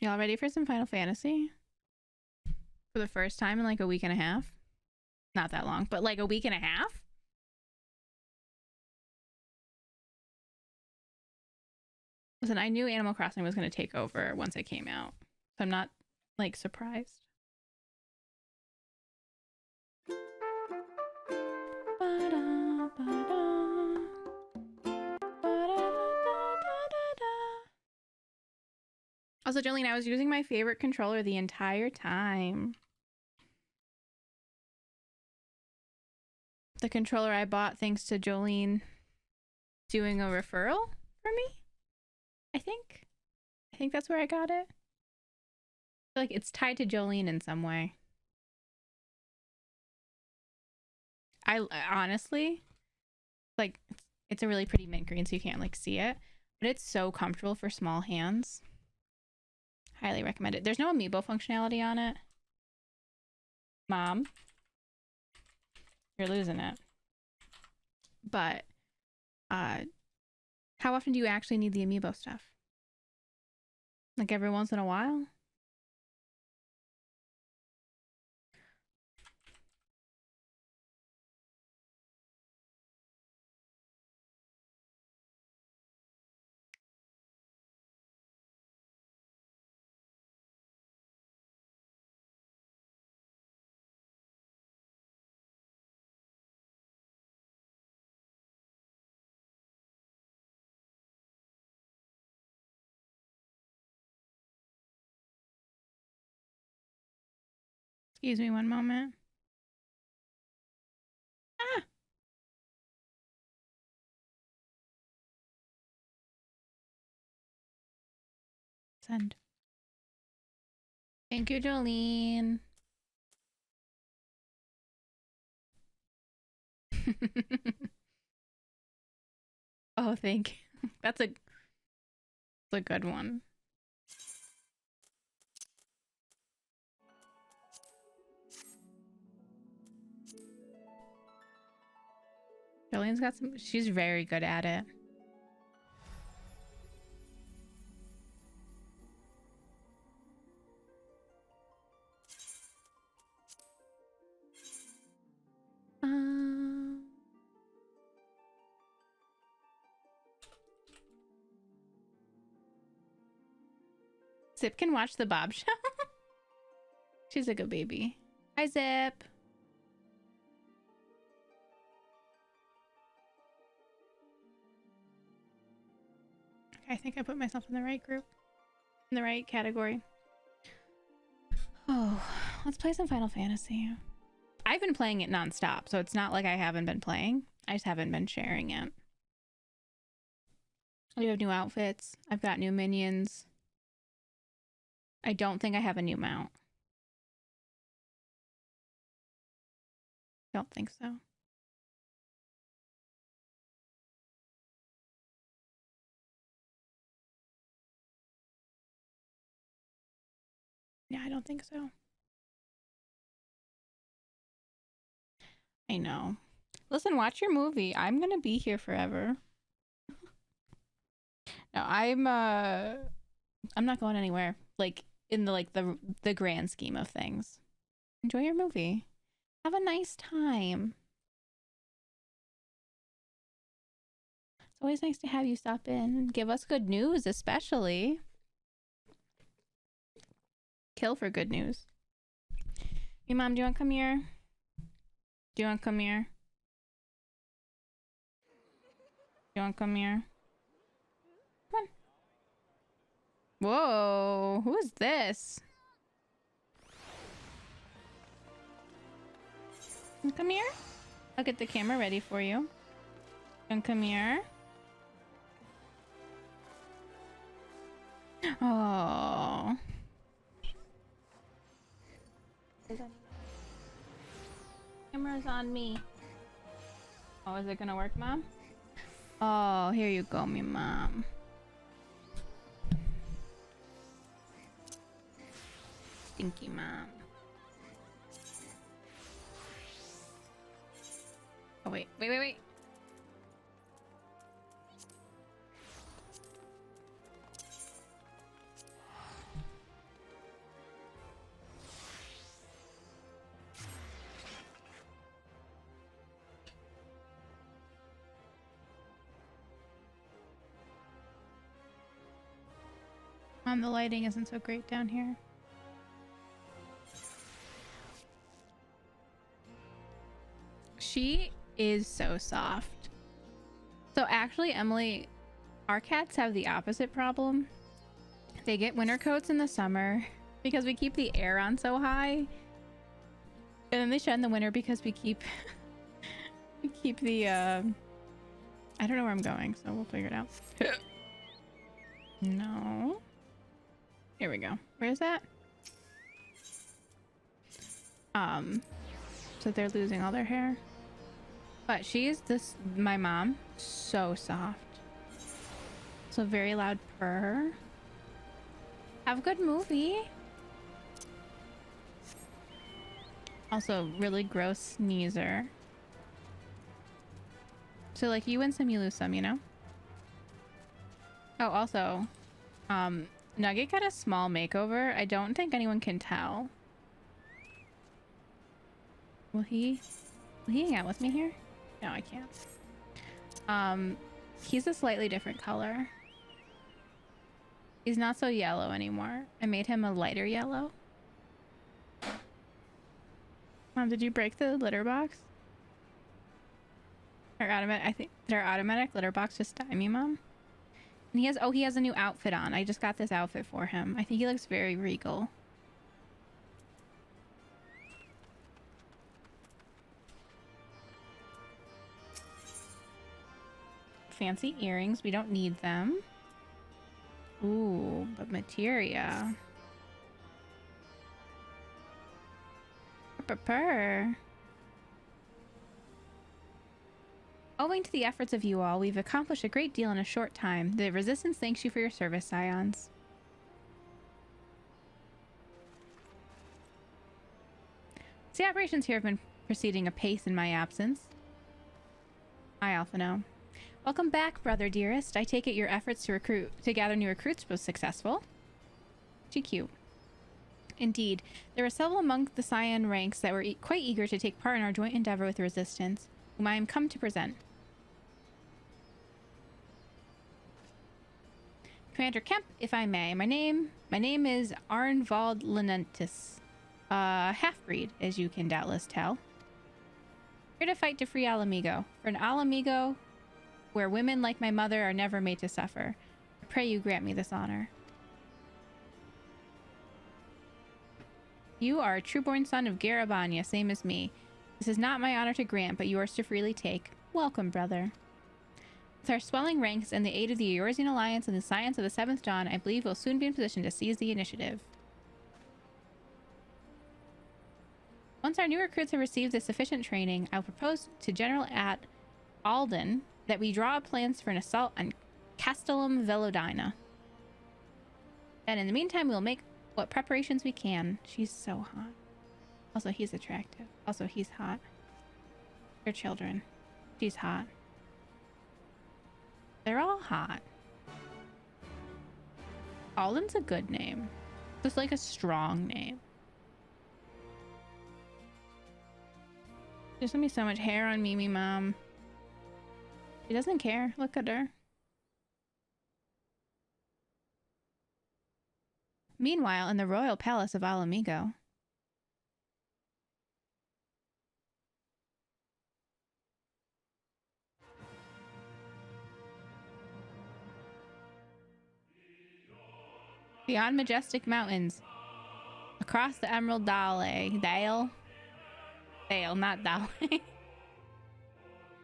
Y'all ready for some Final Fantasy? For the first time in like a week and a half? Not that long, but like a week and a half? Listen, I knew Animal Crossing was going to take over once it came out. So I'm not like surprised. Also, Jolene, I was using my favorite controller the entire time. The controller I bought thanks to Jolene doing a referral for me, I think. I think that's where I got it. I feel like it's tied to Jolene in some way. I honestly, like, it's a really pretty mint green, so you can't like see it, but it's so comfortable for small hands. Highly recommend it. There's no amiibo functionality on it. Mom, you're losing it. But how often do you actually need the amiibo stuff? Like every once in a while? Excuse me one moment. Ah! Send. Thank you, Jolene. Oh, thank you. That's a good one. Jolene's got some, she's very good at it. Zip can watch the Bob Show. She's a good baby. Hi, Zip. I think I put myself in the right group. In the right category. Oh, let's play some Final Fantasy. I've been playing it nonstop, so it's not like I haven't been playing. I just haven't been sharing it. We have new outfits. I've got new minions. I don't think I have a new mount. Don't think so. Yeah, I don't think so. I know. Listen, watch your movie. I'm gonna be here forever. No, I'm not going anywhere. Like in the grand scheme of things. Enjoy your movie. Have a nice time. It's always nice to have you stop in and give us good news, especially. Kill for good news. Hey, Mom, do you want to come here? Do you want to come here? Do you want to come here? Come on. Whoa, who is this? Come here. I'll get the camera ready for you. And come here. Oh. Camera's on me. Oh, is it gonna work, Mom? Oh, here you go, me mom. Stinky mom. Oh, wait. The lighting isn't so great down here. She is so soft. So actually, Emily, our cats have the opposite problem. They get winter coats in the summer because we keep the air on so high. And then they shed in the winter because we keep we keep the I don't know where I'm going, so we'll figure it out. No. Here we go. Where's that? So they're losing all their hair. But she's my mom, so soft. So very loud purr. Have a good movie. Also really gross sneezer. So like you win some, you lose some, you know? Oh, also, Nugget got a small makeover. I don't think anyone can tell. Will he hang out with me here? No, I can't. He's a slightly different color. He's not so yellow anymore. I made him a lighter yellow. Mom, did you break the litter box? I think their automatic litter box just died me, Mom. And he has a new outfit on. I just got this outfit for him. I think he looks very regal. Fancy earrings. We don't need them. Ooh, but materia. Purr. Owing to the efforts of you all, we've accomplished a great deal in a short time. The Resistance thanks you for your service, Scions. The operations here have been proceeding apace in my absence. I also know. Welcome back, brother dearest. I take it your efforts to gather new recruits was successful. GQ. Indeed, there were several among the Scion ranks that were quite eager to take part in our joint endeavor with the Resistance, whom I am come to present. Commander Kemp, if I may. My name is Arnvald Lenentis, half-breed, as you can doubtless tell. Here to fight to free Alamigo. For an Alamigo where women like my mother are never made to suffer. I pray you grant me this honor. You are a true-born son of Garabanya, same as me. This is not my honor to grant, but yours to freely take. Welcome, brother. With our swelling ranks and the aid of the Eorzean Alliance and the Science of the Seventh Dawn, I believe we'll soon be in position to seize the initiative. Once our new recruits have received the sufficient training, I'll propose to General Alden that we draw up plans for an assault on Castellum Velodina. And in the meantime, we'll make what preparations we can. She's so hot. Also, he's attractive. Also, he's hot. They're children. She's hot. They're all hot. Alden's a good name. Just like a strong name. There's gonna be so much hair on Mimi, Mom. She doesn't care. Look at her. Meanwhile, in the royal palace of Alamigo. Beyond majestic mountains, across the Emerald Dale, not Dale,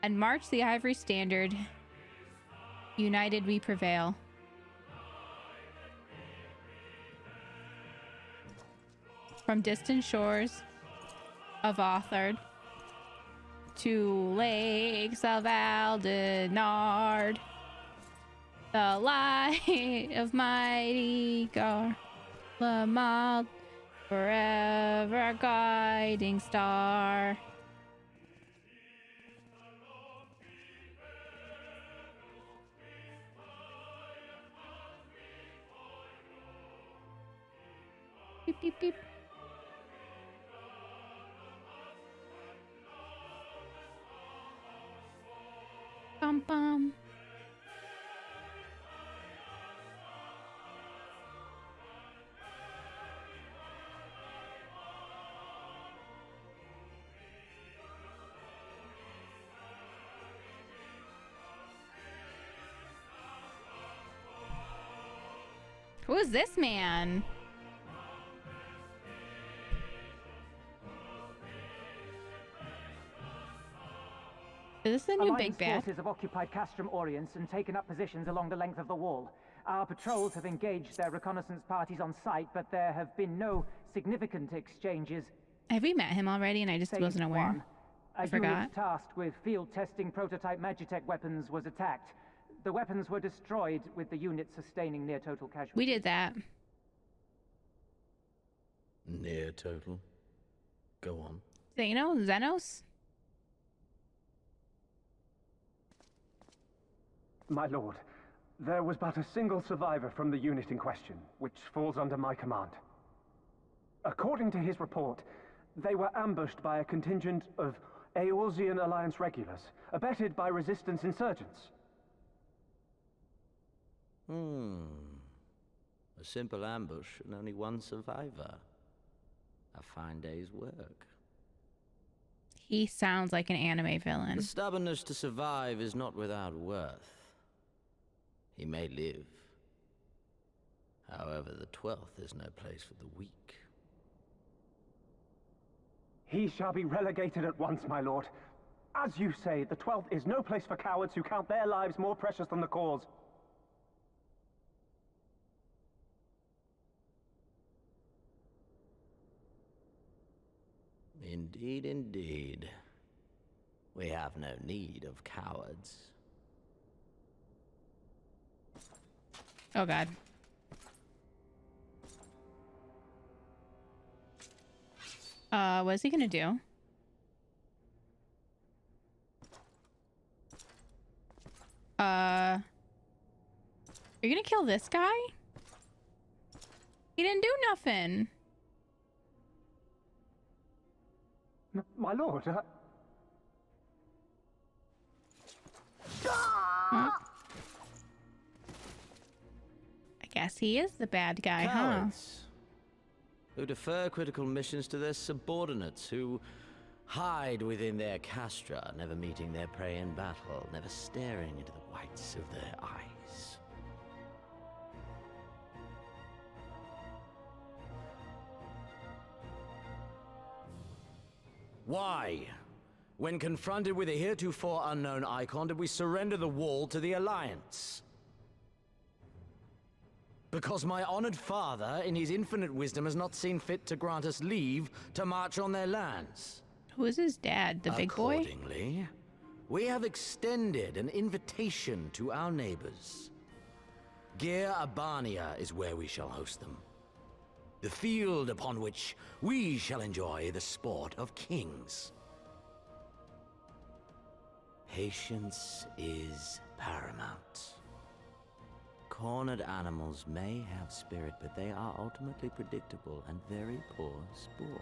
and march the ivory standard. United we prevail. From distant shores of Authard to lakes of Aldenard, the light of mighty Garlemald, forever our guiding star. Beep, beep, beep. Bum, bum. Who is this man? Is this the new big bad? Forces have occupied Castrum Orients and taken up positions along the length of the wall. Our patrols have engaged their reconnaissance parties on site, but there have been no significant exchanges. Have we met him already and I just wasn't aware? I forgot. Unit tasked with field testing prototype Magitech weapons was attacked. The weapons were destroyed, with the unit sustaining near total casualties. We did that. Near total? Go on. Xenos? My lord, there was but a single survivor from the unit in question, which falls under my command. According to his report, they were ambushed by a contingent of Eorzean Alliance regulars, abetted by resistance insurgents. A simple ambush and only one survivor. A fine day's work. He sounds like an anime villain. The stubbornness to survive is not without worth. He may live. However, the 12th is no place for the weak. He shall be relegated at once, my lord. As you say, the 12th is no place for cowards who count their lives more precious than the cause. Indeed, indeed. We have no need of cowards. Oh god. What is he gonna do? Are you gonna kill this guy? He didn't do nothing. My lord, Huh? I guess he is the bad guy, Cowards, who defer critical missions to their subordinates, who hide within their castra, never meeting their prey in battle, never staring into the whites of their eyes. Why, when confronted with a heretofore unknown icon, did we surrender the wall to the Alliance? Because my honored father, in his infinite wisdom, has not seen fit to grant us leave to march on their lands. Who is his dad? The big boy? Accordingly, we have extended an invitation to our neighbors. Gir Abania is where we shall host them. The field upon which we shall enjoy the sport of kings. Patience is paramount. Cornered animals may have spirit, but they are ultimately predictable and very poor sport.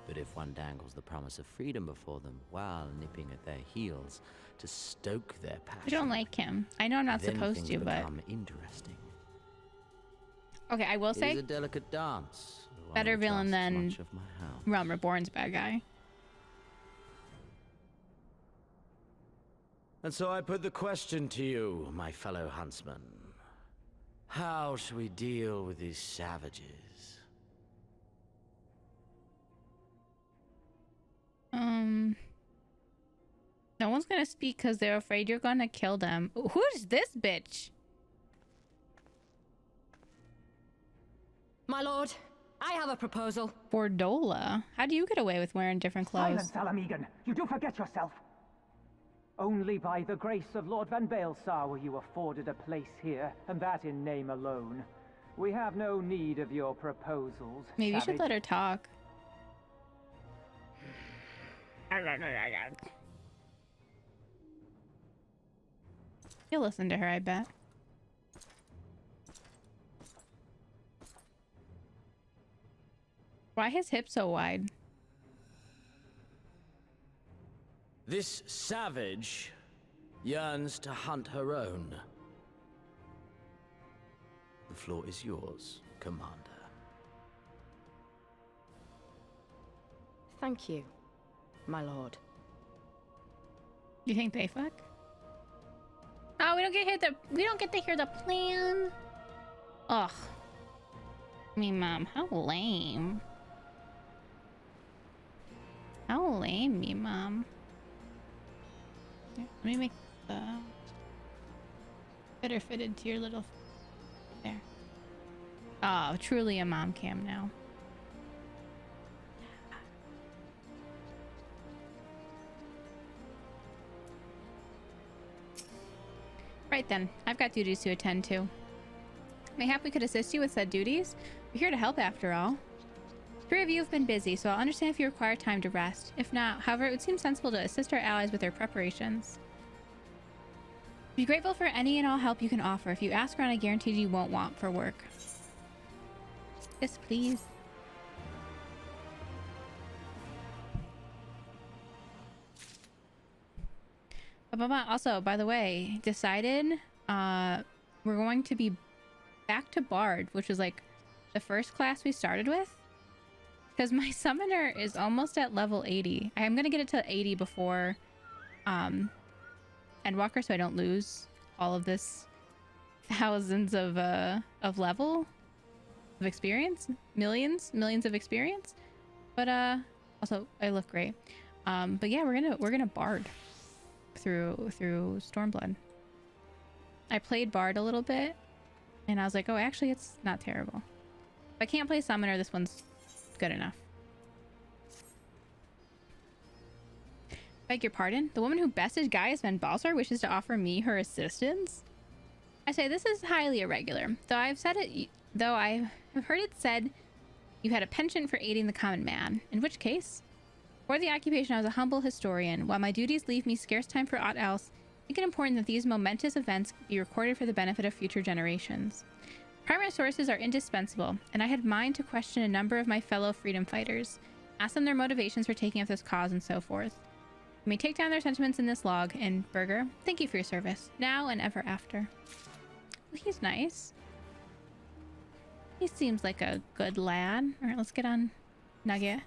But if one dangles the promise of freedom before them while nipping at their heels to stoke their passion, I don't like him. I know I'm not supposed to, but interesting. okay, I will say It is a delicate dance. better villain than Much of my house. Realm Reborn's bad guy. And so I put the question to you, my fellow huntsman. How shall we deal with these savages? No one's gonna speak because they're afraid you're gonna kill them. Who's this bitch? My lord, I have a proposal. Bordola. How do you get away with wearing different clothes? Silence, Alamegan. You do forget yourself. Only by the grace of Lord Van Baelsar were you afforded a place here, and that in name alone. We have no need of your proposals. Maybe you should savage. let her talk. You'll listen to her, I bet. Why his hips so wide? This savage yearns to hunt her own. The floor is yours, Commander. Thank you, my lord. You think they fuck? Oh, we don't get to hear the plan. Ugh. Me mom, how lame. How lame, me mom. Here, let me make the better fitted to your little there. Oh, truly a mom cam now. Right then, I've got duties to attend to. Mayhap we could assist you with said duties? We're here to help after all. Three of you have been busy, so I'll understand if you require time to rest. If not, however, it would seem sensible to assist our allies with their preparations. Be grateful for any and all help you can offer. If you ask around, I guarantee you won't want for work. Yes, please. Also, by the way, decided we're going to be back to Bard, which was like the first class we started with. Because my summoner is almost at level 80. I am going to get it to 80 before Endwalker, so I don't lose all of this thousands of level of experience. Millions of experience. But also I look great. But yeah, we're gonna Bard through Stormblood. I played Bard a little bit and I was like, oh, actually it's not terrible. If I can't play Summoner, this one's good enough. Beg your pardon? The woman who bested Gaius Van Balsar wishes to offer me her assistance? I say this is highly irregular, though I have heard it said you had a penchant for aiding the common man, in which case, for the occupation I was a humble historian. While my duties leave me scarce time for aught else, I think it important that these momentous events be recorded for the benefit of future generations. Primary sources are indispensable, and I had mind to question a number of my fellow freedom fighters, ask them their motivations for taking up this cause and so forth. You may take down their sentiments in this log, and Burger, thank you for your service, now and ever after. Well, he's nice. He seems like a good lad. Alright, let's get on Nugget.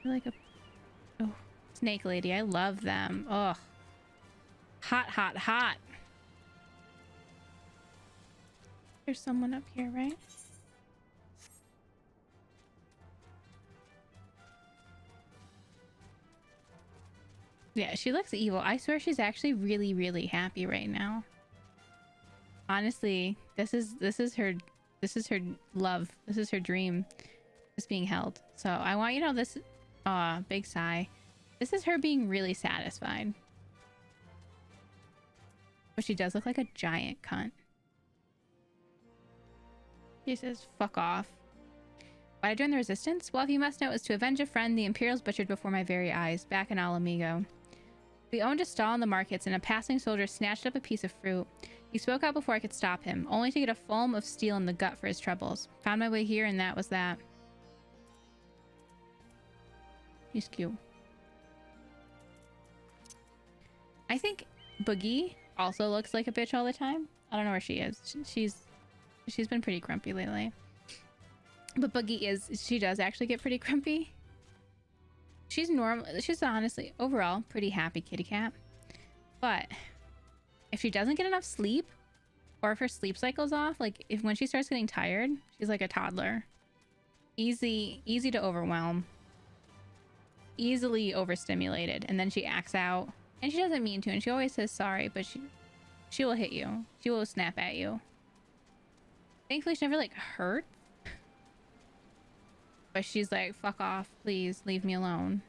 I like a... Oh, Snake Lady, I love them. Ugh. Hot, hot, hot. There's someone up here, right? Yeah, she looks evil. I swear she's actually really, really happy right now. Honestly, this is her love. This is her dream. Just being held. So I want you to know this. Big sigh. This is her being really satisfied. But she does look like a giant cunt. She says, fuck off. Why'd I join the resistance? Well, if you must know, it was to avenge a friend the Imperials butchered before my very eyes, back in Alamigo. We owned a stall in the markets, and a passing soldier snatched up a piece of fruit. He spoke out before I could stop him, only to get a foam of steel in the gut for his troubles. Found my way here, and that was that. He's cute. I think Boogie also looks like a bitch all the time. I don't know where she is. She's been pretty grumpy lately. But Boogie she does actually get pretty grumpy. She's normal. She's honestly, overall, pretty happy kitty cat. But if she doesn't get enough sleep, or if her sleep cycle's off, like when she starts getting tired, she's like a toddler. Easy to overwhelm. Easily overstimulated. And then she acts out. And she doesn't mean to, and she always says sorry, but she will hit you. She will snap at you. Thankfully, she never, like, hurts. But she's like, fuck off, please, leave me alone.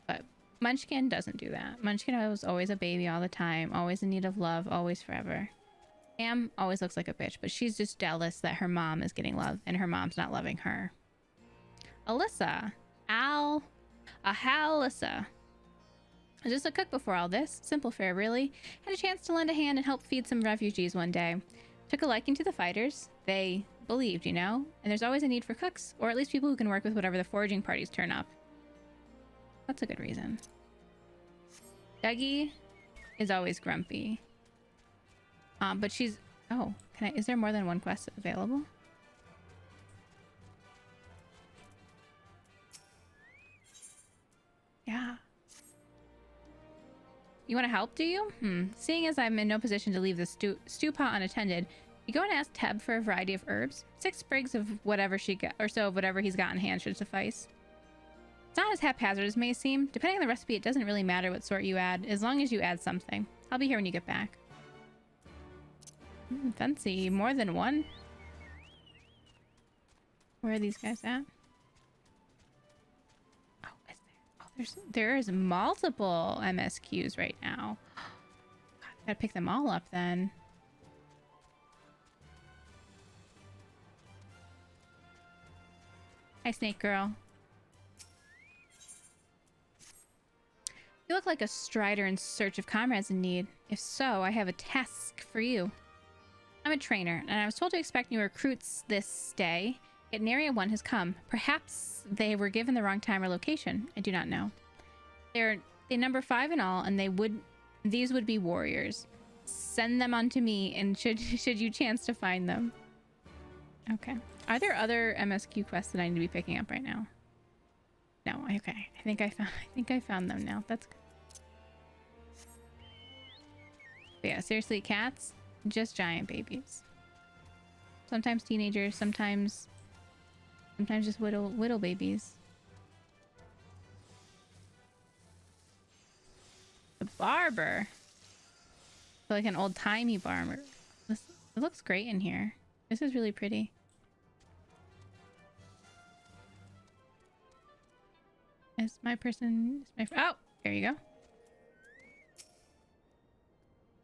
But Munchkin doesn't do that. Munchkin was always a baby all the time, always in need of love, always forever. Am always looks like a bitch, but she's just jealous that her mom is getting love, and her mom's not loving her. Alyssa. Alyssa. Just a cook before all this. Simple fare, really. Had a chance to lend a hand and help feed some refugees one day. Took a liking to the fighters. They believed, you know? And there's always a need for cooks, or at least people who can work with whatever the foraging parties turn up. That's a good reason. Dougie is always grumpy. But she's... Oh, is there more than one quest available? Yeah. You want to help, do you? Seeing as I'm in no position to leave the stew pot unattended, you go and ask Teb for a variety of herbs. 6 sprigs of whatever she got, or so of whatever he's got in hand should suffice. It's not as haphazard as it may seem. Depending on the recipe, it doesn't really matter what sort you add, as long as you add something. I'll be here when you get back. Fancy. More than one? Where are these guys at? Oh, is there? Oh, there's multiple MSQs right now. God, I gotta pick them all up then. Hi, Snake Girl. You look like a strider in search of comrades in need. If so, I have a task for you. I'm a trainer, and I was told to expect new recruits this day. Yet Area 1 has come. Perhaps they were given the wrong time or location. I do not know. They number 5 in all, and these would be warriors. Send them on to me, and should you chance to find them. Okay. Are there other MSQ quests that I need to be picking up right now? No. Okay. I think I found them now. That's good. But yeah, seriously, cats, just giant babies. Sometimes teenagers, sometimes just little babies. The barber. I feel like an old-timey barber. It looks great in here. This is really pretty. Is my person... Oh! There you go.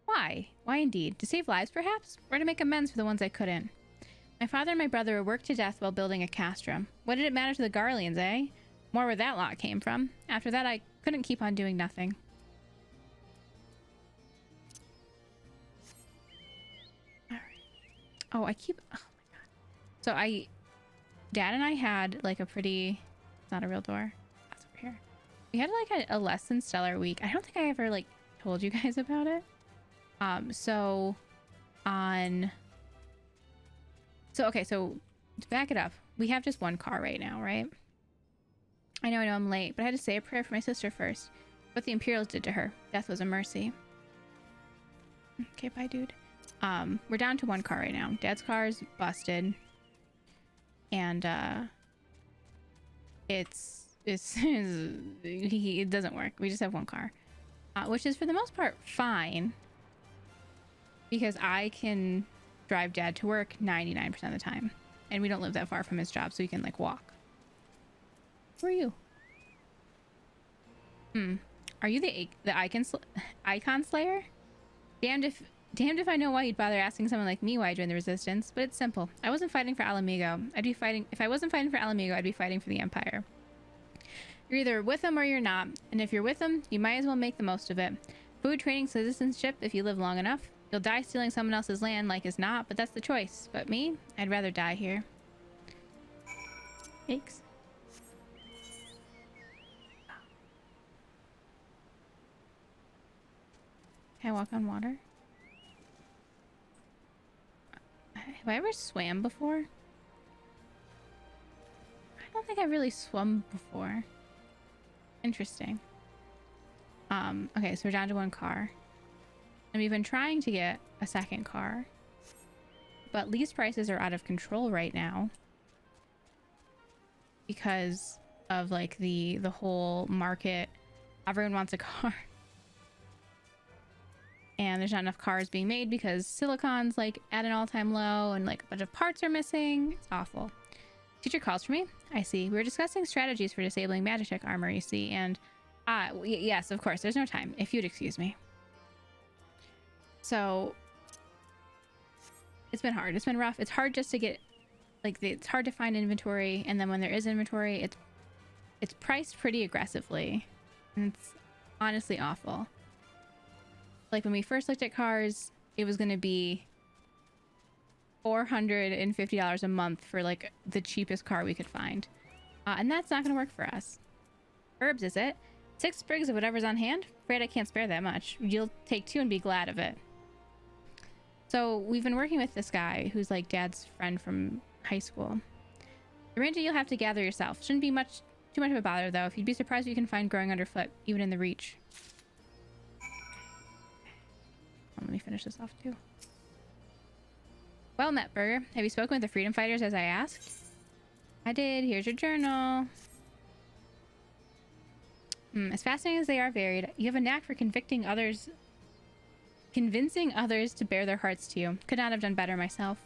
Why? Why indeed? To save lives, perhaps? Or to make amends for the ones I couldn't? My father and my brother were worked to death while building a castrum. What did it matter to the Garleans, eh? More where that lot came from. After that, I couldn't keep on doing nothing. Alright. Oh, oh my god. So Dad and I had like a pretty... It's not a real door. That's over here. We had like a less than stellar week. I don't think I ever like told you guys about it. So okay, so to back it up, we have just one car right now, right? I know I'm late, but I had to say a prayer for my sister first. What the Imperials did to her. Death was a mercy. Okay, bye, dude. We're down to one car right now. Dad's car is busted. And, it doesn't work. We just have one car. Which is for the most part fine. Because I can drive Dad to work 99% of the time. And we don't live that far from his job, so he can, like, walk. Who are you? Are you the icon slayer? Damned if I know why you'd bother asking someone like me why I joined the Resistance, but it's simple. I wasn't fighting for Alamigo. If I wasn't fighting for Alamigo, I'd be fighting for the Empire. You're either with them or you're not, and if you're with them, you might as well make the most of it. Food, training, citizenship, if you live long enough. You'll die stealing someone else's land like as not, but that's the choice. But me, I'd rather die here. Thanks. Can I walk on water? Have I ever swam before? I don't think I've really swum before. Interesting. Okay, so we're down to one car. And we've been trying to get a second car. But lease prices are out of control right now. Because of like the whole market. Everyone wants a car. And there's not enough cars being made because silicon's like at an all-time low and like a bunch of parts are missing. It's awful. Teacher calls for me. I see. We were discussing strategies for disabling Magitech armor, you see, and yes, of course, there's no time, if you'd excuse me. So it's been hard. It's been rough. It's hard just to get like it's hard to find inventory, and then when there is inventory, it's priced pretty aggressively. And it's honestly awful. Like when we first looked at cars, it was going to be $450 a month for like the cheapest car we could find. And that's not going to work for us. Herbs, is it? 6 sprigs of whatever's on hand? Afraid I can't spare that much. You'll take 2 and be glad of it. So we've been working with this guy who's like Dad's friend from high school. The ranger you'll have to gather yourself. Shouldn't be too much of a bother though. If you'd be surprised what you can find growing underfoot, even in the reach. Let me finish this off too. Well met, Burger. Have you spoken with the freedom fighters as I asked? I did. Here's your journal. As fascinating as they are varied, you have a knack for convincing others to bear their hearts to you. Could not have done better myself.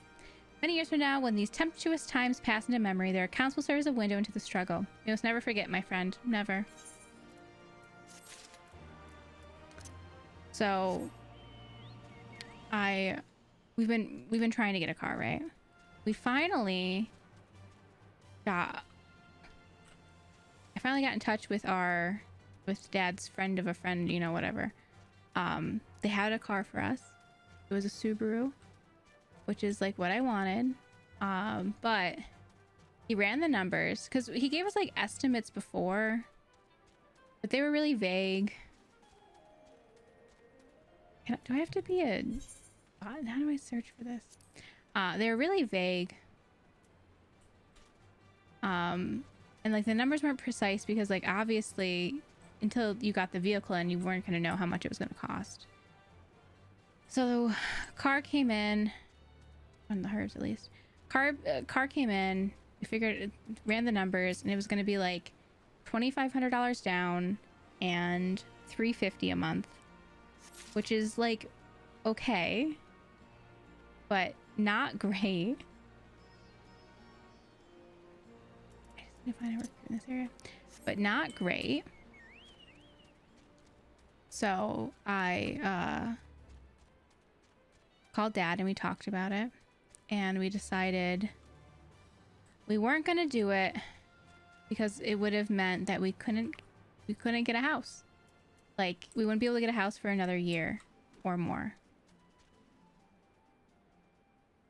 Many years from now, when these tempestuous times pass into memory, their accounts will serve as a window into the struggle. You must never forget, my friend. Never. So, we've been trying to get a car, right? I finally got in touch with Dad's friend of a friend, you know, whatever. They had a car for us. It was a Subaru, which is like what I wanted. But he ran the numbers because he gave us like estimates before, but they were really vague. Do I have to be a bot? How do I search for this? They were really vague. And like the numbers weren't precise because like obviously until you got the vehicle and you weren't going to know how much it was going to cost. So the car came in on the hers at least. Car came in. We figured it, ran the numbers, and it was going to be like $2,500 down and $350 a month, which is like okay, but not great. I just need to find a recruit in this area, but not great. So I called Dad and we talked about it, and we decided we weren't gonna do it because it would have meant that we couldn't get a house. Like we wouldn't be able to get a house for another year or more.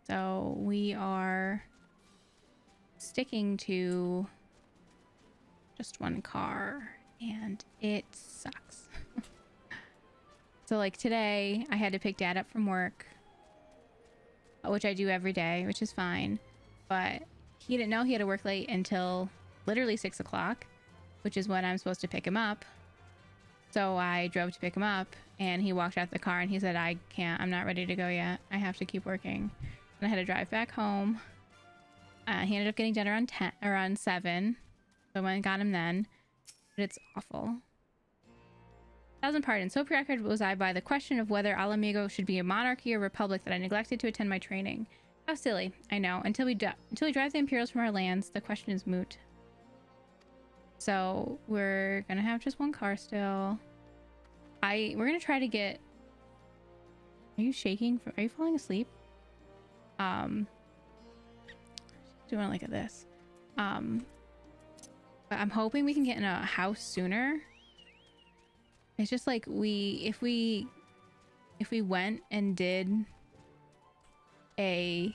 So we are sticking to just one car, and it sucks. So like today I had to pick Dad up from work, which I do every day, which is fine, but he didn't know he had to work late until literally 6 o'clock, which is when I'm supposed to pick him up. So I drove to pick him up, and he walked out the car and he said, I can't, I'm not ready to go yet. I have to keep working. And I had to drive back home. He ended up getting done around 7. So I went and got him then, but it's awful. 1,000 pardons. So preoccupied was I by the question of whether Alamigo should be a monarchy or republic that I neglected to attend my training. How silly. I know. Until we drive the Imperials from our lands, the question is moot. So we're gonna have just one car still. We're gonna try to get... Are you shaking? Are you falling asleep? Doing it like this. But I'm hoping we can get in a house sooner. It's just like if we went and did a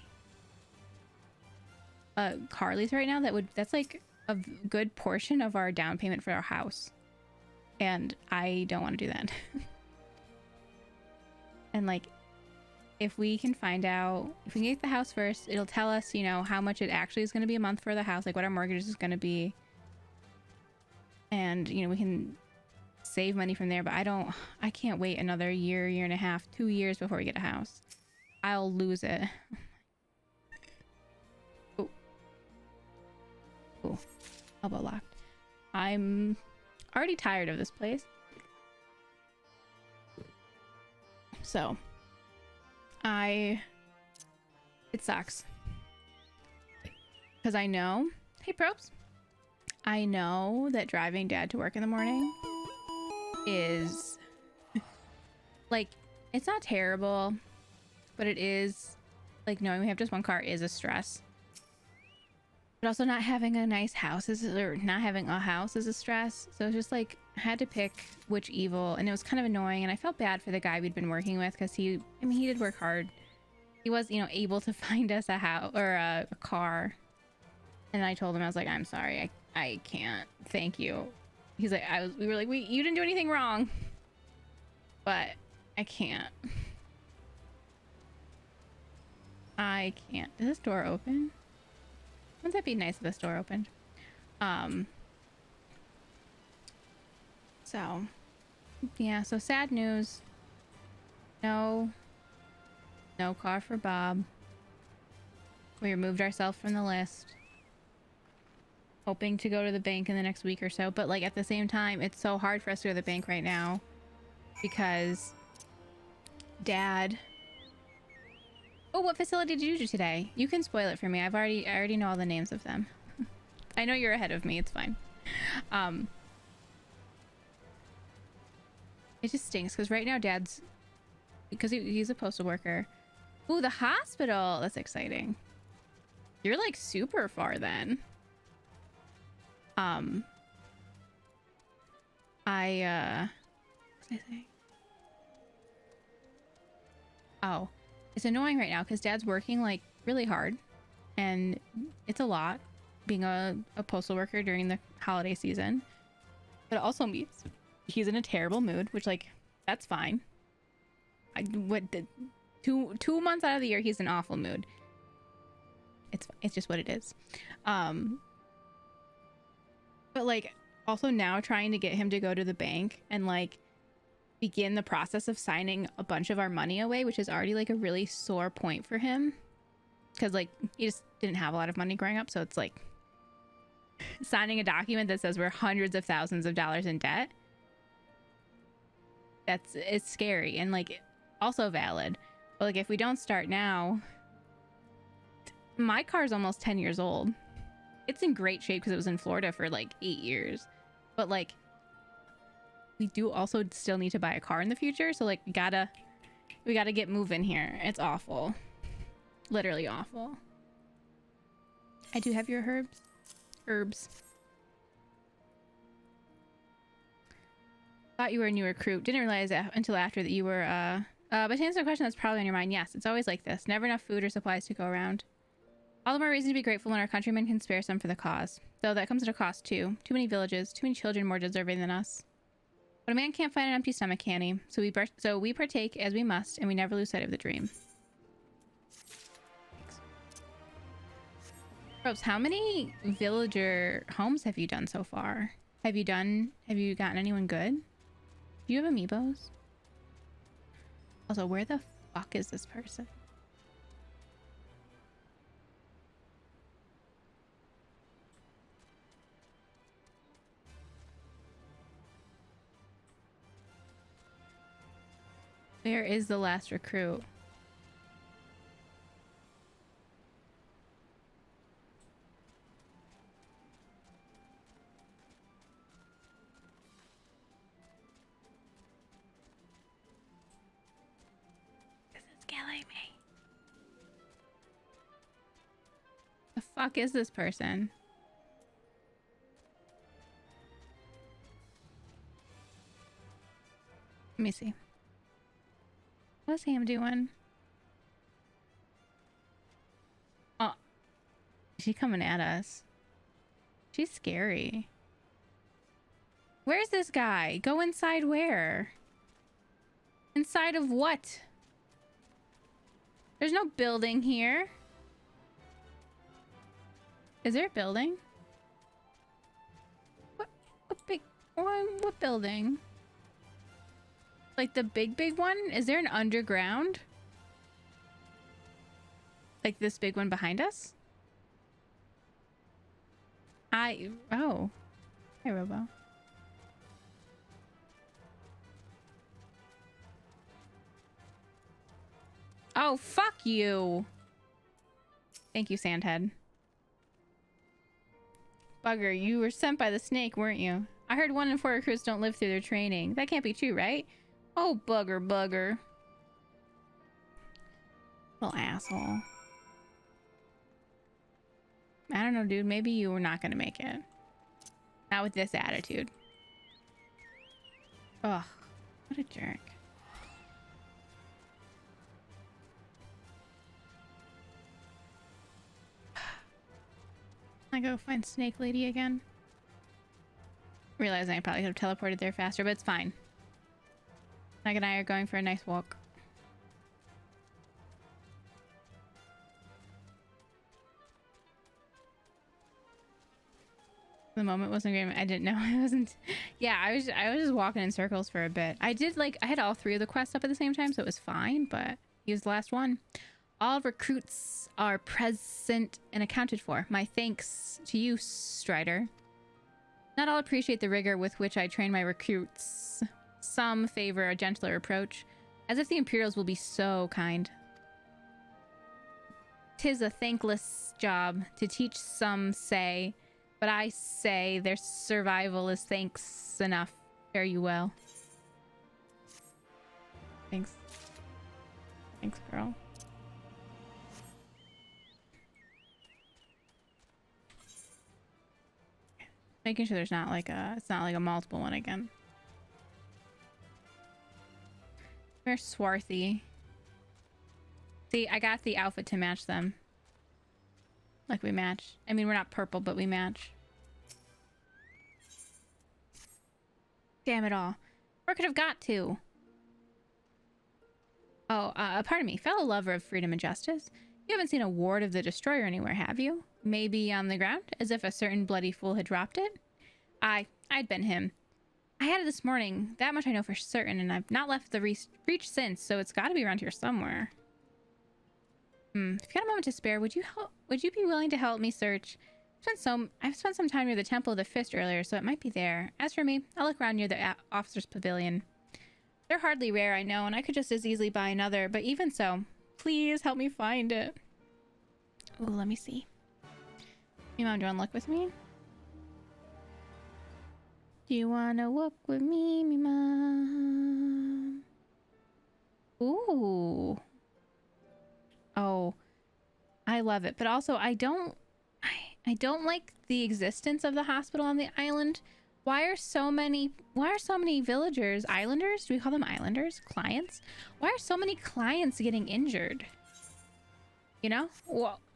car lease right now, that's like a good portion of our down payment for our house, and I don't want to do that. And like if we can find out, if we can get the house first, it'll tell us, you know, how much it actually is going to be a month for the house, like what our mortgage is going to be, and you know we can save money from there. But I can't wait another year and a half, 2 years before we get a house. I'll lose it. Oh, elbow locked. I'm already tired of this place, so it sucks because I know, hey probes, I know that driving Dad to work in the morning is like, it's not terrible, but it is like, knowing we have just one car is a stress. But also not having a nice house or not having a house is a stress. So it's just like I had to pick which evil, and it was kind of annoying, and I felt bad for the guy we'd been working with because he did work hard. He was, you know, able to find us a house or a car. And I told him, I was like, I'm sorry, I can't. Thank you. He's like, we were like, you didn't do anything wrong, but I can't. I can't. Does this door open? Wouldn't that be nice if this door opened? So yeah, so sad news. No No car for Bob. We removed ourselves from the list. Hoping to go to the bank in the next week or so, but like at the same time, it's so hard for us to go to the bank right now because Dad. Oh, what facility did you do today? You can spoil it for me. I already know all the names of them. I know you're ahead of me. It's fine. It just stinks because right now Dad's because he's a postal worker. Ooh, the hospital. That's exciting. You're like super far then. What was I saying? Oh, it's annoying right now because Dad's working like really hard and it's a lot being a postal worker during the holiday season, but it also means he's in a terrible mood, which like that's fine. Two months out of the year he's in awful mood. It's just what it is. But like also now trying to get him to go to the bank and like begin the process of signing a bunch of our money away, which is already like a really sore point for him because like he just didn't have a lot of money growing up, so it's like signing a document that says we're hundreds of thousands of dollars in debt. It's scary and like also valid, but like if we don't start now, my car's almost 10 years old. It's in great shape because it was in Florida for like 8 years, but like we do also still need to buy a car in the future, so like we gotta get moving here. It's awful, literally awful. I do have your herbs. Thought you were a new recruit. Didn't realize until after that you were but to answer the question that's probably on your mind, yes, it's always like this. Never enough food or supplies to go around. All the more reason to be grateful when our countrymen can spare some for the cause. Though that comes at a cost too. Too many villages, too many children more deserving than us. But a man can't find an empty stomach, can he? So we partake as we must, and we never lose sight of the dream. Thanks. Ropes, how many villager homes have you done so far? Have you gotten anyone good? Do you have amiibos? Also, where the fuck is this person? Where is the last recruit? This is killing me. The fuck is this person? Let me see. What's Ham doing? Oh, she's coming at us. She's scary. Where's this guy? Go inside where? Inside of what? There's no building here. Is there a building? What big one? What building? Like the big one? Is there an underground? Like this big one behind us? Oh. Hey, Robo. Oh, fuck you. Thank you, Sandhead. Bugger, you were sent by the snake, weren't you? I heard 1 in 4 recruits don't live through their training. That can't be true, right? Oh, bugger. Little asshole. I don't know, dude. Maybe you were not gonna make it. Not with this attitude. Ugh. What a jerk. I go find Snake Lady again. Realizing I probably could have teleported there faster, but it's fine. Meg and I are going for a nice walk. The moment wasn't great. I didn't know it wasn't. Yeah, I was just walking in circles for a bit. I had all 3 of the quests up at the same time, so it was fine, but He was the last one. All recruits are present and accounted for. My thanks to you, Strider. Not all appreciate the rigor with which I train my recruits. Some favor a gentler approach, as if the Imperials will be so kind. 'Tis a thankless job to teach, some say, but I say their survival is thanks enough. Fare you well. Thanks. Thanks, girl. Making sure there's not like a, it's not like a multiple one again. They're swarthy. See, I got the outfit to match them. Like we match. I mean, we're not purple, but we match. Damn it all. Where could have got to? Oh, pardon me. Fellow lover of freedom and justice. You haven't seen a ward of the Destroyer anywhere, have you? Maybe on the ground, as if a certain bloody fool had dropped it? I'd been him. I had it this morning. That much I know for certain, and I've not left the reach since, so it's got to be around here somewhere. If you got a moment to spare, would you be willing to help me search? I've spent some time near the Temple of the Fist earlier, so it might be there. As for me, I'll look around near the officer's pavilion. They're hardly rare, I know, and I could just as easily buy another, but even so, please help me find it. Ooh, let me see. You mom, do you want to look with me? Do you want to walk with me, me mom? Ooh. Oh, I love it. But also, I don't like the existence of the hospital on the island. Why are so many villagers, islanders? Do we call them islanders? Clients? Why are so many clients getting injured? You know?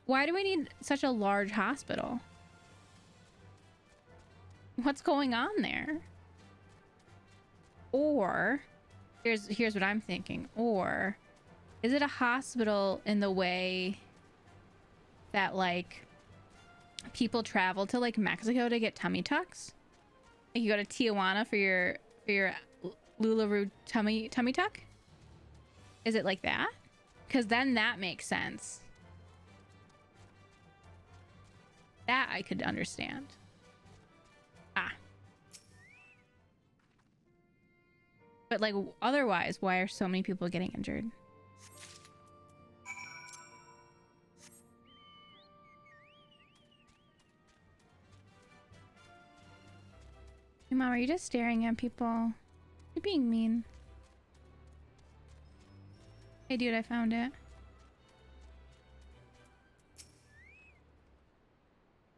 Why do we need such a large hospital? What's going on there? Or, here's what I'm thinking. Or, is it a hospital in the way that, like, people travel to, like, Mexico to get tummy tucks? Like, you go to Tijuana for your Lularoe tummy tuck? Is it like that? Because then that makes sense. That I could understand. But, like, otherwise, why are so many people getting injured? Hey, Mom, are you just staring at people? You're being mean. Hey, dude, I found it.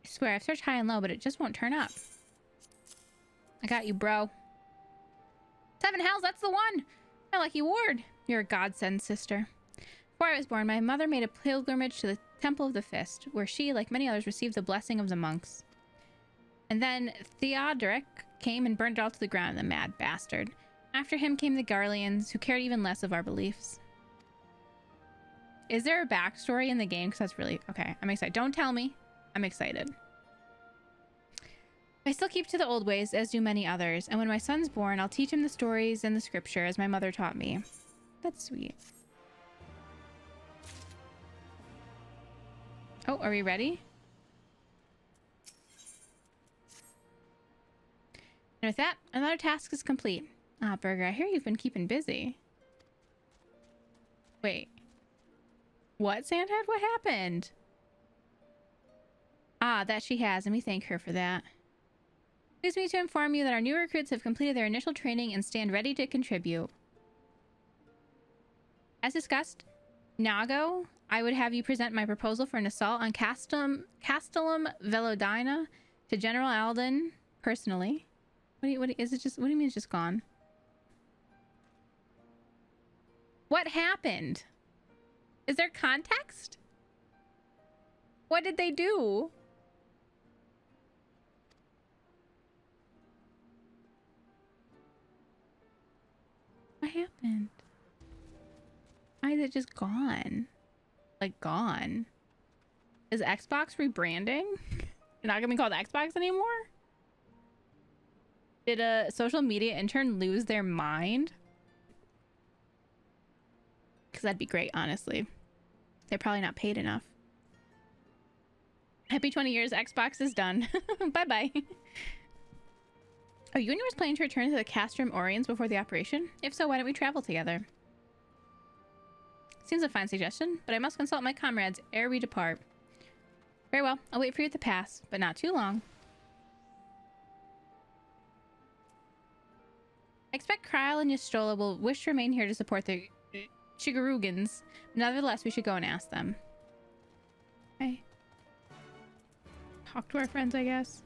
I swear, I've searched high and low, but it just won't turn up. I got you, bro. 7 hells, that's the one! My lucky ward. You're a godsend, sister. Before I was born, my mother made a pilgrimage to the Temple of the Fist, where she, like many others, received the blessing of the monks. And then Theodoric came and burned it all to the ground, the mad bastard. After him came the Garleans, who cared even less of our beliefs. Is there a backstory in the game? Because that's really... Okay, I'm excited. Don't tell me. I'm excited. I still keep to the old ways, as do many others, and when my son's born, I'll teach him the stories and the scripture as my mother taught me. That's sweet. Oh, are we ready? And with that, another task is complete. Ah, Burger, I hear you've been keeping busy. Wait. What, Sandhead? What happened? Ah, that she has, and we thank her for that. Please me to inform you that our new recruits have completed their initial training and stand ready to contribute. As discussed, Nago, I would have you present my proposal for an assault on Castellum Velodina to General Alden personally. What do you mean it's just gone? What happened? Is there context? What did they do? What happened? Why is it just gone? Like, gone? Is Xbox rebranding? You're not gonna be called Xbox anymore? Did a social media intern lose their mind? because that'd be great, honestly. They're probably not paid enough. Happy 20 years. Xbox is done. Bye-bye. Are you and yours planning to return to the Castrum Orients before the operation? If so, why don't we travel together? Seems a fine suggestion, but I must consult my comrades ere we depart. Very well. I'll wait for you at the pass, but not too long. I expect Kryle and Yastola will wish to remain here to support the Chigarugans. Nevertheless, we should go and ask them. Okay. Talk to our friends, I guess.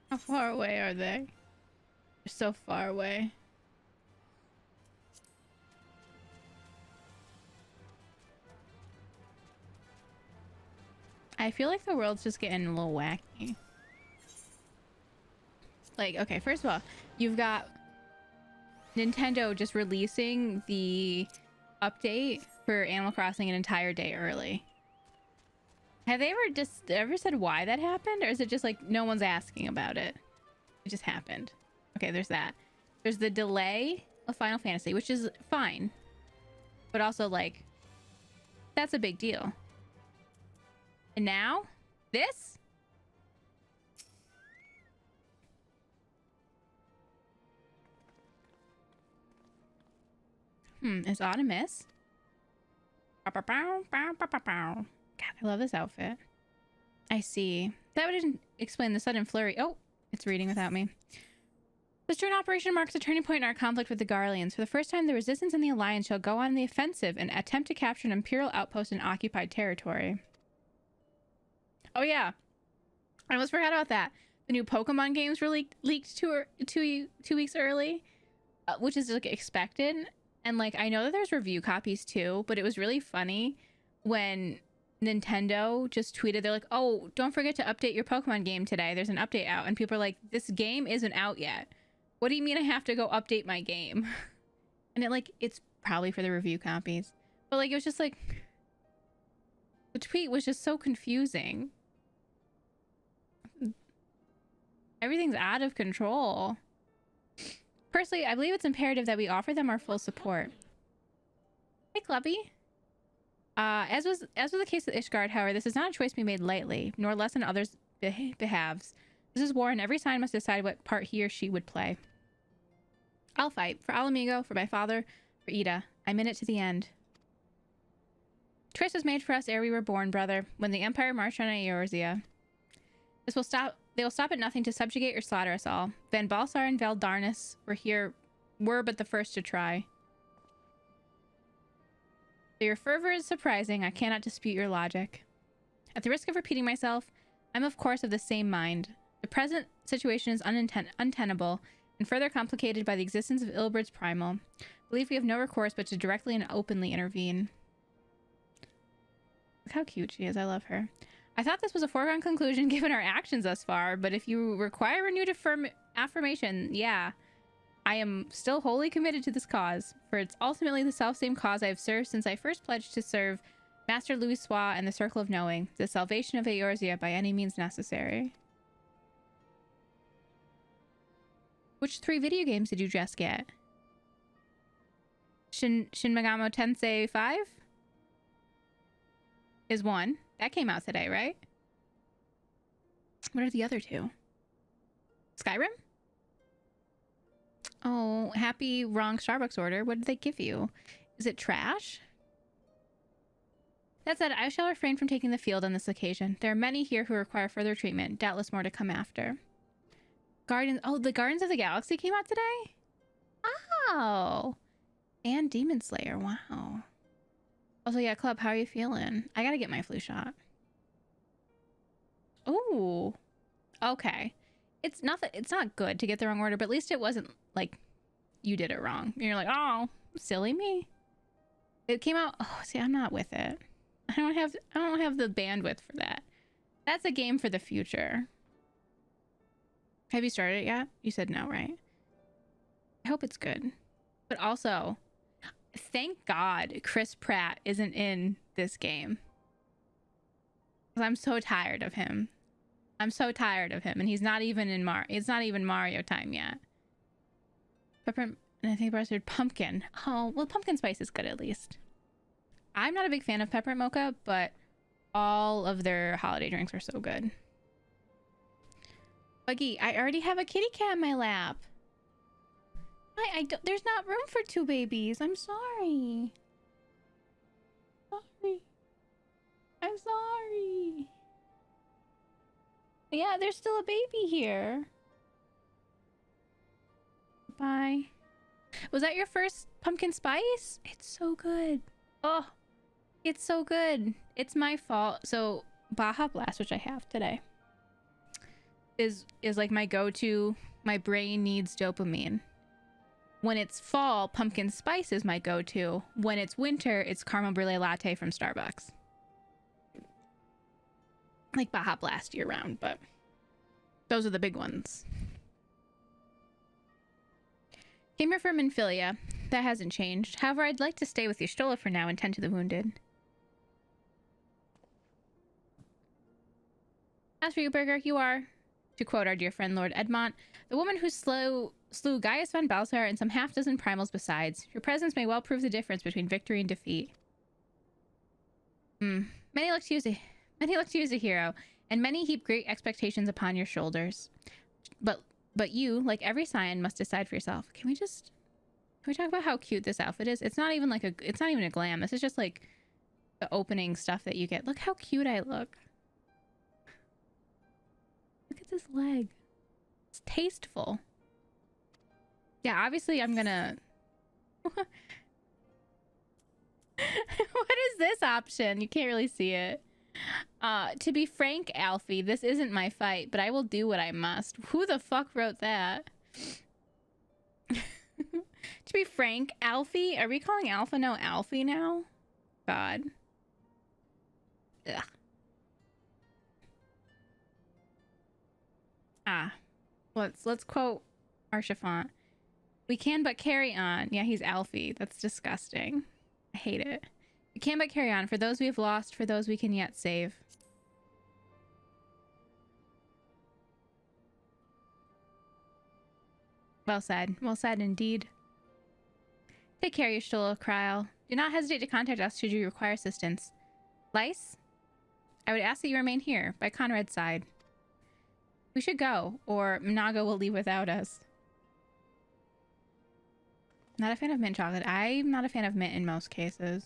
How far away are they? They're so far away. I feel like the world's just getting a little wacky. Like, okay, first of all, you've got Nintendo just releasing the update for Animal Crossing an entire day early. Have they ever said why that happened? Or is it just like no one's asking about it? It just happened. Okay, there's that. There's the delay of Final Fantasy, which is fine. But also, like, that's a big deal. And now, this? Is Autumn Miss? God, I love this outfit. I see. That didn't explain the sudden flurry. Oh, it's reading without me. This joint operation marks a turning point in our conflict with the Garleans. For the first time, the Resistance and the Alliance shall go on the offensive and attempt to capture an Imperial outpost in occupied territory. Oh yeah, I almost forgot about that. The new Pokemon games were leaked 2 weeks early, which is like expected. And like, I know that there's review copies too, but it was really funny when Nintendo just tweeted, they're like, oh, don't forget to update your Pokemon game today. There's an update out. And people are like, this game isn't out yet. What do you mean I have to go update my game? And it's probably for the review copies. But like, it was just like, the tweet was just so confusing. Everything's out of control. Personally, I believe it's imperative that we offer them our full support. Hey, Clubby. As was the case with Ishgard, however, this is not a choice to be made lightly, nor less than others' behalves. This is war, and every sign must decide what part he or she would play. I'll fight. For Alamigo, for my father, for Ida. I'm in it to the end. Choice was made for us ere we were born, brother, when the Empire marched on Eorzea. They will stop at nothing to subjugate or slaughter us all. Van Balsar and Valdarnus were but the first to try. Though your fervor is surprising, I cannot dispute your logic. At the risk of repeating myself, I'm of course of the same mind. The present situation is untenable, and further complicated by the existence of Ilbert's primal. I believe we have no recourse but to directly and openly intervene. Look how cute she is. I love her. I thought this was a foregone conclusion given our actions thus far, but if you require renewed affirmation, yeah. I am still wholly committed to this cause, for it's ultimately the selfsame cause I have served since I first pledged to serve Master Louis Sois and the Circle of Knowing, the salvation of Eorzea by any means necessary. Which 3 video games did you just get? Shin Megami Tensei 5? Is 1. That came out today, right? What are the other 2? Skyrim? Oh, happy wrong Starbucks order. What did they give you? Is it trash? That said, I shall refrain from taking the field on this occasion. There are many here who require further treatment. Doubtless more to come after. Oh, the Guardians of the Galaxy came out today? Oh. And Demon Slayer. Wow. Also, yeah, Club, how are you feeling? I gotta get my flu shot. Ooh. Okay. It's not good to get the wrong order, but at least it wasn't like you did it wrong. And you're like, oh, silly me. It came out. Oh, see, I'm not with it. I don't have the bandwidth for that. That's a game for the future. Have you started it yet? You said no, right? I hope it's good. But also, thank God Chris Pratt isn't in this game. 'Cause I'm so tired of him. I'm so tired of him, and he's not even in it's not even Mario time yet. And I think the rest are pumpkin. Oh, well, pumpkin spice is good at least. I'm not a big fan of peppermint mocha, but all of their holiday drinks are so good. Buggy, I already have a kitty cat in my lap. I don't, there's not room for 2 babies. I'm sorry. Sorry. I'm sorry. Yeah, there's still a baby here. Bye. Was that your first pumpkin spice? It's so good. Oh, it's so good. It's my fault. So Baja Blast, which I have today, is like my go-to. My brain needs dopamine. When it's fall, pumpkin spice is my go-to. When it's winter, it's caramel brulee latte from Starbucks. Like Baja Blast year round, but those are the big ones. Came here from Infilia. That hasn't changed. However, I'd like to stay with Y'shtola for now and tend to the wounded. As for you, Burger, you are, to quote our dear friend Lord Edmont, the woman who slew Gaius von Balthasar and some half-dozen primals besides. Your presence may well prove the difference between victory and defeat. Many look to you as a hero, and many heap great expectations upon your shoulders. But you, like every scion, must decide for yourself. Can we talk about how cute this outfit is? It's not even like it's not even a glam. This is just like the opening stuff that you get. Look how cute I look. Look at this leg. It's tasteful. Yeah, obviously I'm gonna... What is this option? You can't really see it. To be frank, Alfie, this isn't my fight, but I will do what I must. Who the fuck wrote that? To be frank, Alfie? Are we calling Alpha no Alfie now? God. Ugh. Let's quote Archifant. We can but carry on. Yeah, he's Alfie. That's disgusting. I hate it. We can but carry on. For those we have lost, for those we can yet save. Well said. Well said indeed. Take care, Y'shtola, Kryl. Do not hesitate to contact us should you require assistance. Lyce? I would ask that you remain here, by Conrad's side. We should go, or Naga will leave without us. Not a fan of mint chocolate. I'm not a fan of mint in most cases.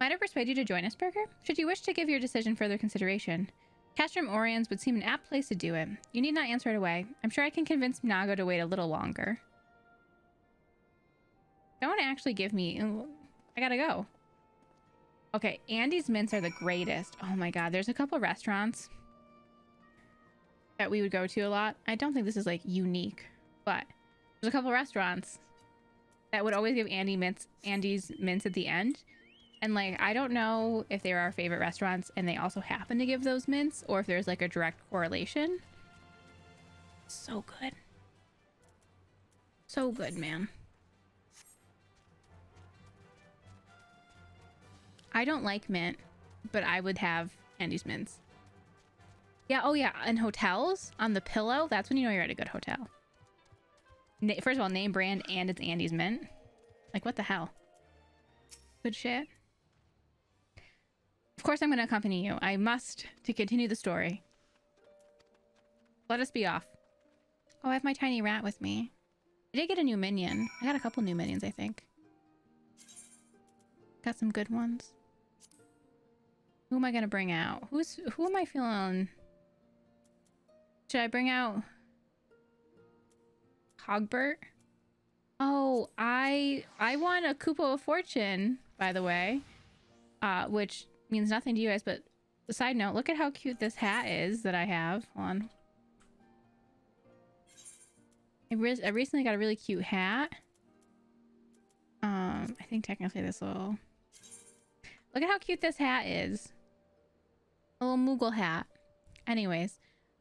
Might I persuade you to join us, Burger? Should you wish to give your decision further consideration? Castrum Oriens would seem an apt place to do it. You need not answer it away. I'm sure I can convince Naga to wait a little longer. Don't actually give me... I gotta go. Okay, Andy's mints are the greatest. Oh my god, there's a couple restaurants that we would go to a lot. I don't think this is like unique, but there's a couple restaurants that would always give Andy's mints at the end. And like, I don't know if they're our favorite restaurants and they also happen to give those mints, or if there's like a direct correlation. So good. So good, man. I don't like mint, but I would have Andy's mints. Yeah, oh yeah, and hotels on the pillow, that's when you know you're at a good hotel. First of all, name brand and it's Andy's mint. Like, what the hell? Good shit. Of course I'm going to accompany you. I must to continue the story. Let us be off. Oh, I have my tiny rat with me. I did get a new minion. I got a couple new minions, I think. Got some good ones. Who am I going to bring out? Who am I feeling? Should I bring out Hogbert? Oh, I won a Kupo of Fortune, by the way. Which means nothing to you guys, but a side note, look at how cute this hat is that I have. Hold on. I recently got a really cute hat. I think technically this will... Look at how cute this hat is. A little Moogle hat. Anyways,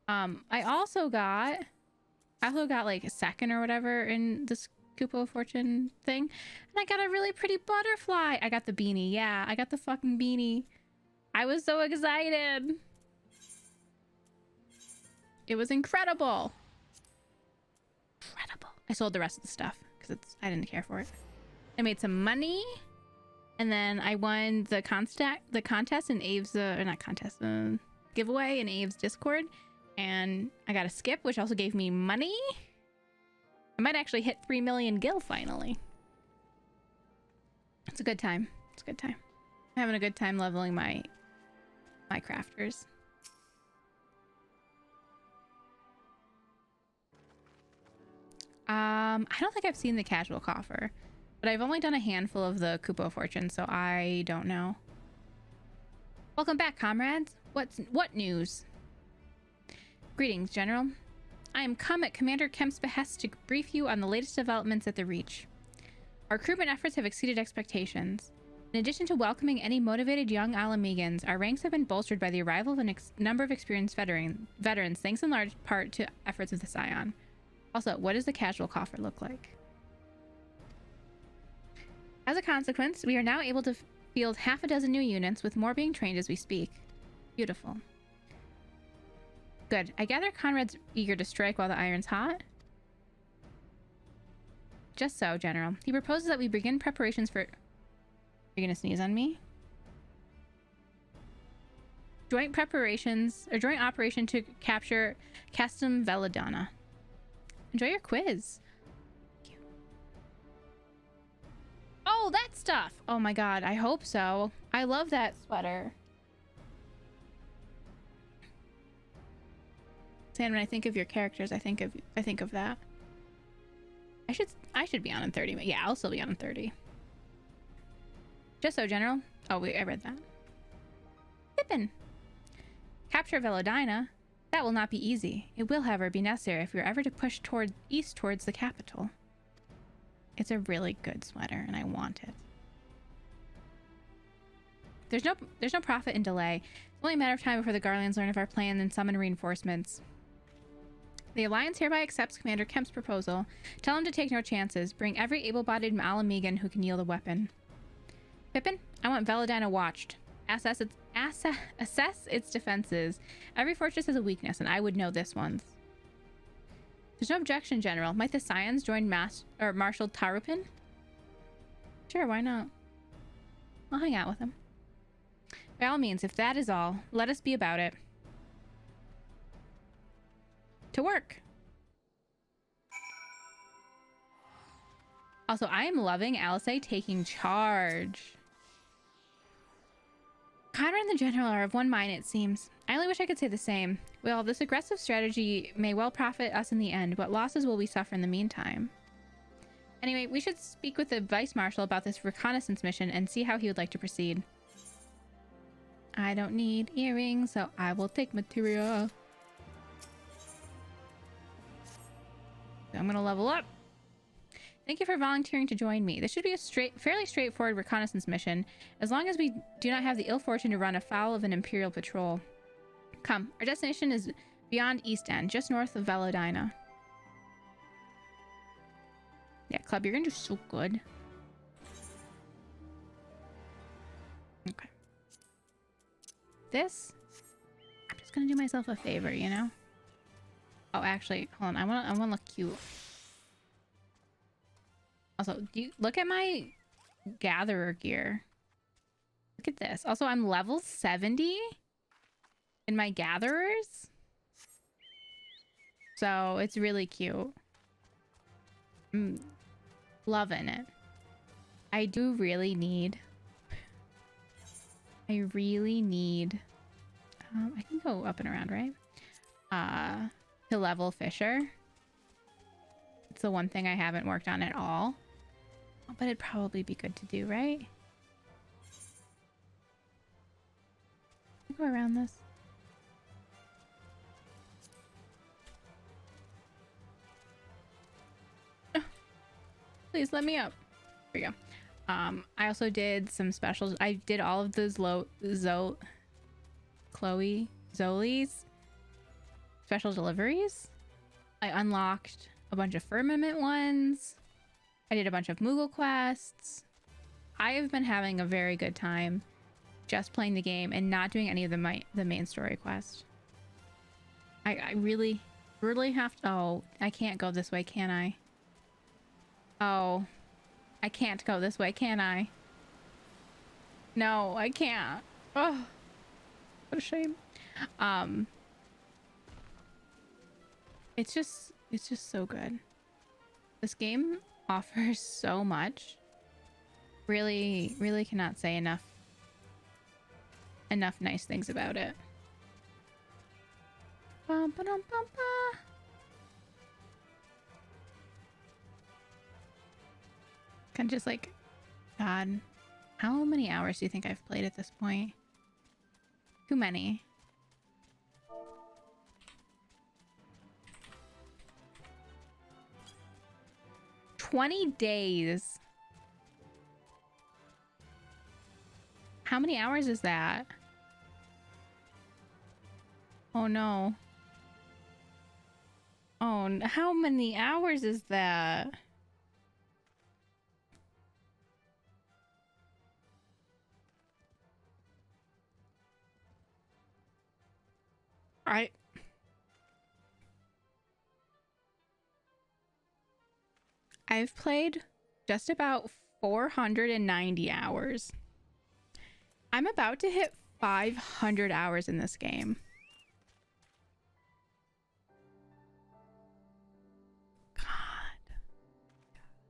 I also got like a second or whatever in this Kupo of Fortune thing. And I got a really pretty butterfly. I got the beanie. Yeah, I got the fucking beanie. I was so excited. It was incredible. Incredible. I sold the rest of the stuff because I didn't care for it. I made some money, and then I won the contest in Abe's or not contest, giveaway in Abe's Discord, and I got a skip, which also gave me money. I might actually hit 3 million gil finally. It's a good time. It's a good time. I'm having a good time leveling my crafters. I don't think I've seen the casual coffer, but I've only done a handful of the Kupo Fortune, so I don't know. Welcome back, comrades. What news? Greetings, General. I am come at Commander Kemp's behest to brief you on the latest developments at the Reach. Our recruitment efforts have exceeded expectations. In addition to welcoming any motivated young Alamegans, our ranks have been bolstered by the arrival of a number of experienced veterans, thanks in large part to efforts of the Scion. Also, what does the casual coffer look like? As a consequence, we are now able to field half a dozen new units, with more being trained as we speak. Beautiful. Good. I gather Conrad's eager to strike while the iron's hot? Just so, General. He proposes that we begin preparations for... You're gonna sneeze on me? Joint operation to capture Castum Veladonna. Enjoy your quiz. Thank you. Oh, that stuff! Oh my god, I hope so. I love that sweater. Sam, when I think of your characters, I think of that. I should be on in 30 minutes. Yeah, I'll still be on in 30. Just so, General. Oh, wait, I read that. Pippin. Capture Veladina. That will not be easy. It will, however, be necessary if we are ever to push east towards the capital. It's a really good sweater, and I want it. There's no profit in delay. It's only a matter of time before the Garlands learn of our plan and summon reinforcements. The Alliance hereby accepts Commander Kemp's proposal. Tell him to take no chances. Bring every able-bodied Malamegan who can yield a weapon. Pippin, I want Veladina watched. Assess its defenses. Every fortress has a weakness, and I would know this one's. There's no objection, General. Might the Scions join Marshal Tarupin? Sure, why not? I'll hang out with him. By all means, if that is all, let us be about it. To work. Also, I am loving Alice taking charge. Conrad and the General are of one mind, it seems. I only wish I could say the same. Well, this aggressive strategy may well profit us in the end. What losses will we suffer in the meantime? Anyway, we should speak with the Vice Marshal about this reconnaissance mission and see how he would like to proceed. I don't need earrings, so I will take materia. I'm gonna level up. Thank you for volunteering to join me. This should be a fairly straightforward reconnaissance mission, as long as we do not have the ill fortune to run afoul of an Imperial patrol. Come, our destination is beyond East End, just north of Veladina. Yeah, Club, you're gonna do so good. Okay. This, I'm just gonna do myself a favor, you know? Oh, actually, hold on. I wanna look cute. Also, do you look at my gatherer gear? Look at this. Also, I'm level 70 in my gatherers. So it's really cute. I'm loving it. I do really need. I really need. I can go up and around, right? To level Fisher. It's the one thing I haven't worked on at all. But it'd probably be good to do, right? Go around this. Oh, please let me up. There we go. I also did some specials. I did all of those Zoli's special deliveries. I unlocked a bunch of Firmament ones. I did a bunch of Moogle quests. I have been having a very good time just playing the game and not doing any of the main story quest. I really have to... Oh, I can't go this way, can I? Oh, I can't go this way, can I? No, I can't. Oh, what a shame. It's just so good. This game offers so much. Really, really cannot say enough nice things about it. Bum, ba-dum, bum, ba. Kind of just like, God, how many hours do you think I've played at this point? Too many. $20 days. How many hours is that? Oh no. Oh, how many hours is that? I've played just about 490 hours. I'm about to hit 500 hours in this game. God.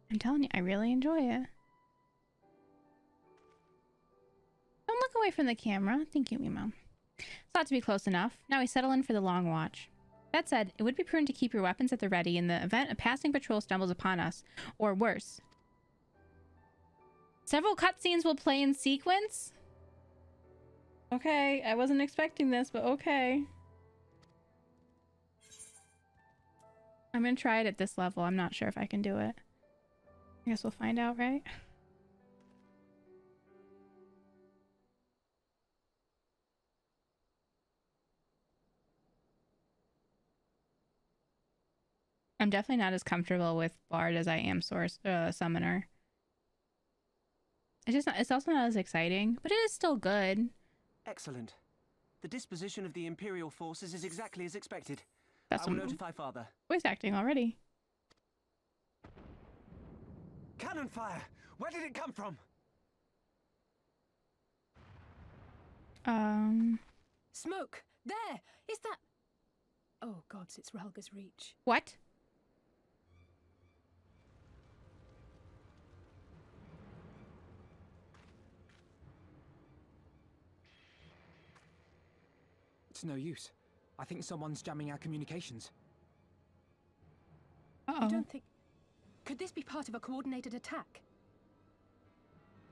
I'm telling you, I really enjoy it. Don't look away from the camera. Thank you, Mimo. Thought to be close enough. Now we settle in for the long watch. That said, it would be prudent to keep your weapons at the ready in the event a passing patrol stumbles upon us, or worse. Several cutscenes will play in sequence? Okay, I wasn't expecting this, but okay. I'm gonna try it at this level. I'm not sure if I can do it. I guess we'll find out, right? I'm definitely not as comfortable with Bard as I am Summoner. It's also not as exciting, but it is still good. Excellent. The disposition of the Imperial forces is exactly as expected. That's I will some notify Father. voice acting already. Cannon fire! Where did it come from? Smoke! There! Is that... Oh, gods, it's Relga's Reach. What? It's no use. I think someone's jamming our communications. Uh-oh. You don't think... Could this be part of a coordinated attack?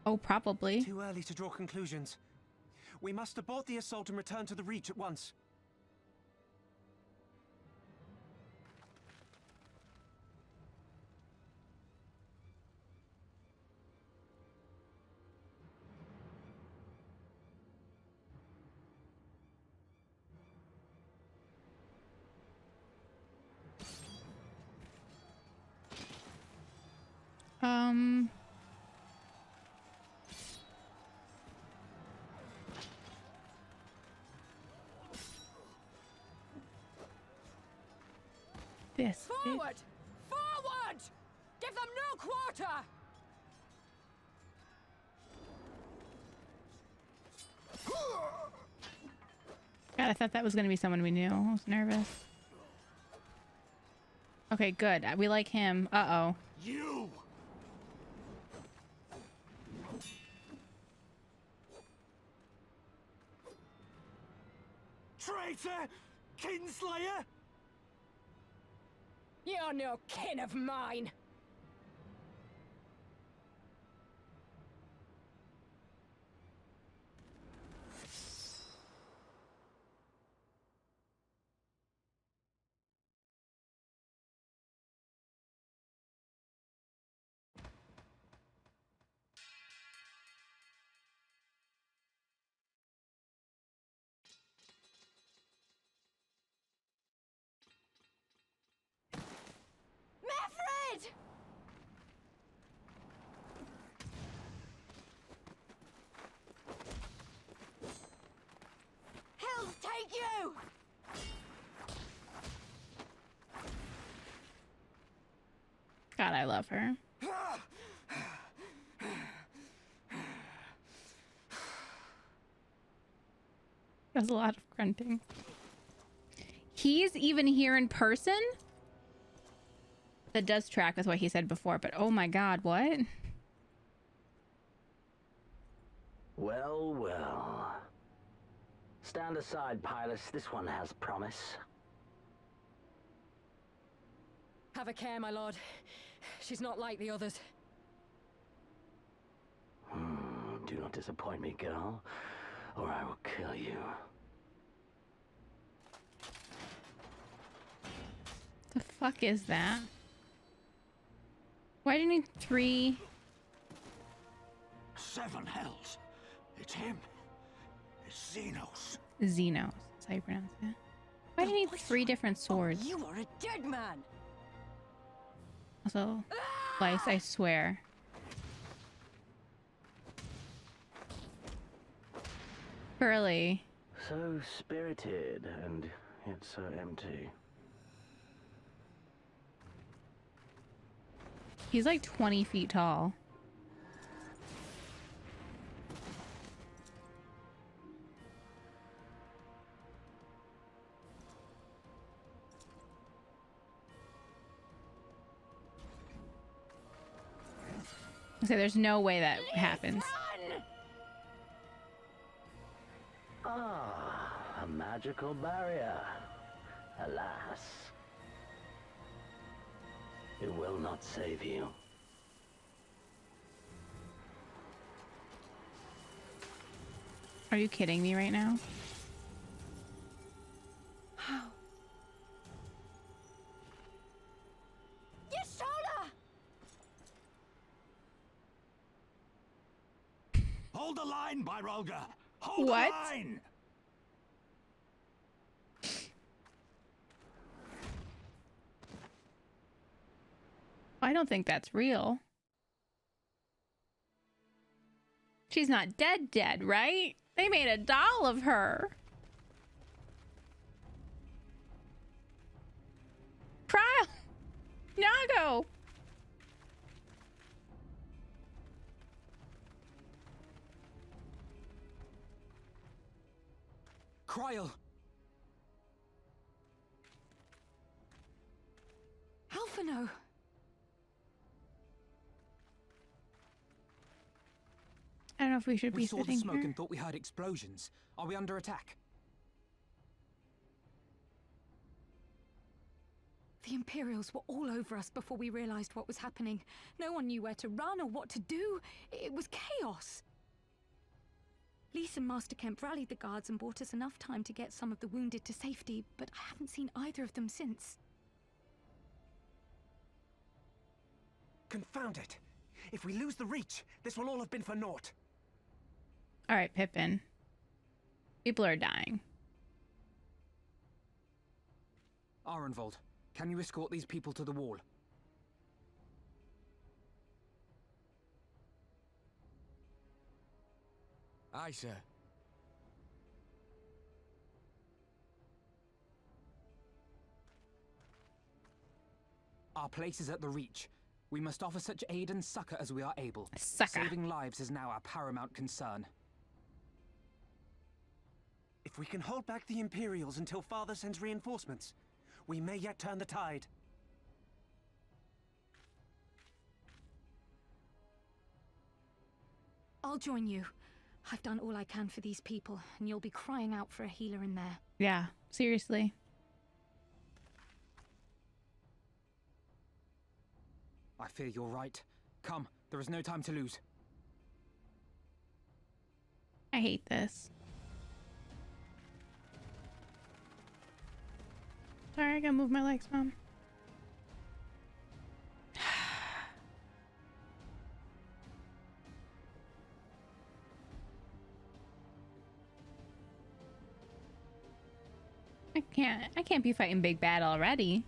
Oh, probably. Too early to draw conclusions. We must abort the assault and return to the Reach at once. This. Forward! Forward! Give them no quarter! God, I thought that was going to be someone we knew. I was nervous. Okay, good. We like him. Uh-oh. You! Traitor! Kinslayer! You're no kin of mine! Meffred! Hells take you! God, I love her. That's a lot of grunting. He's even here in person? That does track with what he said before, but oh my god, what? Well, well. Stand aside, Pilus. This one has promise. Have a care, my lord. She's not like the others. Do not disappoint me, girl, or I will kill you. The fuck is that? Why do you need 3? 7 hells. It's him. It's Xenos. Xenos. That's how you pronounce it. Why do you need 3 different swords? You are a dead man. Also, Lice, I swear. Curly. So spirited, and yet so empty. He's like 20 feet tall. So there's no way that happens. Ah, a magical barrier. Alas. It will not save you. Are you kidding me right now? How? Yashola! Hold the line, Byrolga. Hold What? the line. I don't think that's real. She's not dead, right? They made a doll of her. Trial! Nago! Cryle! Alphino! I don't know if we should We be saw the sitting smoke here. and thought we heard explosions. Are we under attack? The Imperials were all over us before we realized what was happening. No one knew where to run or what to do. It was chaos. Lise and Master Kemp rallied the guards and bought us enough time to get some of the wounded to safety, but I haven't seen either of them since. Confound it! If we lose the Reach, this will all have been for naught. All right, Pippin. People are dying. Arenvold, can you escort these people to the wall? Aye, sir. Our place is at the Reach. We must offer such aid and succor as we are able. Succor. Saving lives is now our paramount concern. If we can hold back the Imperials until Father sends reinforcements, we may yet turn the tide. I'll join you. I've done all I can for these people, and you'll be crying out for a healer in there. Yeah, seriously. I fear you're right. Come, there is no time to lose. I hate this. Sorry, I gotta move my legs, Mom. I can't be fighting Big Bad already.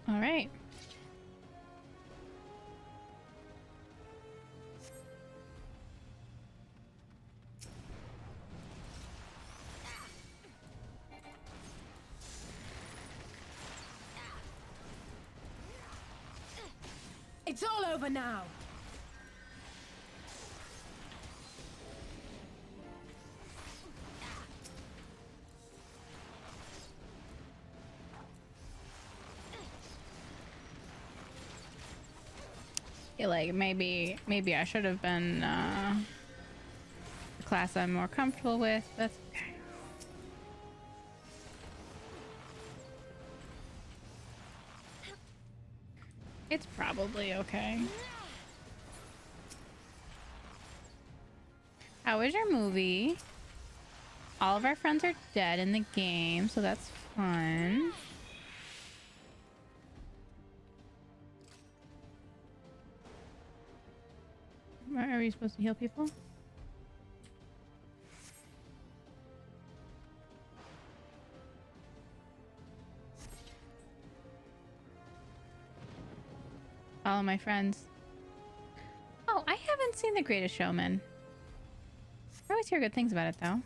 All right. It's all over now. feel like maybe I should have been a class I'm more comfortable with. That's okay. It's probably okay. How was your movie? All of our friends are dead in the game, so that's fun. Are we supposed to heal people? Follow my friends. Oh, I haven't seen The Greatest Showman. I always hear good things about it, though.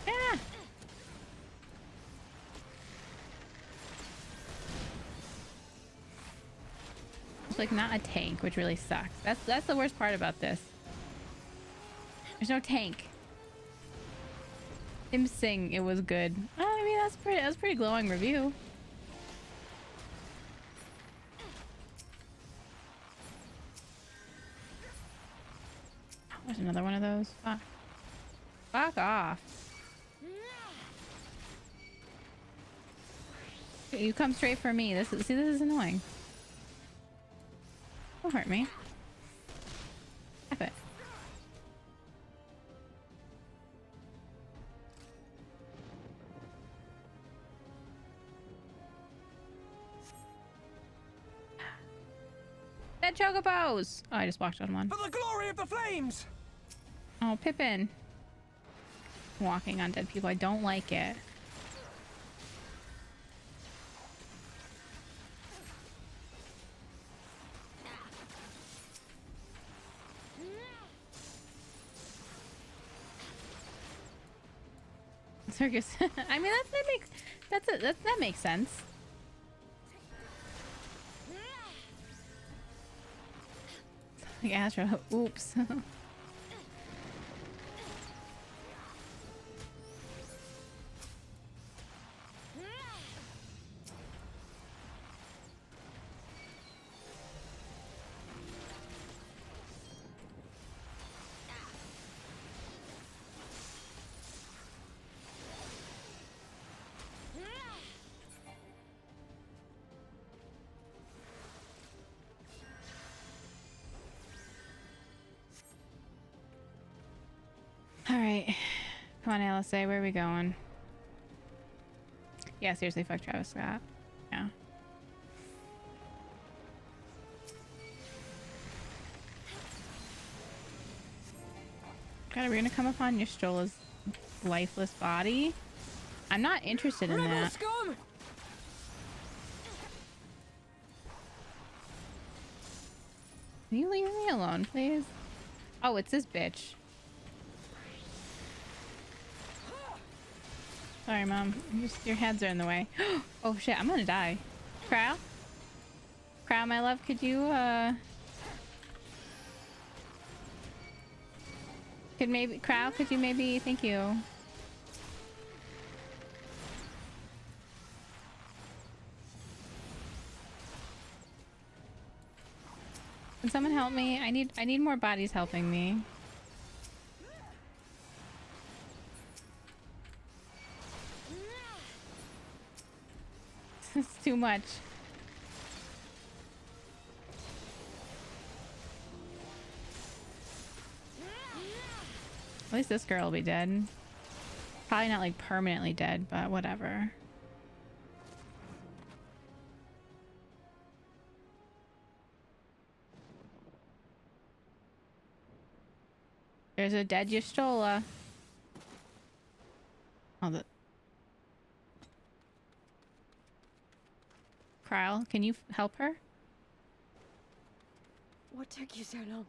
Yeah. It's like not a tank, which really sucks. That's the worst part about this. There's no tank. Him sing, it was good. Oh, I mean that's pretty glowing review. Oh, there's another one of those. Fuck. Fuck off. You come straight for me. This is annoying. Don't hurt me. F it. Dead chocobos! Oh, I just walked on one. For the glory of the flames! Oh, Pippin. Walking on dead people. I don't like it. Circus. I mean, that makes sense. Like Astro. Oops. All right, come on, LSA, where are we going? Yeah, seriously, fuck Travis Scott. Yeah. God, are we gonna come upon Ystola's lifeless body? I'm not interested in that. Scum! Can you leave me alone, please? Oh, it's this bitch. Sorry, Mom. Just your heads are in the way. Oh shit, I'm gonna die. Crow? Crow, my love, could you Crow, could you maybe, thank you. Can someone help me? I need more bodies helping me. It's too much. At least this girl will be dead. Probably not like permanently dead, but whatever. There's a dead Y'shtola. Oh, Kryle, can you help her? What took you so long?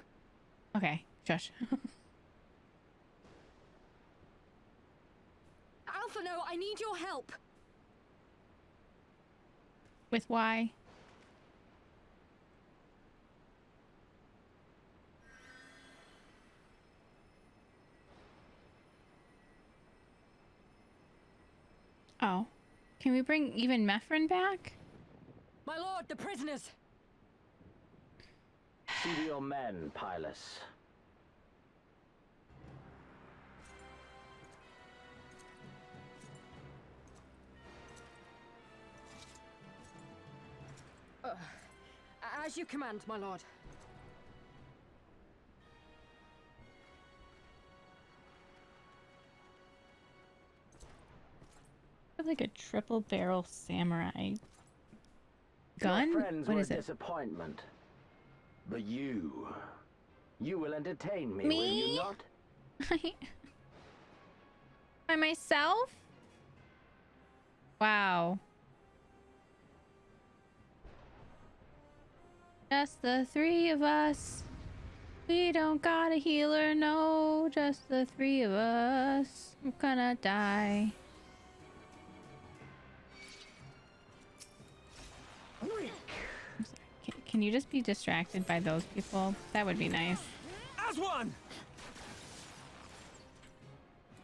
Okay, shush. Alphino, I need your help. With why? Oh. Can we bring even Mephren back? My lord, the prisoners. See to your men, Pylus. As you command, my lord. I have like a triple barrel samurai gun? Your friends What were is a it? disappointment. But you will entertain me, Me? will you not? By myself? Wow. Just the three of us. We don't got a healer, no. Just the three of us. I'm gonna die. I'm sorry. Can you just be distracted by those people? That would be nice. As one!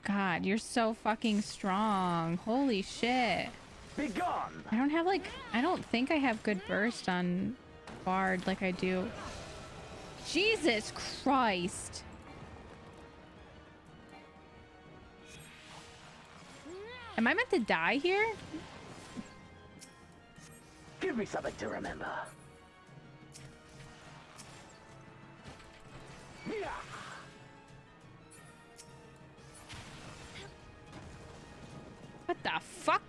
God, you're so fucking strong. Holy shit. Be gone! I don't have like, I don't think I have good burst on Bard like I do. Jesus Christ. Am I meant to die here? Give me something to remember. What the fuck?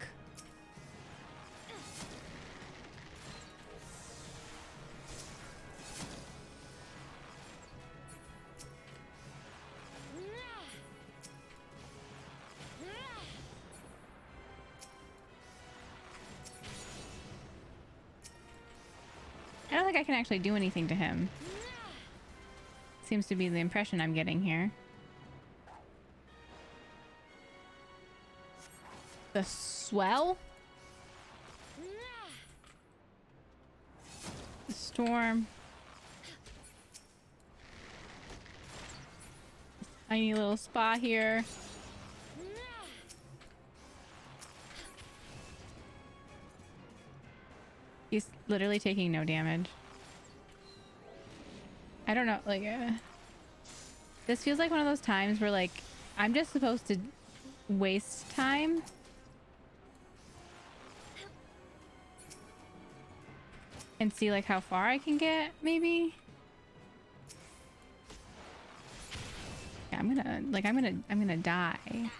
I don't think I can actually do anything to him. Seems to be the impression I'm getting here. The swell? The storm. Tiny little spa here. He's literally taking no damage. I don't know, like, this feels like one of those times where, like, I'm just supposed to waste time. And see, like, how far I can get, maybe? Yeah, I'm gonna die.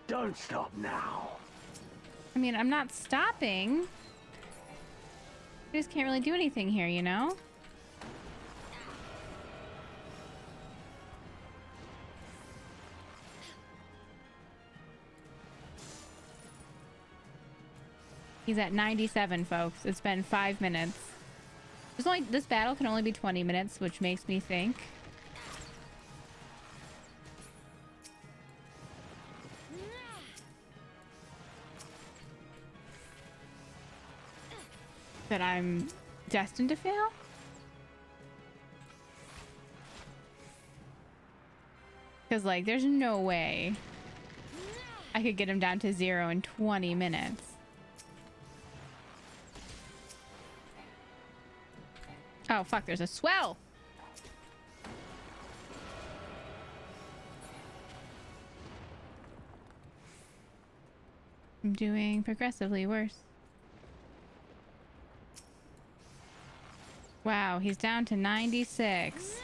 Don't stop now. I mean, I'm not stopping. I just can't really do anything here, you know? He's at 97, folks. It's been 5 minutes. This battle can only be 20 minutes, which makes me think that I'm destined to fail. Because, like, there's no way I could get him down to 0 in 20 minutes. Oh, fuck, there's a swell! I'm doing progressively worse. Wow, he's down to 96.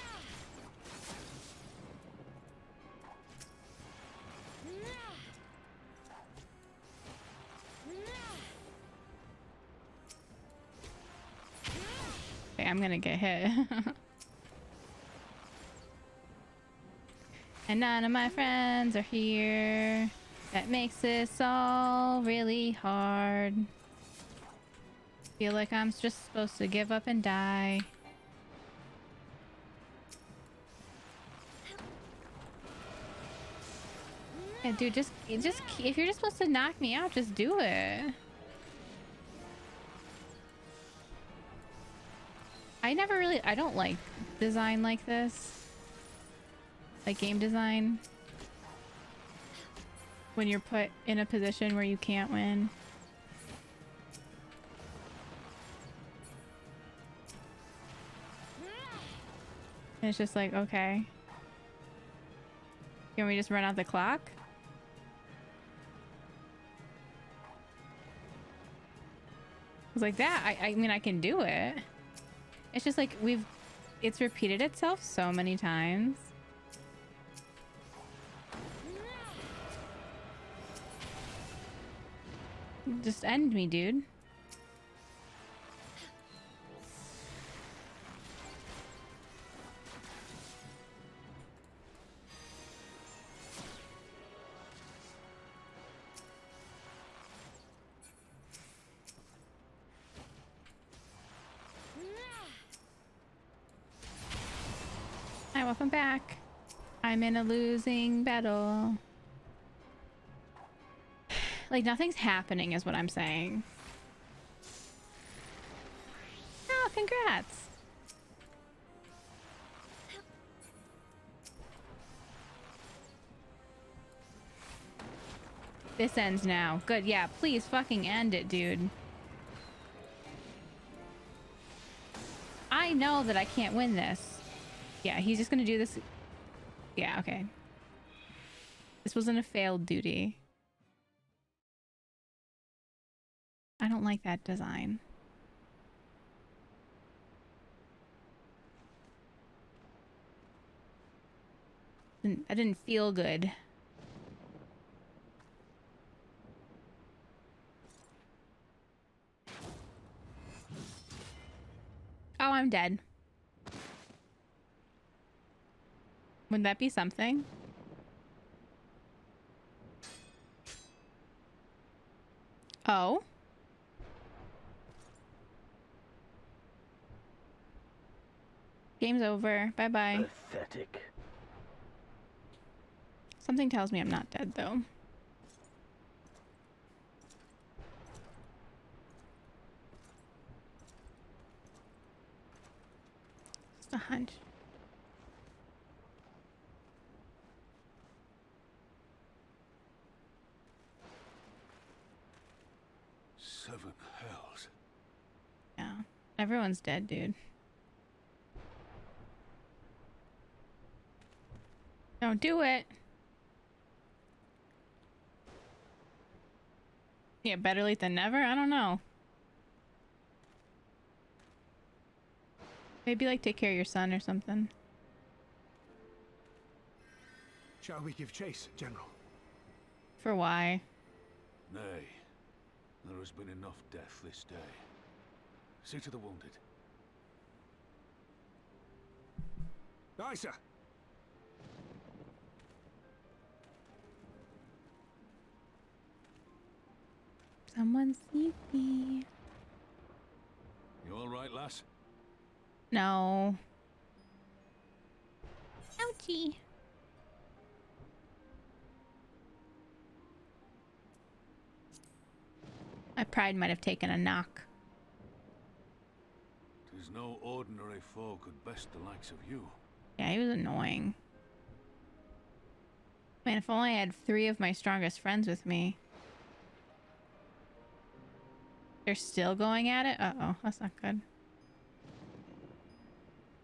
Okay, I'm gonna get hit. And none of my friends are here. That makes this all really hard. Feel like I'm just supposed to give up and die. Yeah, dude, just if you're just supposed to knock me out, just do it. I don't like design like this. Like game design. When you're put in a position where you can't win. And it's just like, okay. Can we just run out the clock? It's like that. I mean, I can do it. It's just like it's repeated itself so many times. Just end me, dude. Hi, welcome back. I'm in a losing battle. Like, nothing's happening is what I'm saying. Oh, congrats. This ends now. Good, yeah, please fucking end it, dude. I know that I can't win this. Yeah, he's just gonna do this. Yeah, okay. This wasn't a failed duty. I don't like that design. I didn't feel good. Oh, I'm dead. Would that be something? Oh? Game's over. Bye-bye. Pathetic. Something tells me I'm not dead, though. Just a hunch. Seven hells. Yeah. Everyone's dead, dude. Don't do it. Yeah, better late than never? I don't know. Maybe, like, take care of your son or something. Shall we give chase, General? For why? Nay. There has been enough death this day. See to the wounded. Aye, sir. Someone sleepy. You all right, lass? No. Ouchie. My pride might have taken a knock. 'Tis no ordinary foe could best the likes of you. Yeah, he was annoying. Man, if only I had 3 of my strongest friends with me. They're still going at it? Uh-oh, that's not good.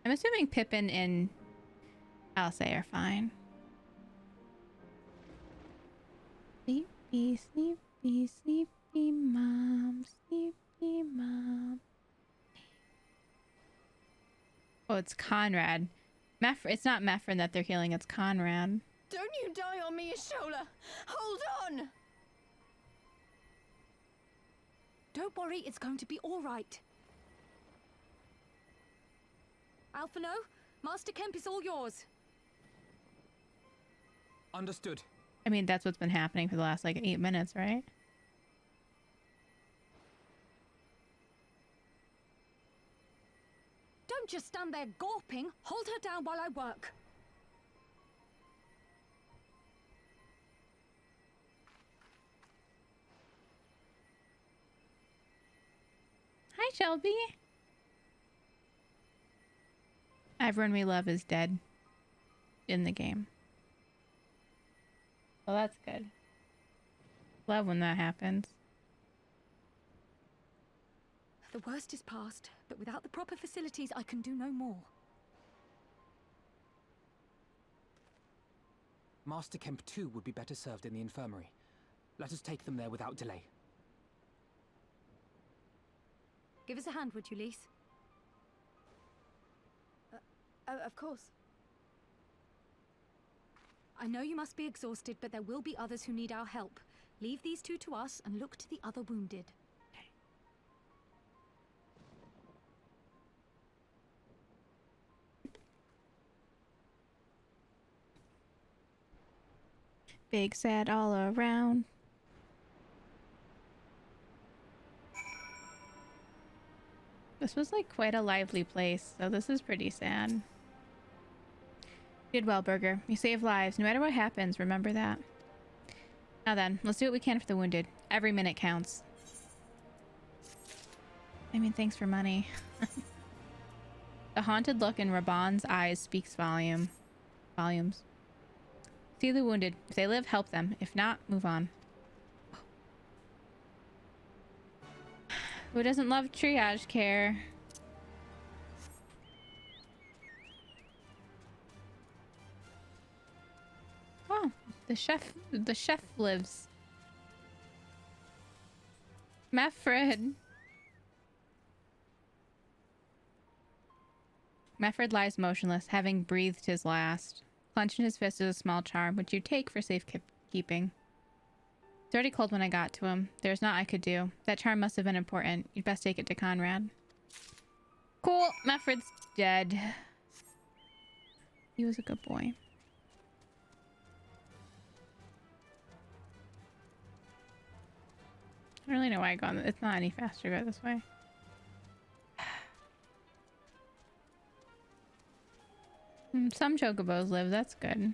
I'm assuming Pippin and Alcé are fine. Sleepy, sleepy, sleepy mom, sleepy mom. Oh, it's Conrad. It's not Meffrin that they're healing, it's Conrad. Don't you die on me, Ashola! Hold on! Don't worry, it's going to be all right. Alphino, Master Kemp is all yours. Understood. I mean, that's what's been happening for the last, like, 8 minutes, right? Don't just stand there gawping. Hold her down while I work. Hi, Shelby. Everyone we love is dead in the game. Well, that's good. Love when that happens. The worst is past, but without the proper facilities, I can do no more. Master Kemp too would be better served in the infirmary. Let us take them there without delay. Give us a hand, would you, Lise? Of course. I know you must be exhausted, but there will be others who need our help. Leave these two to us and look to the other wounded. Big sad all around. This was like quite a lively place, so this is pretty sad. You did well, Burger. You saved lives, no matter what happens, remember that. Now then, let's do what we can for the wounded. Every minute counts. I mean, thanks for money. The haunted look in Raban's eyes speaks volumes. See the wounded. If they live, help them. If not, move on. Who doesn't love triage care? Oh, the chef lives. Meffred. Meffred lies motionless, having breathed his last. Clenched in his fist is a small charm, which you take for safekeeping. It's already cold when I got to him. There's naught I could do. That charm must have been important. You'd best take it to Conrad. Cool. Meffred's dead. He was a good boy. I don't really know why I go on. It's not any faster to go this way. Some chocobos live. That's good.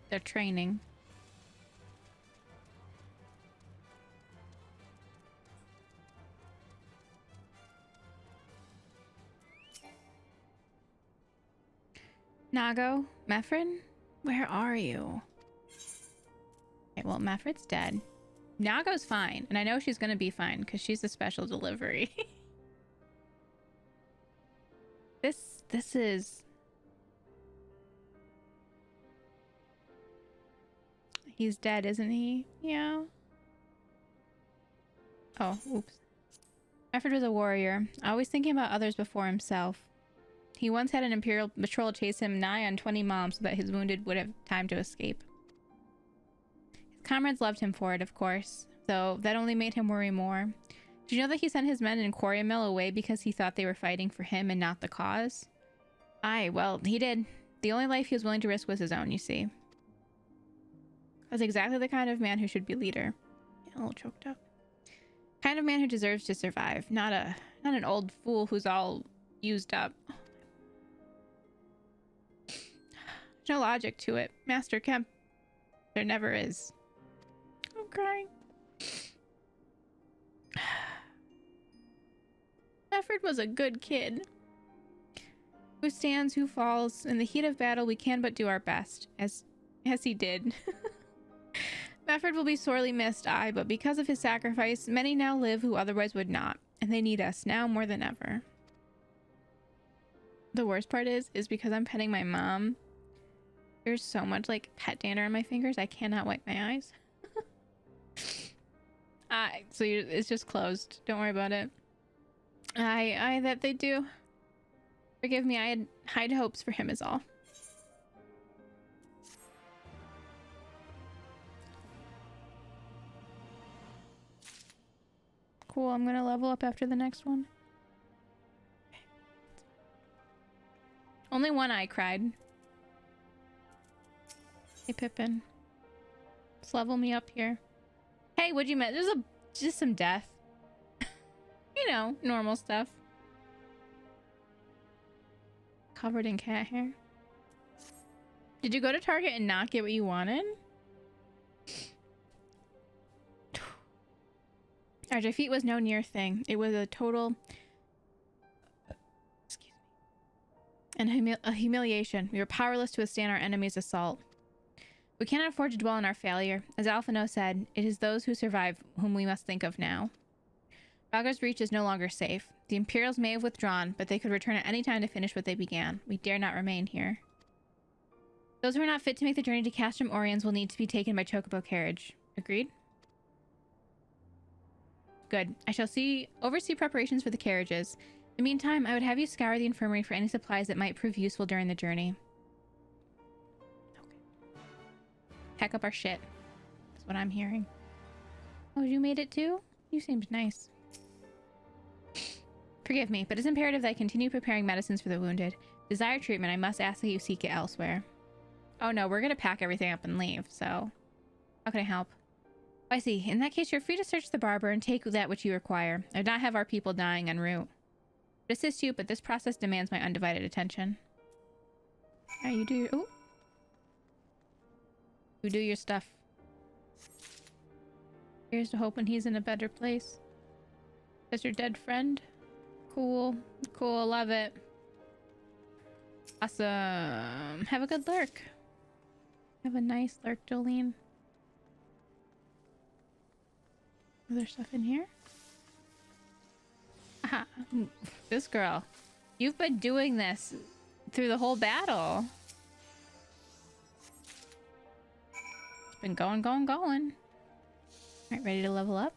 They're training. Nago, Meffred, where are you? Okay, well, Meffred's dead. Nago's fine, and I know she's gonna be fine because she's a special delivery. This is. He's dead, isn't he? Yeah. Oh, oops. Meffred was a warrior, always thinking about others before himself. He once had an Imperial patrol chase him nigh on 20 miles so that his wounded would have time to escape. His comrades loved him for it, of course, though that only made him worry more. Did you know that he sent his men in Quarrymill away because he thought they were fighting for him and not the cause? Aye, well, he did. The only life he was willing to risk was his own, you see. Was exactly the kind of man who should be leader. A little choked up. Kind of man who deserves to survive, not an old fool who's all used up. There's no logic to it, Master Kemp. There never is. I'm crying. Meffred was a good kid. Who stands, who falls. In the heat of battle, we can but do our best, as he did. Meffred will be sorely missed, aye, but because of his sacrifice, many now live who otherwise would not, and they need us now more than ever. The worst part is because I'm petting my mom, there's so much, like, pet dander on my fingers, I cannot wipe my eyes. It's just closed. Don't worry about it. Aye, that they do. Forgive me, I had high hopes for him is all. Cool, I'm gonna level up after the next one. Only one eye cried. Hey, Pippin. Let's level me up here. Hey, what'd you miss? There's just some death. You know, normal stuff. Covered in cat hair. Did you go to Target and not get what you wanted? Our defeat was no near thing. It was a total... Excuse me. And a humiliation. We were powerless to withstand our enemy's assault. We cannot afford to dwell on our failure. As Alphino said, it is those who survive whom we must think of now. Raggar's Reach is no longer safe. The Imperials may have withdrawn, but they could return at any time to finish what they began. We dare not remain here. Those who are not fit to make the journey to Castrum Oriens will need to be taken by Chocobo carriage. Agreed? Good. I shall oversee preparations for the carriages. In the meantime, I would have you scour the infirmary for any supplies that might prove useful during the journey. Pack up our shit. That's what I'm hearing. Oh, you made it too? You seemed nice. Forgive me, but it's imperative that I continue preparing medicines for the wounded. Desire treatment, I must ask that you seek it elsewhere. Oh no, we're gonna pack everything up and leave, so... How can I help? I see. In that case, you're free to search the barber and take that which you require. I would not have our people dying en route. I would assist you, but this process demands my undivided attention. Alright, you do your... Ooh. You do your stuff. Here's to hoping he's in a better place. That's your dead friend? Cool. Cool, love it. Awesome. Have a good lurk. Have a nice lurk, Jolene. Is there stuff in here? Aha. This girl. You've been doing this through the whole battle. It's been going, going, going. Alright, ready to level up?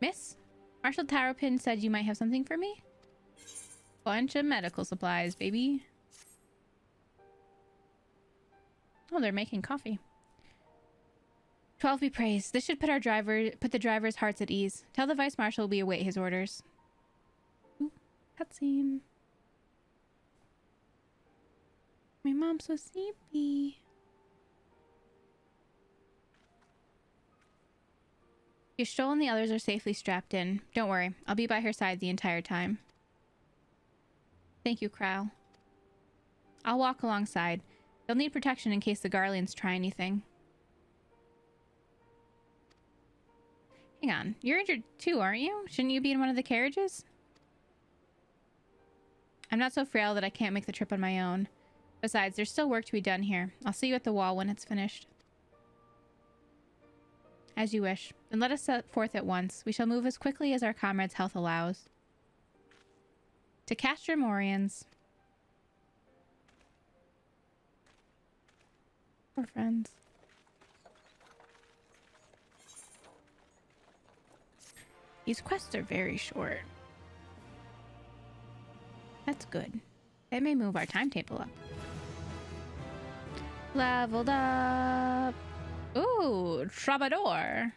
Miss? Marshal Taropin said you might have something for me? Bunch of medical supplies, baby. Oh, they're making coffee. 12 be praised. This should put the driver's hearts at ease. Tell the Vice Marshal we await his orders. Ooh, cutscene. My mom's so sleepy. Yashtol and the others are safely strapped in. Don't worry, I'll be by her side the entire time. Thank you, Krau. I'll walk alongside. They'll need protection in case the Garleans try anything. Hang on, you're injured too, aren't you? Shouldn't you be in one of the carriages? I'm not so frail that I can't make the trip on my own. Besides, there's still work to be done here. I'll see you at the wall when it's finished. As you wish. Then let us set forth at once. We shall move as quickly as our comrades' health allows. To Castrum Oriens. Poor friends. These quests are very short. That's good. That may move our timetable up. Leveled up. Ooh, Troubadour.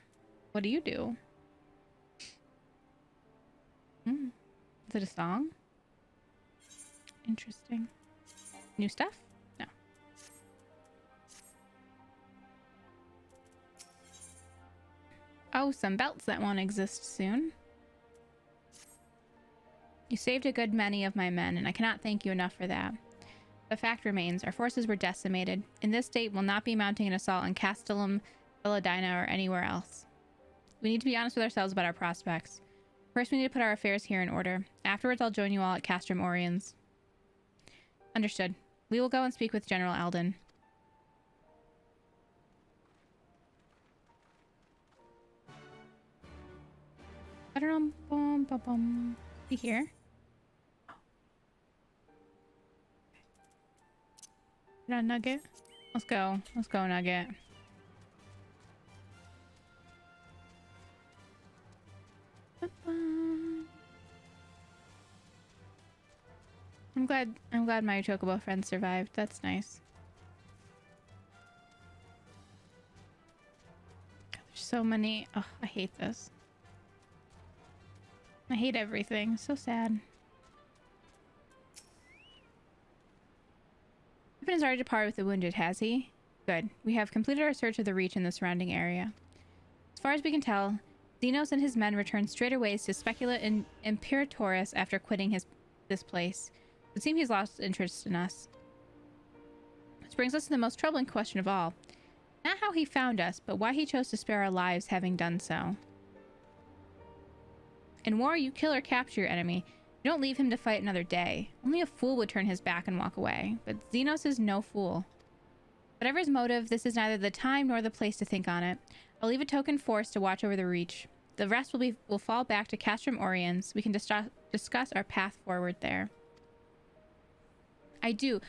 What do you do? Is it a song? Interesting. New stuff? No. Oh, some belts that won't exist soon. You saved a good many of my men, and I cannot thank you enough for that. The fact remains, our forces were decimated. In this state, we'll not be mounting an assault on Castellum, Belladina, or anywhere else. We need to be honest with ourselves about our prospects. First, we need to put our affairs here in order. Afterwards, I'll join you all at Castrum Oriens. Understood. We will go and speak with General Alden. Be here. Is that a nugget? Let's go. Let's go, Nugget. I'm glad my Chocobo friend survived. That's nice. God, there's so many. Oh, I hate this. I hate everything. So sad. Pippin has already departed with the wounded, has he? Good. We have completed our search of the Reach and the surrounding area. As far as we can tell, Xenos and his men returned straighter ways to Specula and Imperatorus after quitting this place. It would seem he's lost interest in us. Which brings us to the most troubling question of all. Not how he found us, but why he chose to spare our lives having done so. In war, you kill or capture your enemy. You don't leave him to fight another day. Only a fool would turn his back and walk away. But Xenos is no fool. Whatever his motive, this is neither the time nor the place to think on it. I'll leave a token force to watch over the Reach. The rest will fall back to Castrum Oriens. We can discuss our path forward there. I do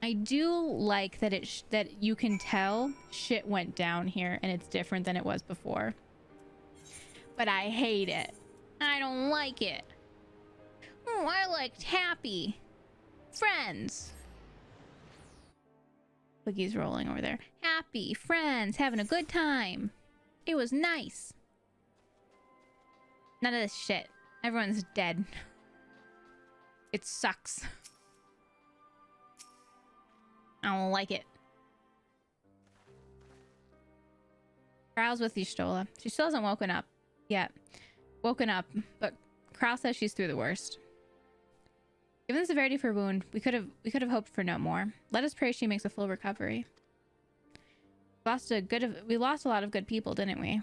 like that that you can tell shit went down here and it's different than it was before. But I hate it. I don't like it. Oh, I liked happy friends. Boogie's rolling over there. Happy friends, having a good time. It was nice. None of this shit. Everyone's dead. It sucks. I don't like it. Krau's with Y'shtola. She still hasn't woken up yet. But Krau says she's through the worst. Given the severity of her wound, we could have hoped for no more. Let us pray she makes a full recovery. We lost a lot of good people, didn't we?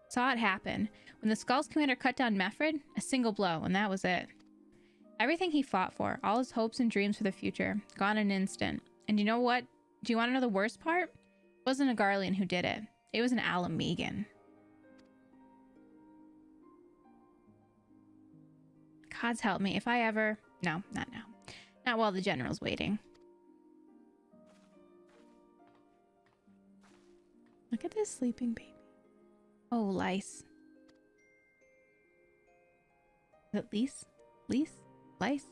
Saw it happen. When the Skull's commander cut down Mefrid, a single blow, and that was it. Everything he fought for, all his hopes and dreams for the future, gone in an instant. And you know what? Do you want to know the worst part? It wasn't a Garlean who did it. It was an Alamegan. Gods help me. If I ever... No, not now. Not while the general's waiting. Look at this sleeping baby. Oh, lice. Is it lease? Lease? Lice?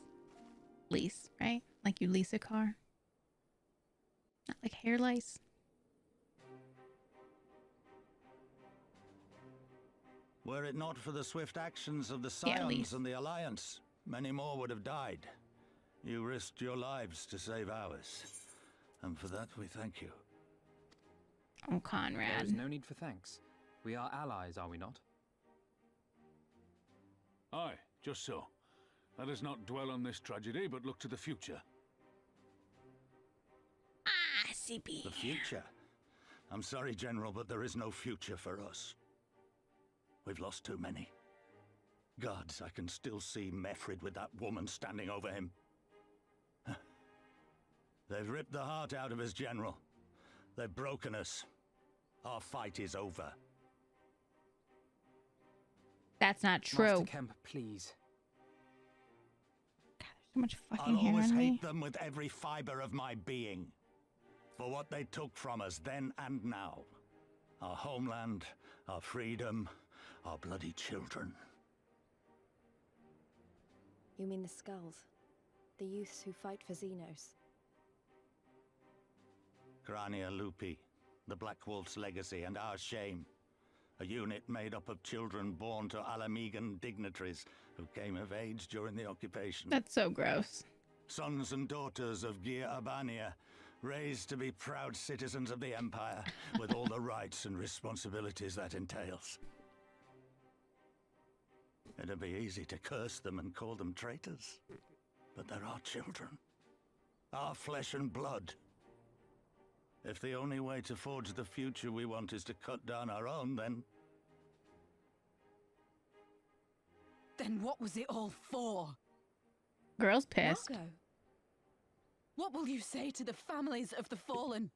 Lease, right? Like you lease a car. Not like hair lice. Were it not for the swift actions of the Scions and the Alliance, many more would have died. You risked your lives to save ours. And for that we thank you. Oh, Conrad. There is no need for thanks. We are allies, are we not? Aye, just so. Let us not dwell on this tragedy, but look to the future. Ah, CP. The future? I'm sorry, General, but there is no future for us. We've lost too many. Gods, I can still see Mefrid with that woman standing over him. They've ripped the heart out of us, General. They've broken us. Our fight is over. That's not true. Master Kemp, please. God, there's so much fucking I'll hair always on me. hate them with every fiber of my being. For what they took from us then and now. Our homeland, our freedom, our bloody children. You mean the Skulls? The youths who fight for Xenos? Grania Lupi, the Black Wolf's legacy and our shame. A unit made up of children born to Alamegan dignitaries who came of age during the occupation. That's so gross. Sons and daughters of Gir Abania, raised to be proud citizens of the Empire, with all the rights and responsibilities that entails. It'd be easy to curse them and call them traitors. But they're our children. Our flesh and blood. If the only way to forge the future we want is to cut down our own, then... Then what was it all for? Girl's pissed. Margot, what will you say to the families of the fallen?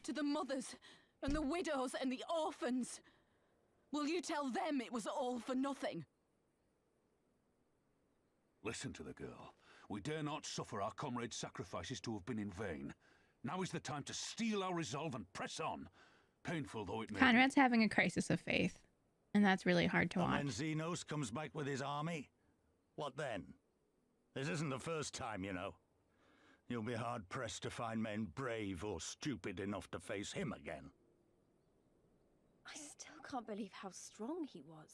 To the mothers, and the widows, and the orphans? Will you tell them it was all for nothing? Listen to the girl. We dare not suffer our comrades' sacrifices to have been in vain. Now is the time to steel our resolve and press on. Painful though it may be. Conrad's having a crisis of faith. And that's really hard to watch. And when Xenos comes back with his army, what then? This isn't the first time, you know. You'll be hard-pressed to find men brave or stupid enough to face him again. I still can't believe how strong he was.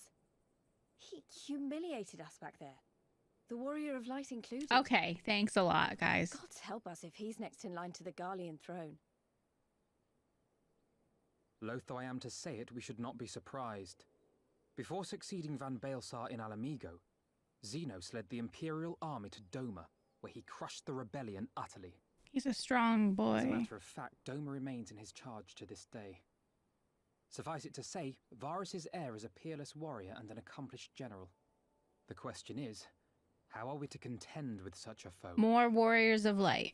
He humiliated us back there. The Warrior of Light included. Okay, thanks a lot, guys. God help us if he's next in line to the Garlean throne. Loath though I am to say it, we should not be surprised. Before succeeding Van Baelsar in Alamigo, Xenos led the Imperial army to Doma, where he crushed the rebellion utterly. He's a strong boy. As a matter of fact, Doma remains in his charge to this day. Suffice it to say, Varys' heir is a peerless warrior and an accomplished general. The question is, how are we to contend with such a foe? More warriors of light.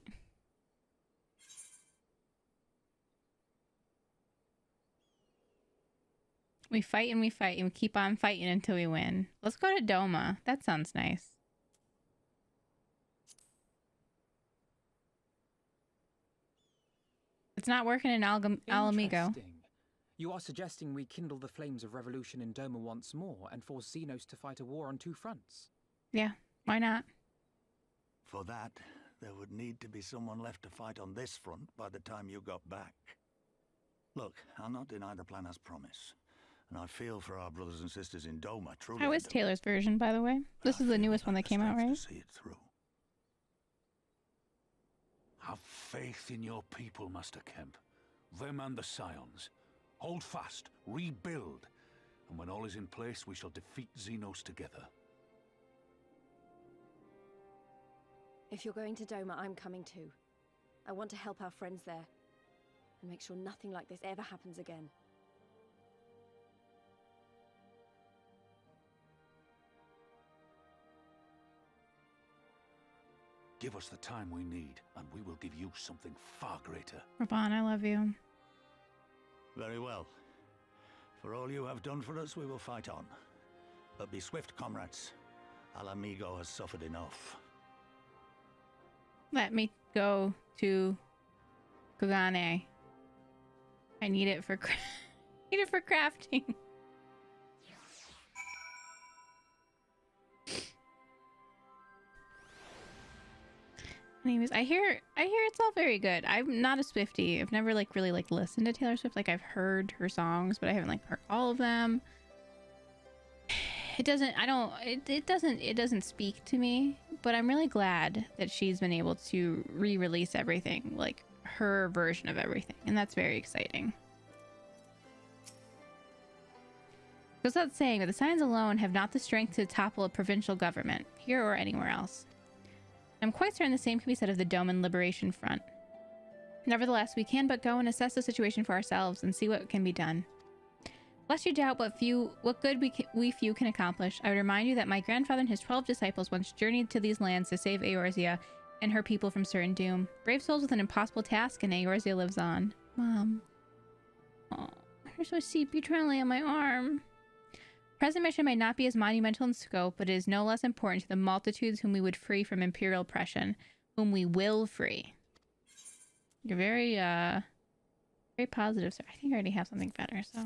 We fight and we fight and we keep on fighting until we win. Let's go to Doma. That sounds nice. It's not working in Alamigo. Interesting. You are suggesting we kindle the flames of revolution in Doma once more and force Xenos to fight a war on two fronts? Yeah, why not? For that, there would need to be someone left to fight on this front by the time you got back. Look, I'll not deny the plan as promised. And I feel for our brothers and sisters in Doma, truly. How is Taylor's version, by the way? This is the newest one that came out, right? To see it through. Have faith in your people, Master Kemp. Them and the Scions. Hold fast, rebuild, and when all is in place, we shall defeat Xenos together. If you're going to Doma, I'm coming too. I want to help our friends there, and make sure nothing like this ever happens again. Give us the time we need, and we will give you something far greater. Raban, I love you. Very well. For all you have done for us, we will fight on. But be swift, comrades. Alamigo has suffered enough. Let me go to Kugane. I need it for need it for crafting. Anyways, I hear it's all very good. I'm not a Swiftie. I've never really listened to Taylor Swift. Like I've heard her songs, but I haven't heard all of them. It doesn't speak to me, but I'm really glad that she's been able to re-release everything, like her version of everything, and that's very exciting. Goes without saying, but the Scions alone have not the strength to topple a provincial government, here or anywhere else. I'm quite certain the same can be said of the Doman Liberation Front. Nevertheless, we can but go and assess the situation for ourselves and see what can be done. Lest you doubt what good we few can accomplish, I would remind you that my grandfather and his 12 disciples once journeyed to these lands to save Eorzea and her people from certain doom. Brave souls with an impossible task, and Eorzea lives on. Mom. Oh, you're so sleepy, trying to lay on my arm. Present mission may not be as monumental in scope, but it is no less important to the multitudes whom we would free from imperial oppression, whom we will free. You're very positive, sir. I think I already have something better, so.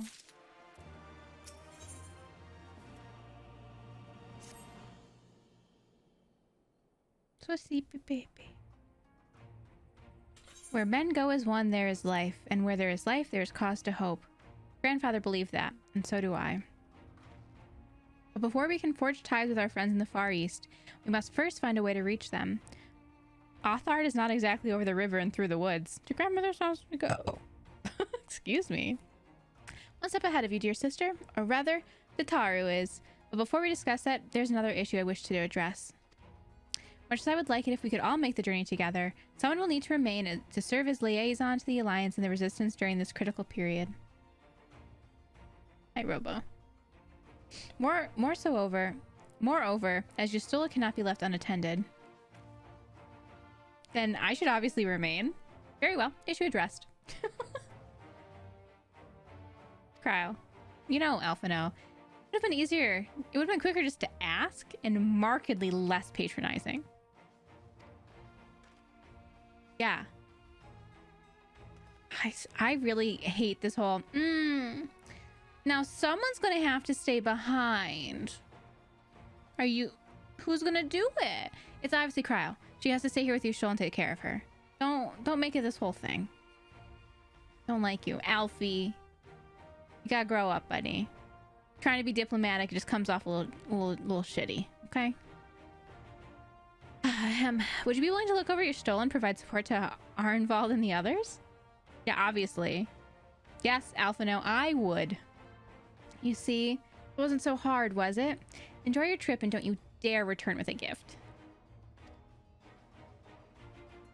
So sleepy, baby. Where men go as one, there is life, and where there is life, there is cause to hope. Grandfather believed that, and so do I. But before we can forge ties with our friends in the Far East, we must first find a way to reach them. Othard is not exactly over the river and through the woods. To grandmother's house we go. Excuse me. One step ahead of you, dear sister. Or rather, Tataru is. But before we discuss that, there's another issue I wish to address. Much as I would like it if we could all make the journey together, someone will need to remain to serve as liaison to the Alliance and the Resistance during this critical period. Hi, Robo. Moreover, as Justula cannot be left unattended, then I should obviously remain. Very well, issue addressed. Cryo. You know, Alphino, it would have been easier. It would have been quicker just to ask and markedly less patronizing. Yeah. I really hate this whole, now someone's gonna have to stay behind. Who's gonna do it? It's obviously Cryo. She has to stay here with you, Shul, and take care of her. Don't make it this whole thing. Don't like you. Alfie. You gotta grow up, buddy. Trying to be diplomatic just comes off a little shitty, okay? Would you be willing to look over your stole and provide support to Arnvald and the others? Yeah, obviously. Yes, Alphino, I would. You see, it wasn't so hard, was it? Enjoy your trip and don't you dare return with a gift.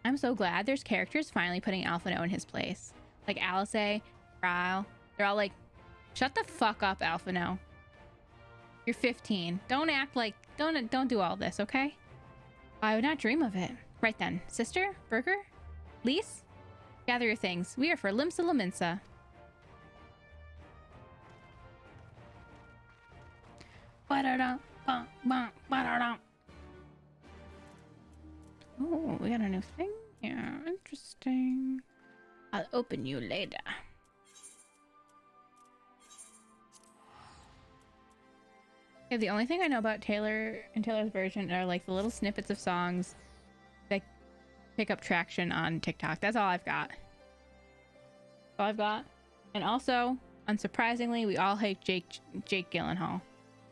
I'm so glad there's characters finally putting Alphino in his place. Like Alice, Ryle, they're all like, shut the fuck up, Alphino. You're 15. Don't act like, don't do all this, okay? I would not dream of it. Right then, sister, Burger, Lise, gather your things. We are for Limsa Laminsa. Oh, we got a new thing here. Interesting. I'll open you later. Yeah, the only thing I know about Taylor and Taylor's version are like the little snippets of songs that pick up traction on TikTok. That's all I've got. All I've got. And also, unsurprisingly, we all hate Jake Gyllenhaal.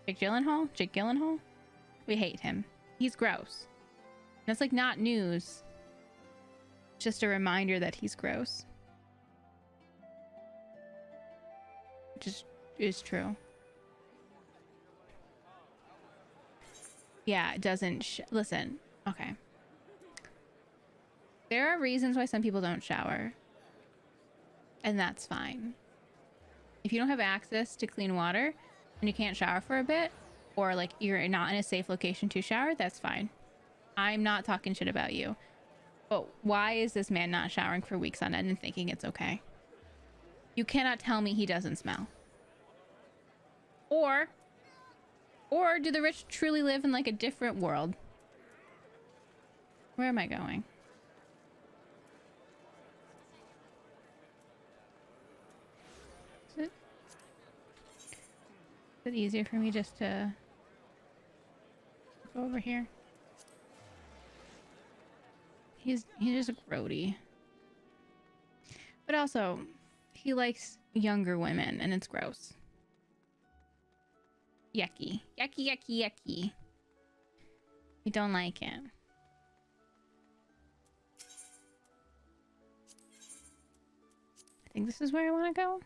Jake Gyllenhaal? We hate him. He's gross. That's like not news. Just a reminder that he's gross. Just is true. Yeah, it doesn't listen. Okay. There are reasons why some people don't shower. And that's fine. If you don't have access to clean water and you can't shower for a bit, or like you're not in a safe location to shower, that's fine. I'm not talking shit about you. But why is this man not showering for weeks on end and thinking it's okay? You cannot tell me he doesn't smell. Or do the rich truly live in like a different world? Where am I going? Is it easier for me just to go over here? He's just a grody. But also, he likes younger women and it's gross. Yucky. Yucky, yucky, yucky. We don't like it. I think this is where I want to go.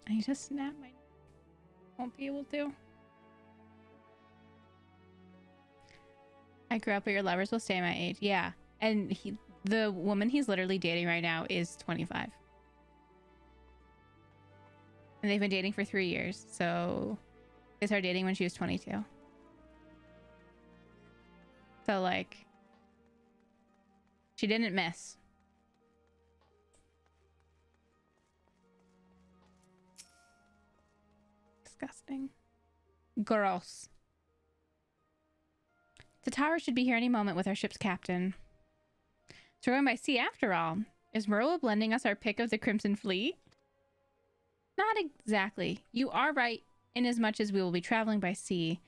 I need to snap my... Won't be able to. I grew up, but your lovers will stay my age. Yeah. And the woman he's literally dating right now is 25. And they've been dating for 3 years. So they started dating when she was 22. So like, she didn't miss. Disgusting. Gross. Tatara should be here any moment with our ship's captain. So we're going by sea after all. Is Merlot blending us our pick of the Crimson Fleet? Not exactly. You are right in as much as we will be traveling by sea.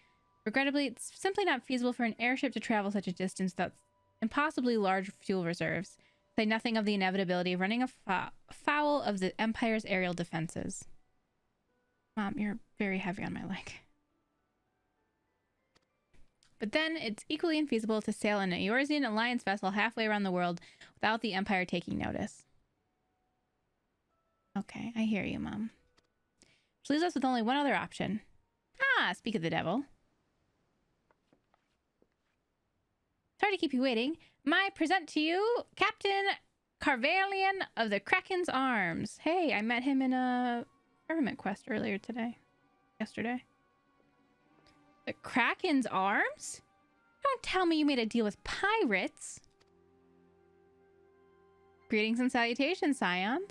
Regrettably, it's simply not feasible for an airship to travel such a distance without impossibly large fuel reserves. Say nothing of the inevitability of running afoul of the Empire's aerial defenses. Mom, you're very heavy on my leg. But then it's equally infeasible to sail an Eorzean Alliance vessel halfway around the world without the Empire taking notice. Okay, I hear you, Mom. Which leaves us with only one other option. Ah, speak of the devil. Sorry to keep you waiting. I present to you Captain Carvalian of the Kraken's Arms. Hey, I met him in a government quest earlier today. Yesterday. The Kraken's Arms? Don't tell me you made a deal with pirates. Greetings and salutations, scions.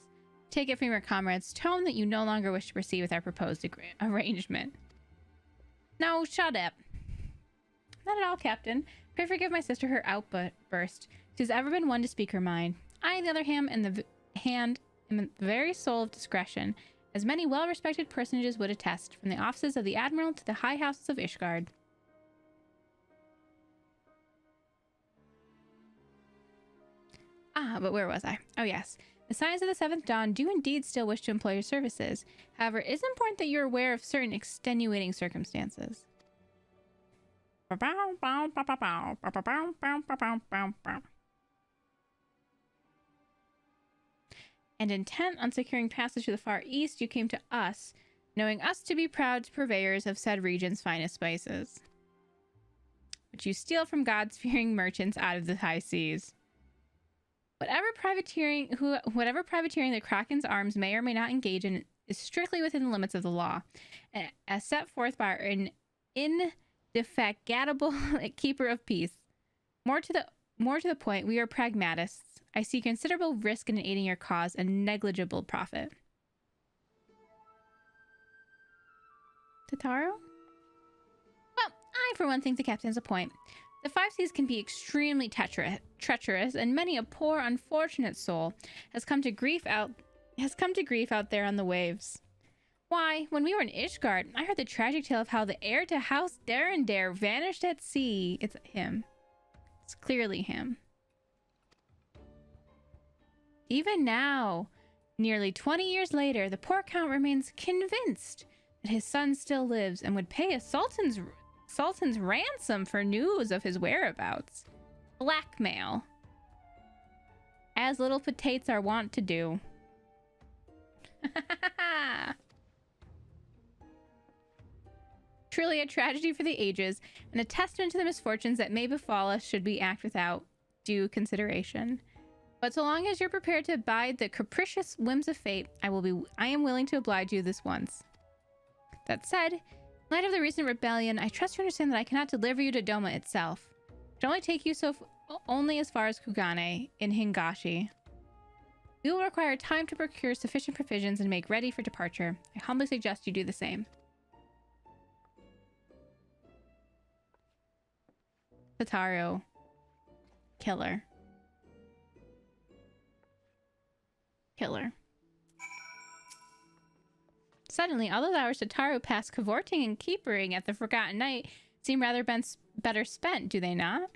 Take it from your comrade's tone that you no longer wish to proceed with our proposed arrangement. No, shut up. Not at all, Captain. Pray forgive my sister her outburst. She's ever been one to speak her mind. I, on the other hand, am the very soul of discretion, as many well-respected personages would attest, from the offices of the Admiral to the high houses of Ishgard. Ah, but where was I? Oh, yes. The Scions of the Seventh Dawn do indeed still wish to employ your services. However, it is important that you're aware of certain extenuating circumstances. And intent on securing passage to the Far East, you came to us, knowing us to be proud purveyors of said region's finest spices, which you steal from God-fearing merchants out of the high seas. Whatever privateering the Kraken's arms may or may not engage in is strictly within the limits of the law, as set forth by an indefatigable keeper of peace. More to the point, we are pragmatists. I see considerable risk in aiding your cause and negligible profit. Tataru? Well, I for one think the captain has a point. The Five Seas can be extremely treacherous, and many a poor, unfortunate soul has come to grief out there on the waves. Why, when we were in Ishgard, I heard the tragic tale of how the heir to House Darendare vanished at sea. It's him. It's clearly him. Even now, nearly 20 years later, the poor count remains convinced that his son still lives and would pay a sultan's ransom for news of his whereabouts. Blackmail. As little patates are wont to do. Truly a tragedy for the ages, and a testament to the misfortunes that may befall us should we act without due consideration. But so long as you're prepared to abide the capricious whims of fate, I am willing to oblige you this once. That said, in light of the recent rebellion, I trust you understand that I cannot deliver you to Doma itself. It can only take you only as far as Kugane in Hingashi. We will require time to procure sufficient provisions and make ready for departure. I humbly suggest you do the same. Tataru. Killer. Suddenly, all those hours Tataru passed cavorting and keepering at the Forgotten Night seem rather better spent, do they not?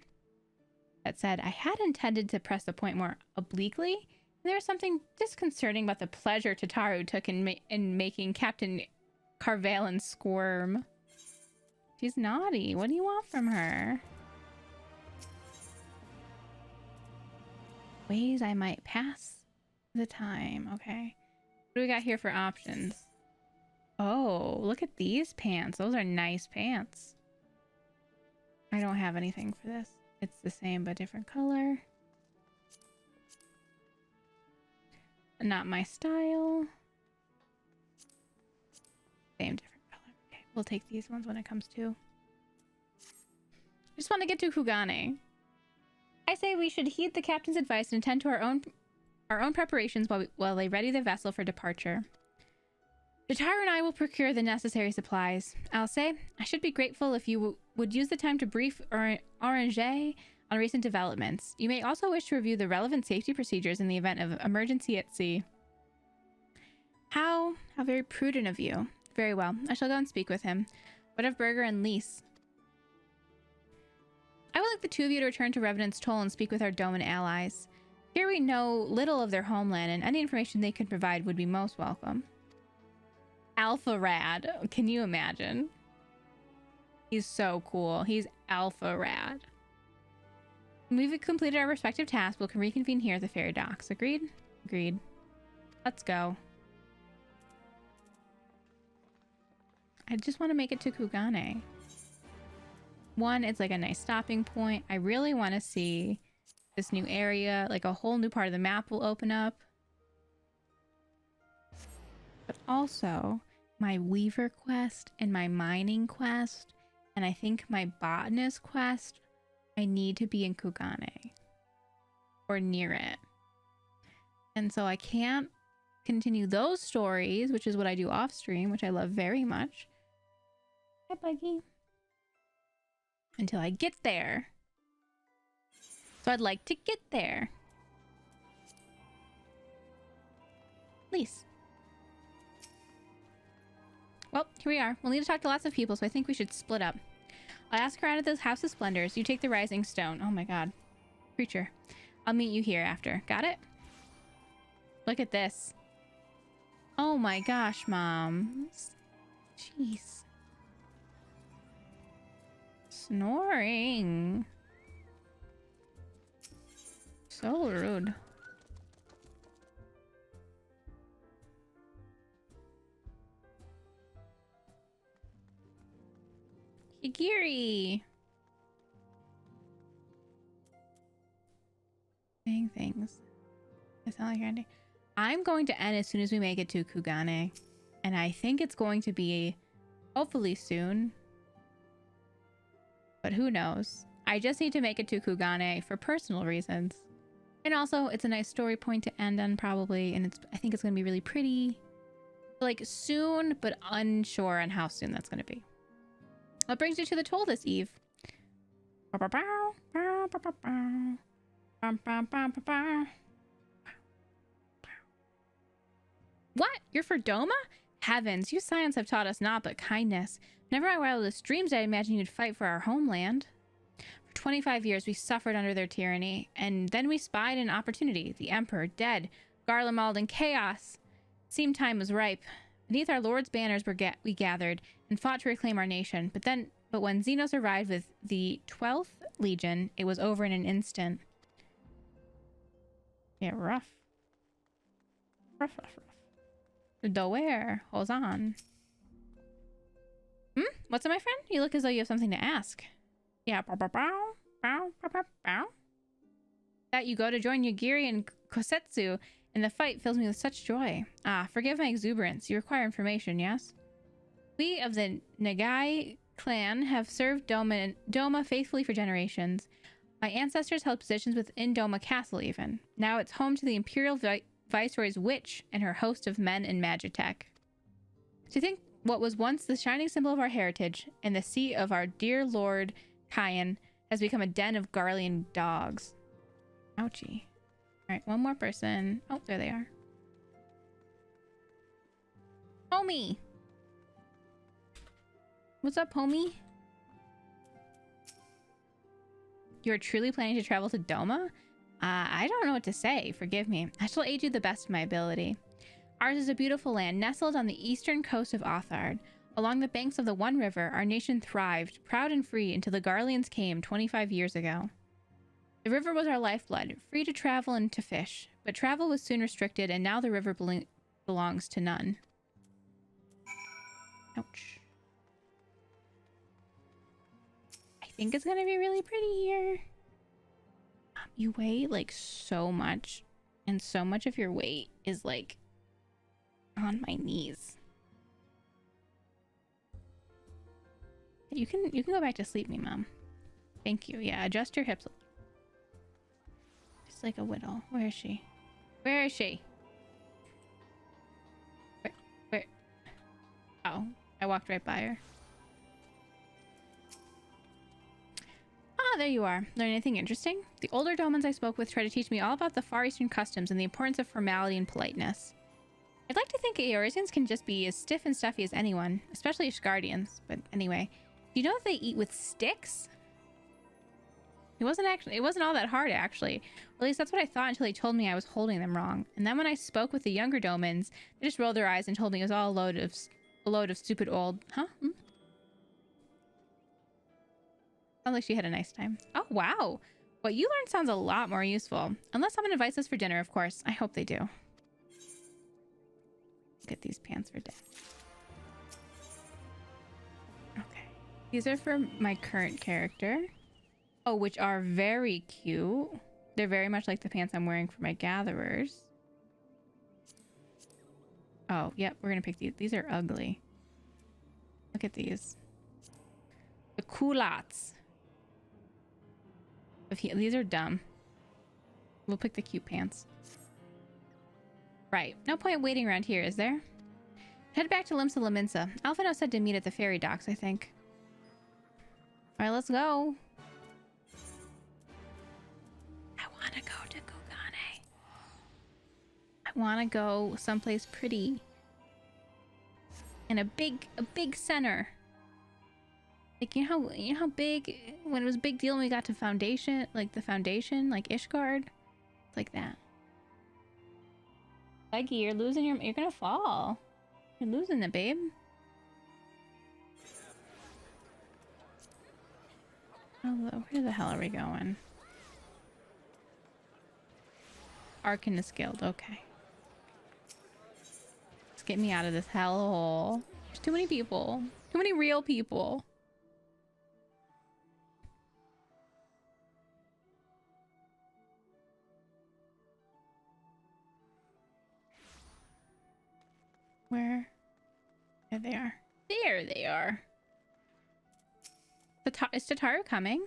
That said, I had intended to press the point more obliquely, and there was something disconcerting about the pleasure Tataru took in making Captain Carvalin squirm. She's naughty. What do you want from her? Ways I might pass the time. Okay. What do we got here for options? Oh, look at these pants. Those are nice pants. I don't have anything for this. It's the same but different color. Not my style. Same different color. Okay, we'll take these ones when it comes to. I just want to get to Kugane. I say we should heed the captain's advice and attend to our own preparations while they ready the vessel for departure. Jataru and I will procure the necessary supplies. I'll say, I should be grateful if you would use the time to brief Orange on recent developments. You may also wish to review the relevant safety procedures in the event of emergency at sea. How very prudent of you. Very well, I shall go and speak with him. What of Berger and Lise? I would like the two of you to return to Revenant's Toll and speak with our Doman allies. Here we know little of their homeland, and any information they could provide would be most welcome. Alpha Rad. Can you imagine? He's so cool. He's Alpha Rad. When we've completed our respective tasks, we'll reconvene here at the ferry docks. Agreed? Agreed. Let's go. I just want to make it to Kugane. One, it's like a nice stopping point. I really want to see this new area. Like a whole new part of the map will open up. But also, my Weaver quest and my mining quest, and I think my botanist quest, I need to be in Kugane. Or near it. And so I can't continue those stories, which is what I do off stream, which I love very much. Hi, Buggy. Until I get there. So I'd like to get there. Well, here we are. We'll need to talk to lots of people, so I think we should split up. I'll ask around at this House of Splendors. You take the Rising Stone. Oh my god. Creature. I'll meet you here after. Got it? Look at this. Oh my gosh, Mom. Jeez. Snoring. So rude. Higiri. Saying things. I sound like Randy. I'm going to end as soon as we make it to Kugane. And I think it's going to be hopefully soon. But who knows? I just need to make it to Kugane for personal reasons. And also, it's a nice story point to end on probably. And I think it's going to be really pretty. Like soon, but unsure on how soon that's going to be. What brings you to the toll this eve? What? You're for Doma? Heavens, you scions have taught us naught but kindness. Never my wildest dreams did I imagine you'd fight for our homeland. For 25 years we suffered under their tyranny, and then we spied an opportunity. The Emperor dead, Garlemald in chaos. It seemed time was ripe. Beneath our Lord's banners we gathered and fought to reclaim our nation. But when Xenos arrived with the 12th Legion, it was over in an instant. Yeah, rough. Rough. Doer, hold on. What's up, my friend? You look as though you have something to ask. Yeah, that you go to join Yagiri and Kosetsu, and the fight fills me with such joy. Ah, forgive my exuberance. You require information, yes? We of the Nagai clan have served Doma faithfully for generations. My ancestors held positions within Doma Castle, even. Now it's home to the Imperial Viceroy's witch and her host of men and magitech. To think what was once the shining symbol of our heritage and the seat of our dear Lord Kyan has become a den of Garlean dogs. Ouchie. Alright, one more person. Oh, there they are. Homie! What's up, homie? You're truly planning to travel to Doma? I don't know what to say. Forgive me. I shall aid you the best of my ability. Ours is a beautiful land nestled on the eastern coast of Othard. Along the banks of the One River, our nation thrived, proud and free, until the Garleans came 25 years ago. The river was our lifeblood, free to travel and to fish. But travel was soon restricted, and now the river belongs to none. Ouch. I think it's gonna be really pretty here. You weigh like so much, and so much of your weight is like on my knees. You can go back to sleep, me mom. Thank you. Yeah, adjust your hips. Just like a widow. Where is she? Where is she? Where? Oh, I walked right by her. Ah, there you are. Learn anything interesting? The older Domans I spoke with try to teach me all about the Far Eastern customs and the importance of formality and politeness. I'd like to think Eorzeans can just be as stiff and stuffy as anyone, especially Ishgardians. But anyway, do you know if they eat with sticks? It wasn't all that hard, actually. Or at least that's what I thought until they told me I was holding them wrong. And then when I spoke with the younger Domans, they just rolled their eyes and told me it was all a load of stupid old... Huh? Sounds like she had a nice time. Oh, wow. What you learned sounds a lot more useful. Unless someone invites us for dinner, of course. I hope they do. Get these pants for Dad. Okay. These are for my current character. Oh, which are very cute. They're very much like the pants I'm wearing for my gatherers. Oh, yep. We're going to pick these. These are ugly. Look at these. The culottes. These are dumb. We'll pick the cute pants. Right. No point waiting around here, is there? Head back to Limsa Laminsa. Alphino said to meet at the ferry docks, I think. Alright, let's go. I want to go to Kugane. I want to go someplace pretty. and a big center. Like you know how big when it was a big deal when we got to foundation, like the foundation, like Ishgard. It's like that. Leggy, you're gonna fall. You're losing it, babe. Where the hell are we going? Arcanist Guild, okay. Let's get me out of this hellhole. There's too many people. Too many real people. Where? There they are. There they are. Is Tataru coming?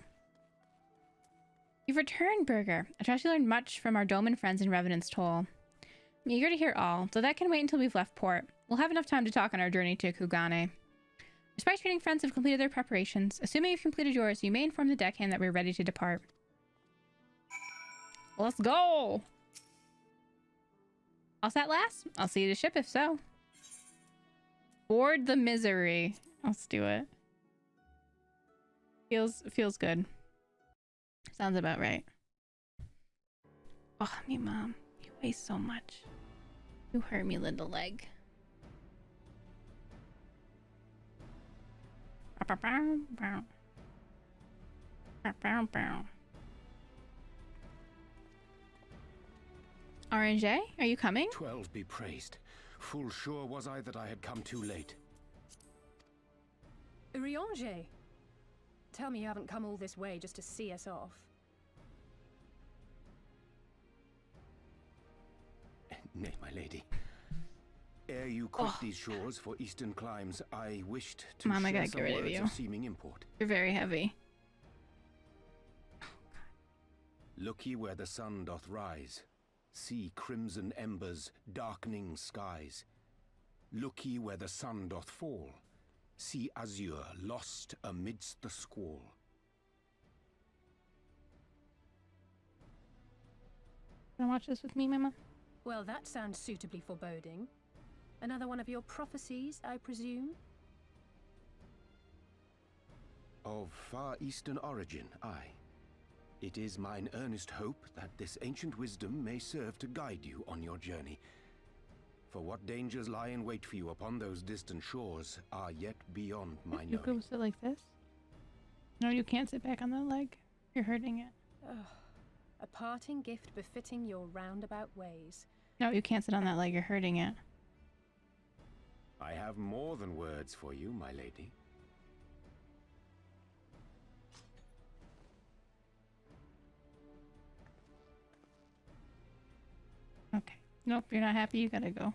You've returned, Burger. I trust you learned much from our Doman friends in Revenant's Toll. I'm eager to hear all, though that can wait until we've left port. We'll have enough time to talk on our journey to Kugane. Our spice trading friends have completed their preparations. Assuming you've completed yours, you may inform the deckhand that we're ready to depart. Let's go! All set, lass? I'll see you to ship if so. Board the misery. Let's do it. Feels good. Sounds about right. Oh, me mom. You weigh so much. You hurt me, little leg. Orange, are you coming? 12 be praised. Full sure was I that I had come too late. Urianger, tell me you haven't come all this way just to see us off. Nay, my lady. Ere you quit these shores for eastern climes, I wished to Mom, I share gotta some get rid of words you. of seeming import. You're very heavy. Look ye where the sun doth rise. See crimson embers, darkening skies. Look ye where the sun doth fall. See azure lost amidst the squall. Wanna watch this with me, Mama? Well, that sounds suitably foreboding. Another one of your prophecies, I presume? Of far eastern origin, aye. It is mine earnest hope that this ancient wisdom may serve to guide you on your journey. For what dangers lie in wait for you upon those distant shores are yet beyond my You knowing. go sit like this? No, you can't sit back on that leg. You're hurting it. Ugh. A parting gift befitting your roundabout ways. No, you can't sit on that leg. You're hurting it. I have more than words for you, my lady. Okay. Nope, you're not happy. You gotta go.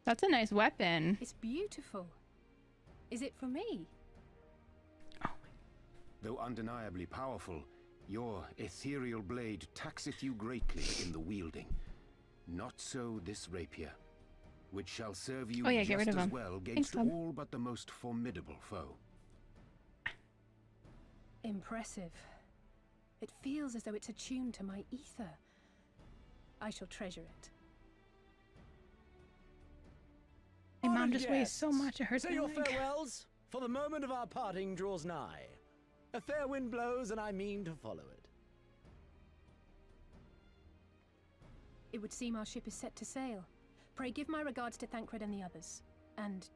That's a nice weapon. It's beautiful. Is it for me? Though undeniably powerful, your ethereal blade taxeth you greatly in the wielding. Not so this rapier, which shall serve you Get rid just of as him. well Thanks, against Bob. all but the most formidable foe. Impressive. It feels as though it's attuned to my ether. I shall treasure it. My mom just weighs so much. It hurts Say my your leg. farewells, for the moment of our parting draws nigh. A fair wind blows, and I mean to follow it. It would seem our ship is set to sail. Pray give my regards to Thancred and the others. And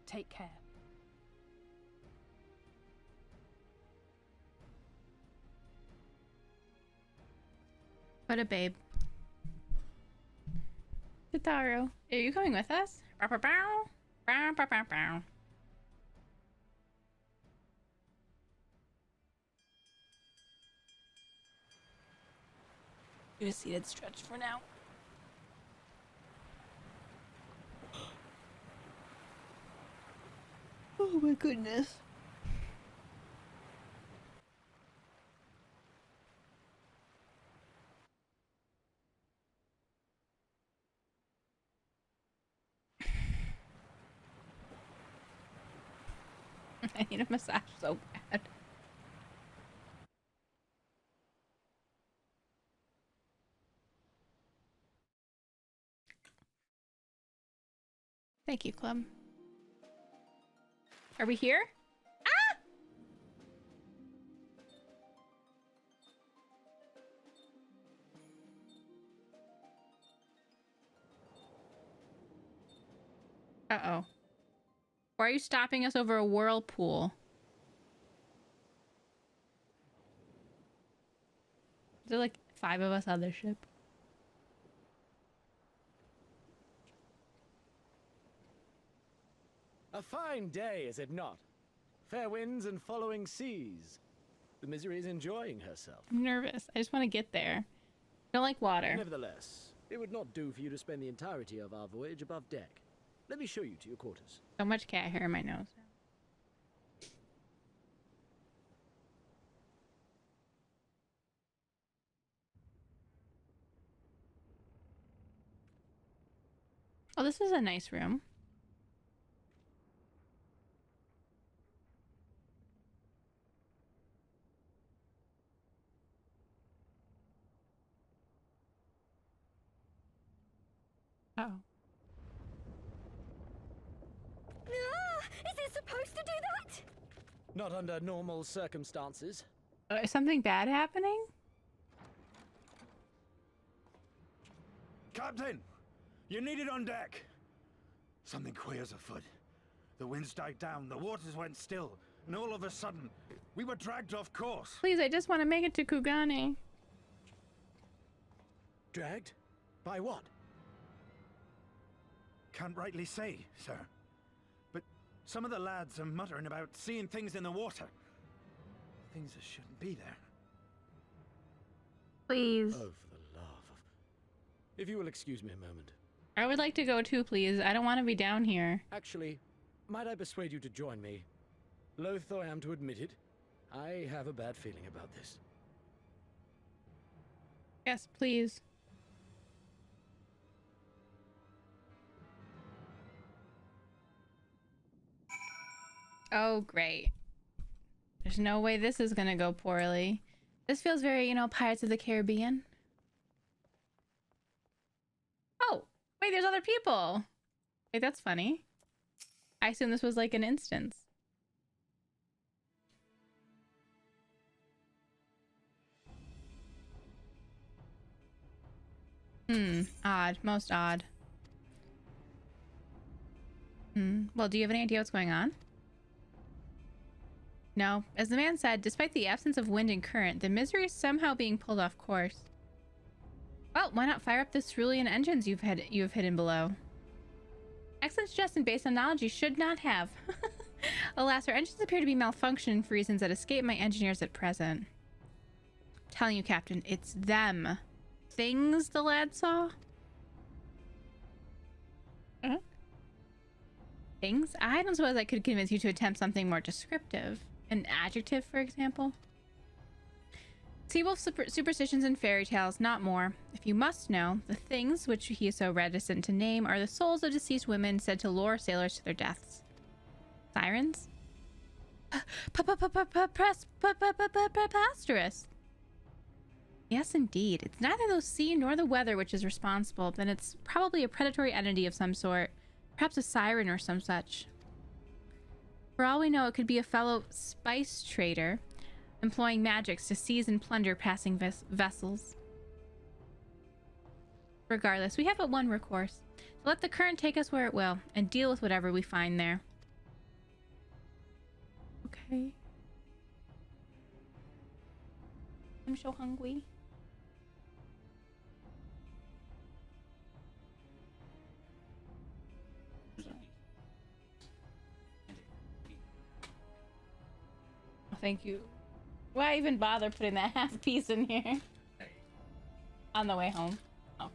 take care. What a babe. Tataru, are you coming with us? Bow, bow, bow. Bow, bow, bow, bow. Do a seated stretch for now. Oh my goodness. I need a massage so bad. Thank you, Club. Are we here? Ah! Uh-oh. Why are you stopping us over a whirlpool? Is there like 5 of us on this ship? A fine day, is it not? Fair winds and following seas. The Misery is enjoying herself. I'm nervous. I just want to get there. I don't like water. Nevertheless, it would not do for you to spend the entirety of our voyage above deck. Let me show you to your quarters. So much cat hair in my nose. Oh, this is a nice room. Uh-oh. Is it supposed to do that? Not under normal circumstances. Is something bad happening? Captain! You're needed on deck! Something queer's afoot. The winds died down, the waters went still, and all of a sudden, we were dragged off course. Please, I just want to make it to Kugane. Dragged? By what? Can't rightly say, sir. But some of the lads are muttering about seeing things in the water. Things that shouldn't be there. Please. Oh, for the love of... If you will excuse me a moment. I would like to go too, please. I don't want to be down here. Actually, might I persuade you to join me? Loath though I am to admit it, I have a bad feeling about this. Yes, please. Oh, great. There's no way this is gonna go poorly. This feels very, you know, Pirates of the Caribbean. Oh, wait, there's other people. Wait, that's funny. I assume this was like an instance. Odd. Most odd. Well, do you have any idea what's going on? No. As the man said, despite the absence of wind and current, the Misery is somehow being pulled off course. Well, why not fire up the cerulean engines you have hidden below? Excellent suggestion based on knowledge you should not have. Alas, our engines appear to be malfunctioning for reasons that escape my engineers at present. I'm telling you, Captain, it's them. Things the lad saw? Things? I don't suppose I could convince you to attempt something more descriptive. An adjective, for example. Seawolf superstitions and fairy tales, not more. If you must know, the things which he is so reticent to name are the souls of deceased women said to lure sailors to their deaths. Sirens? Preposterous. Yes, indeed. It's neither the sea nor the weather which is responsible, then it's probably a predatory entity of some sort. Perhaps a siren or some such. For all we know, it could be a fellow spice trader employing magics to seize and plunder passing vessels. Regardless, we have but one recourse. So let the current take us where it will, and deal with whatever we find there. Okay. I'm so hungry. Thank you. Why even bother putting that half piece in here? On the way home. Oh.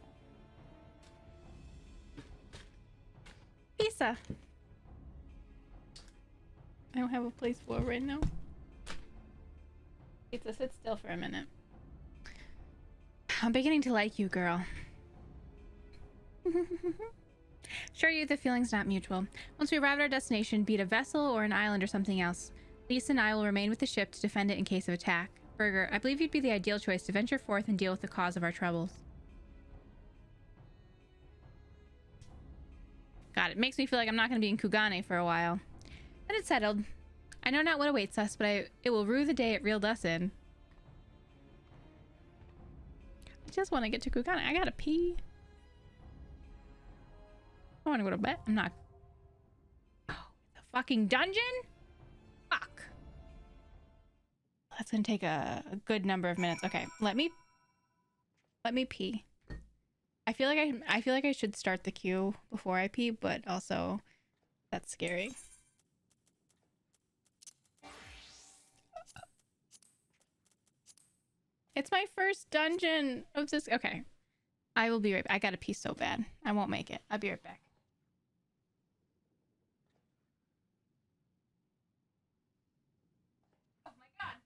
Pizza. I don't have a place for it right now. Pizza, sit still for a minute. I'm beginning to like you, girl. Sure you, the feeling's not mutual. Once we arrive at our destination, be it a vessel or an island or something else, Lisa and I will remain with the ship to defend it in case of attack. Berger, I believe you'd be the ideal choice to venture forth and deal with the cause of our troubles. God, it makes me feel like I'm not going to be in Kugane for a while. Then it's settled. I know not what awaits us, but it will rue the day it reeled us in. I just want to get to Kugane. I gotta pee. I want to go to bed. I'm not. Oh, the fucking dungeon? Fuck. That's gonna take a good number of minutes. Okay, let me pee. I feel like I should start the queue before I pee, but also that's scary. It's my first dungeon of this. Okay. I will be right back. I gotta pee so bad. I won't make it. I'll be right back. Oh my god.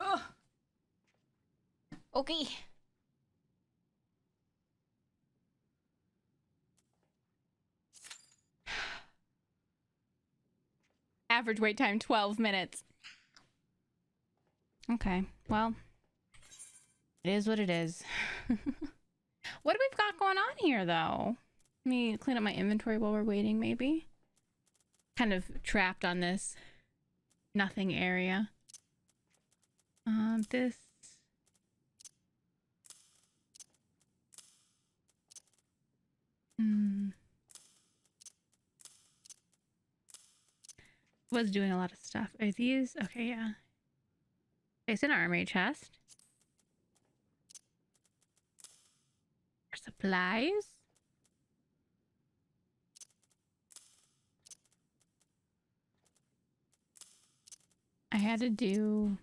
Ugh. Okay. Average wait time 12 minutes. Okay, well, it is what it is. What do we've got going on here, though? Let me clean up my inventory while we're waiting, maybe. Kind of trapped on this nothing area. This. Was doing a lot of stuff. Are these? Okay, yeah. It's an armory chest. For supplies. I had to do...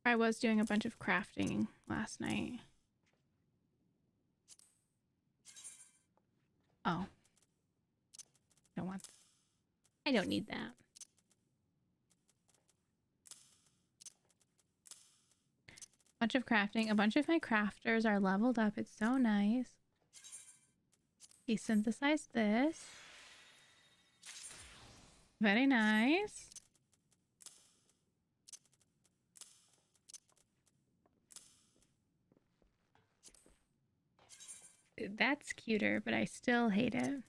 I was doing a bunch of crafting last night. Oh. I don't need that. Bunch of crafting. A bunch of my crafters are leveled up. It's so nice. He synthesized this. Very nice. That's cuter, but I still hate it.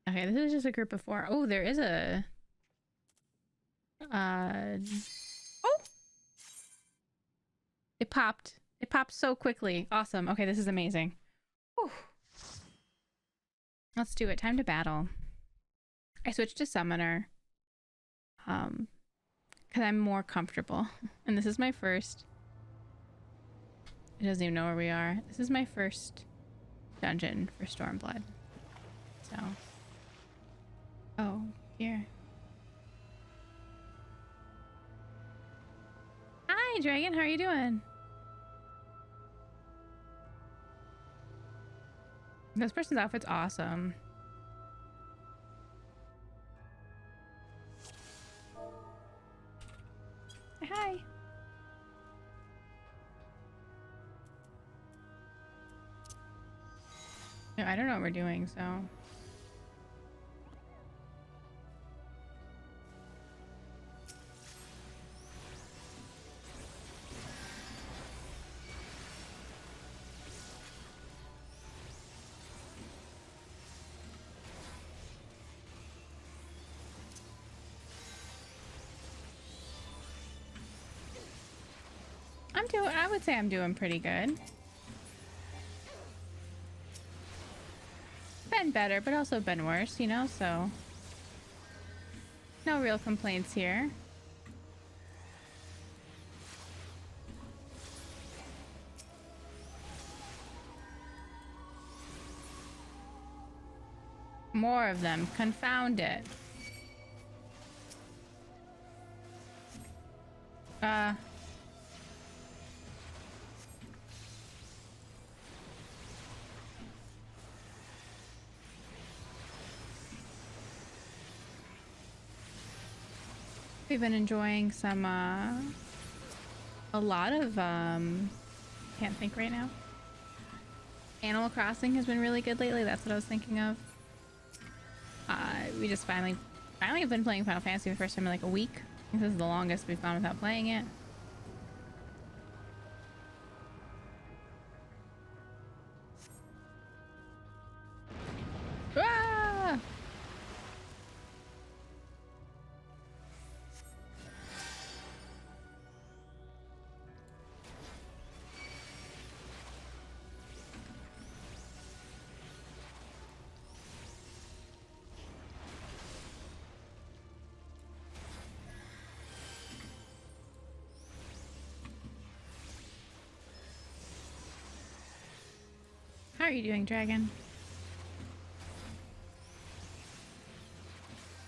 Okay, this is just a group of 4. Oh, there is a... Oh! It popped. It popped so quickly. Awesome. Okay, this is amazing. Whew. Let's do it. Time to battle. I switched to summoner. Because I'm more comfortable. And this is my first... It doesn't even know where we are. This is my first dungeon for Stormblood. So... Oh, here. Hi, Dragon. How are you doing? This person's outfit's awesome. Hi. No, I don't know what we're doing, so... I would say I'm doing pretty good. Been better, but also been worse, you know, so no real complaints here. More of them. Confound it. We've been enjoying some, a lot of, can't think right now. Animal Crossing has been really good lately. That's what I was thinking of. We just finally have been playing Final Fantasy for the first time in like a week. I think this is the longest we've gone without playing it. Ah! How are you doing, Dragon?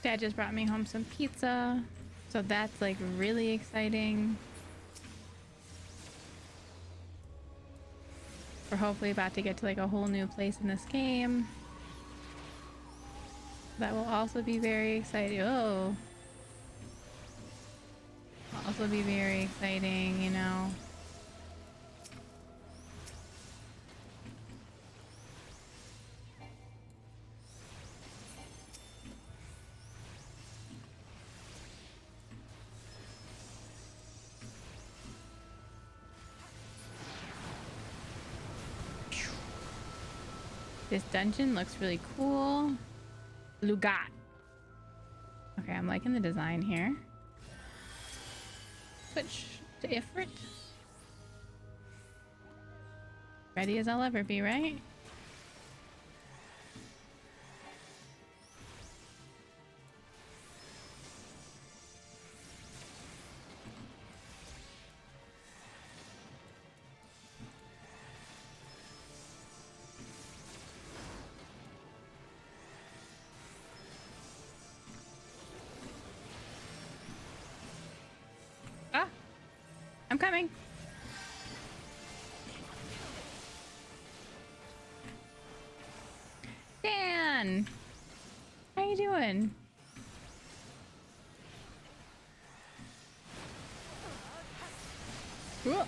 Dad just brought me home some pizza, so that's like really exciting. We're hopefully about to get to like a whole new place in this game. That will also be very exciting. Oh. Will also be very exciting, you know. This dungeon looks really cool. Lugat. Okay, I'm liking the design here. Switch to Ifrit. Ready as I'll ever be, right? I'm coming. Dan! How you doing? Ooh.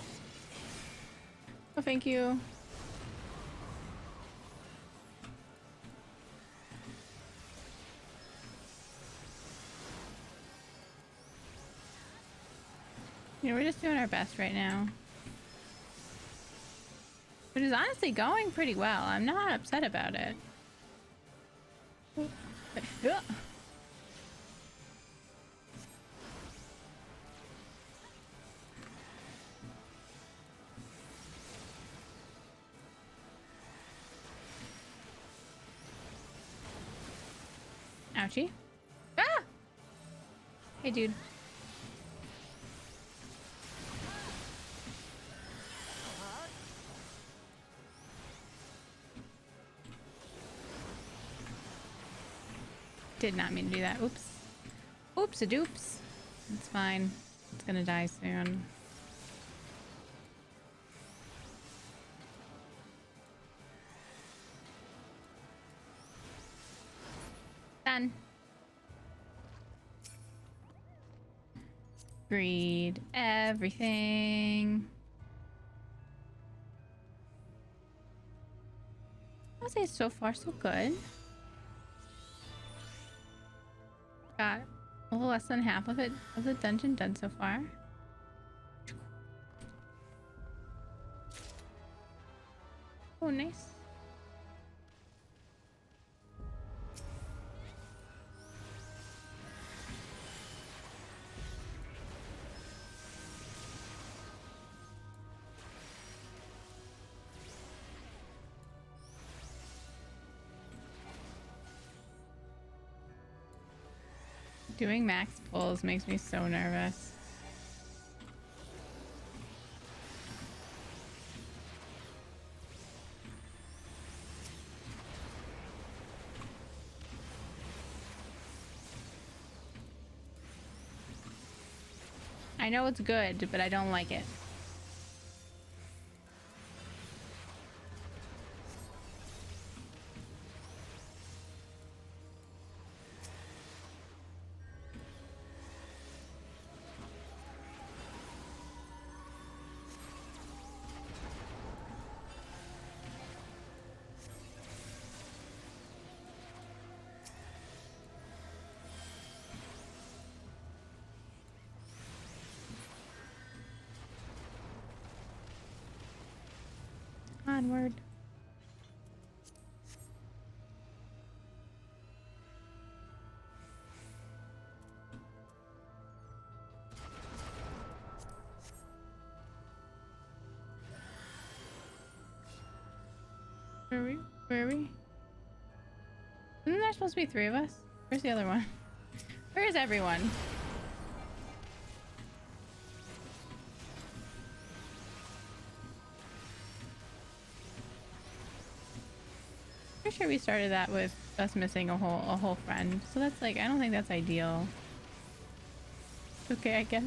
Oh, thank you. You know, we're just doing our best right now. Which is honestly going pretty well. I'm not upset about it. Ouchie. Ah! Hey, dude. Did not mean to do that. Oops. Oops a doops. It's fine. It's gonna die soon. Done. Breed everything. I'll say so far so good. Got a little less than half of it of the dungeon done so far. Oh, nice. Doing max pulls makes me so nervous. I know it's good, but I don't like it. Onward. Where are we? Where are we? Isn't there supposed to be 3 of us? Where's the other one? Where is everyone? Pretty sure we started that with us missing a whole friend. So that's like, I don't think that's ideal. Okay, I guess.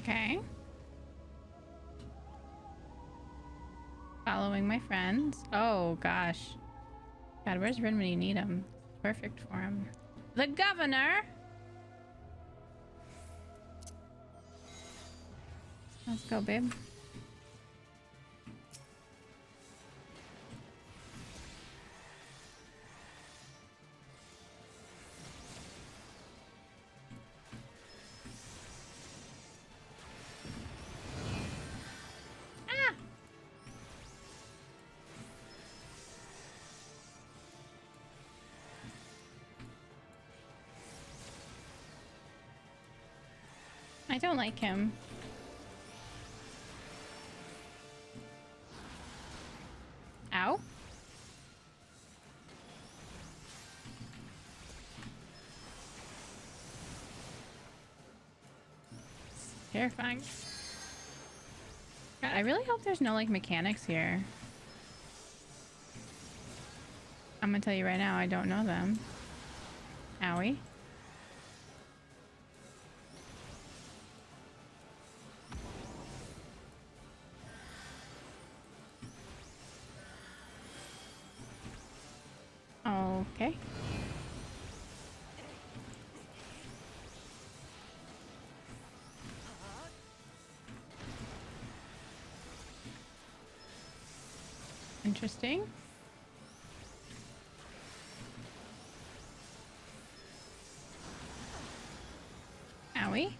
Okay. Following my friends. Oh gosh. God, where's Rin when you need him? Perfect for him. The governor! Let's go, babe. I don't like him. Ow. Terrifying. God, I really hope there's no like mechanics here. I'm gonna tell you right now, I don't know them. Owie. Okay. Interesting. Owie.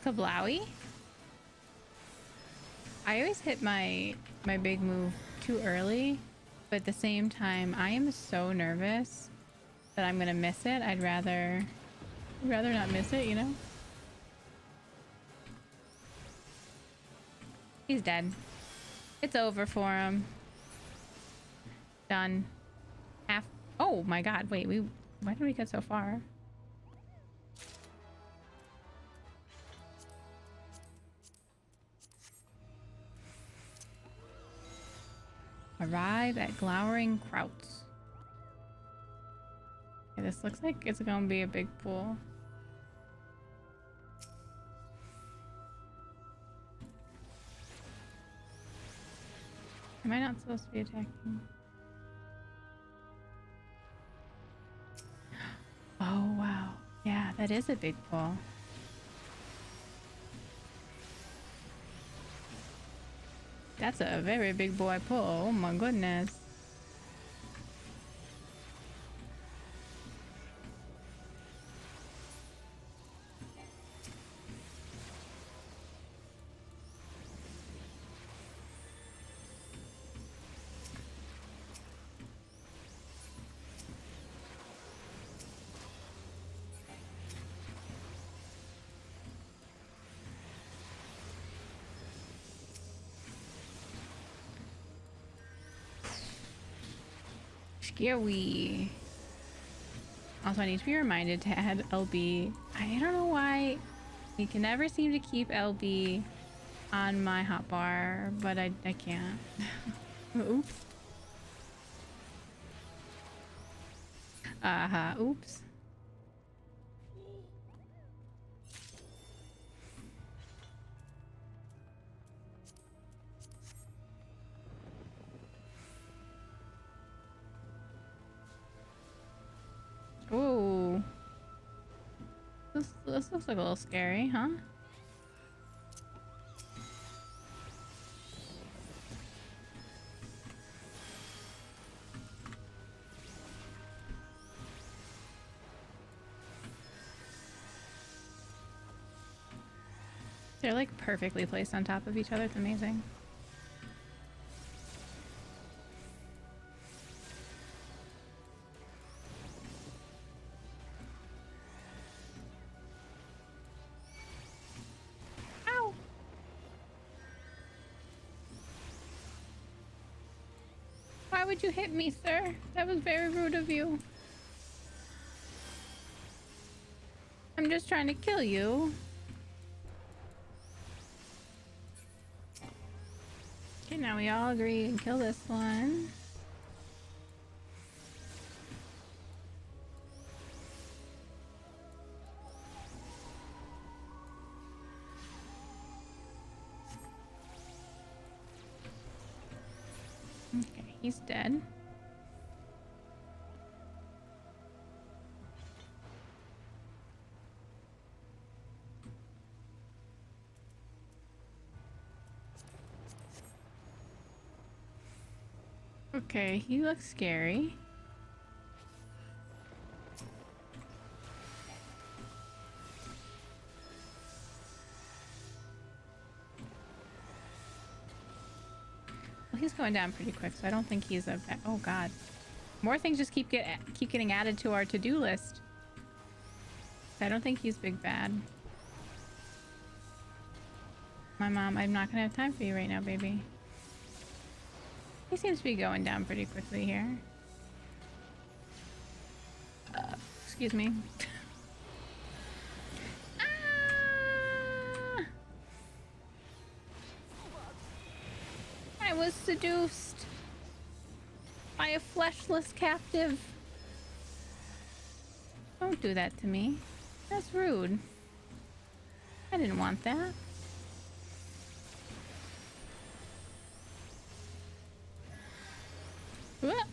Kablowie? I always hit my big move too early, but at the same time, I am so nervous that I'm gonna miss it. I'd rather not miss it, you know? He's dead. It's over for him. Done. Half. Oh my god, wait, why did we get so far? Arrive at Glowering Krauts. Okay, this looks like it's gonna be a big pool. Am I not supposed to be attacking? Oh, wow. Yeah, that is a big pull. That's a very big boy pull. Oh my goodness. Scary. Also, I need to be reminded to add LB. I don't know why we can never seem to keep LB on my hotbar, but I can't. Oops. Oops. Ooh. This looks like a little scary, huh? They're like perfectly placed on top of each other. It's amazing. Ow! Why would you hit me, sir? That was very rude of you. I'm just trying to kill you. Okay, now we all agree and kill this one. Okay, he's dead. Okay, he looks scary. Well, he's going down pretty quick, so I don't think he's a oh god. More things just keep getting added to our to-do list. I don't think he's big bad. My mom, I'm not gonna have time for you right now, baby. He seems to be going down pretty quickly here. Excuse me. Ah! I was seduced by a fleshless captive. Don't do that to me. That's rude. I didn't want that. What?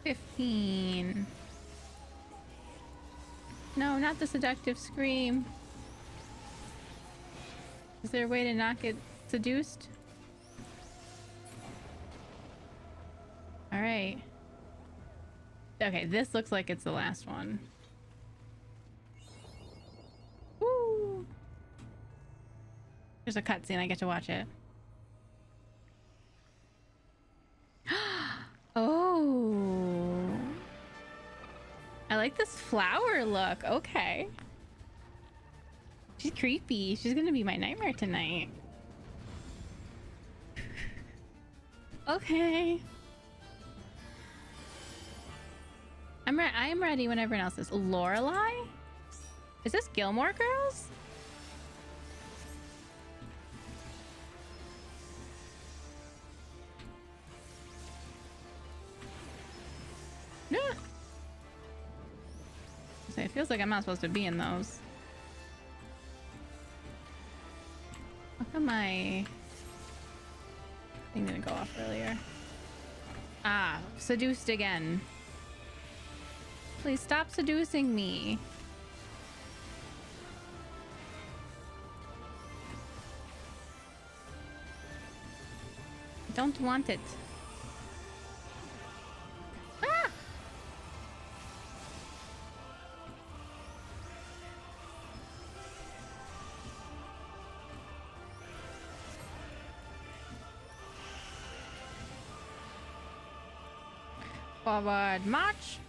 15. No, not the seductive scream. Is there a way to not get seduced? All right. Okay, this looks like it's the last one. Woo! There's a cutscene. I get to watch it. Oh. I like this flower look. Okay. She's creepy. She's gonna be my nightmare tonight. Okay. I am ready when everyone else is. Lorelei? Is this Gilmore Girls? No. So it feels like I'm not supposed to be in those. my thing didn't go off earlier? Ah, seduced again. Please stop seducing me. Don't want it. Ah! Forward march.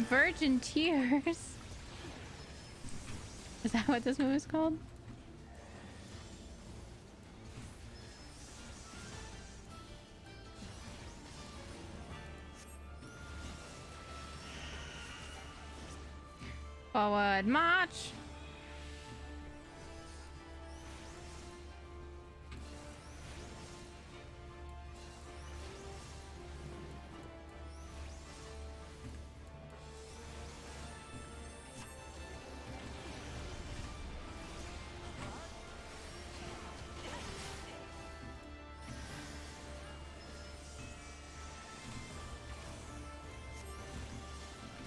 Virgin Tears. Is that what this move is called? Forward march.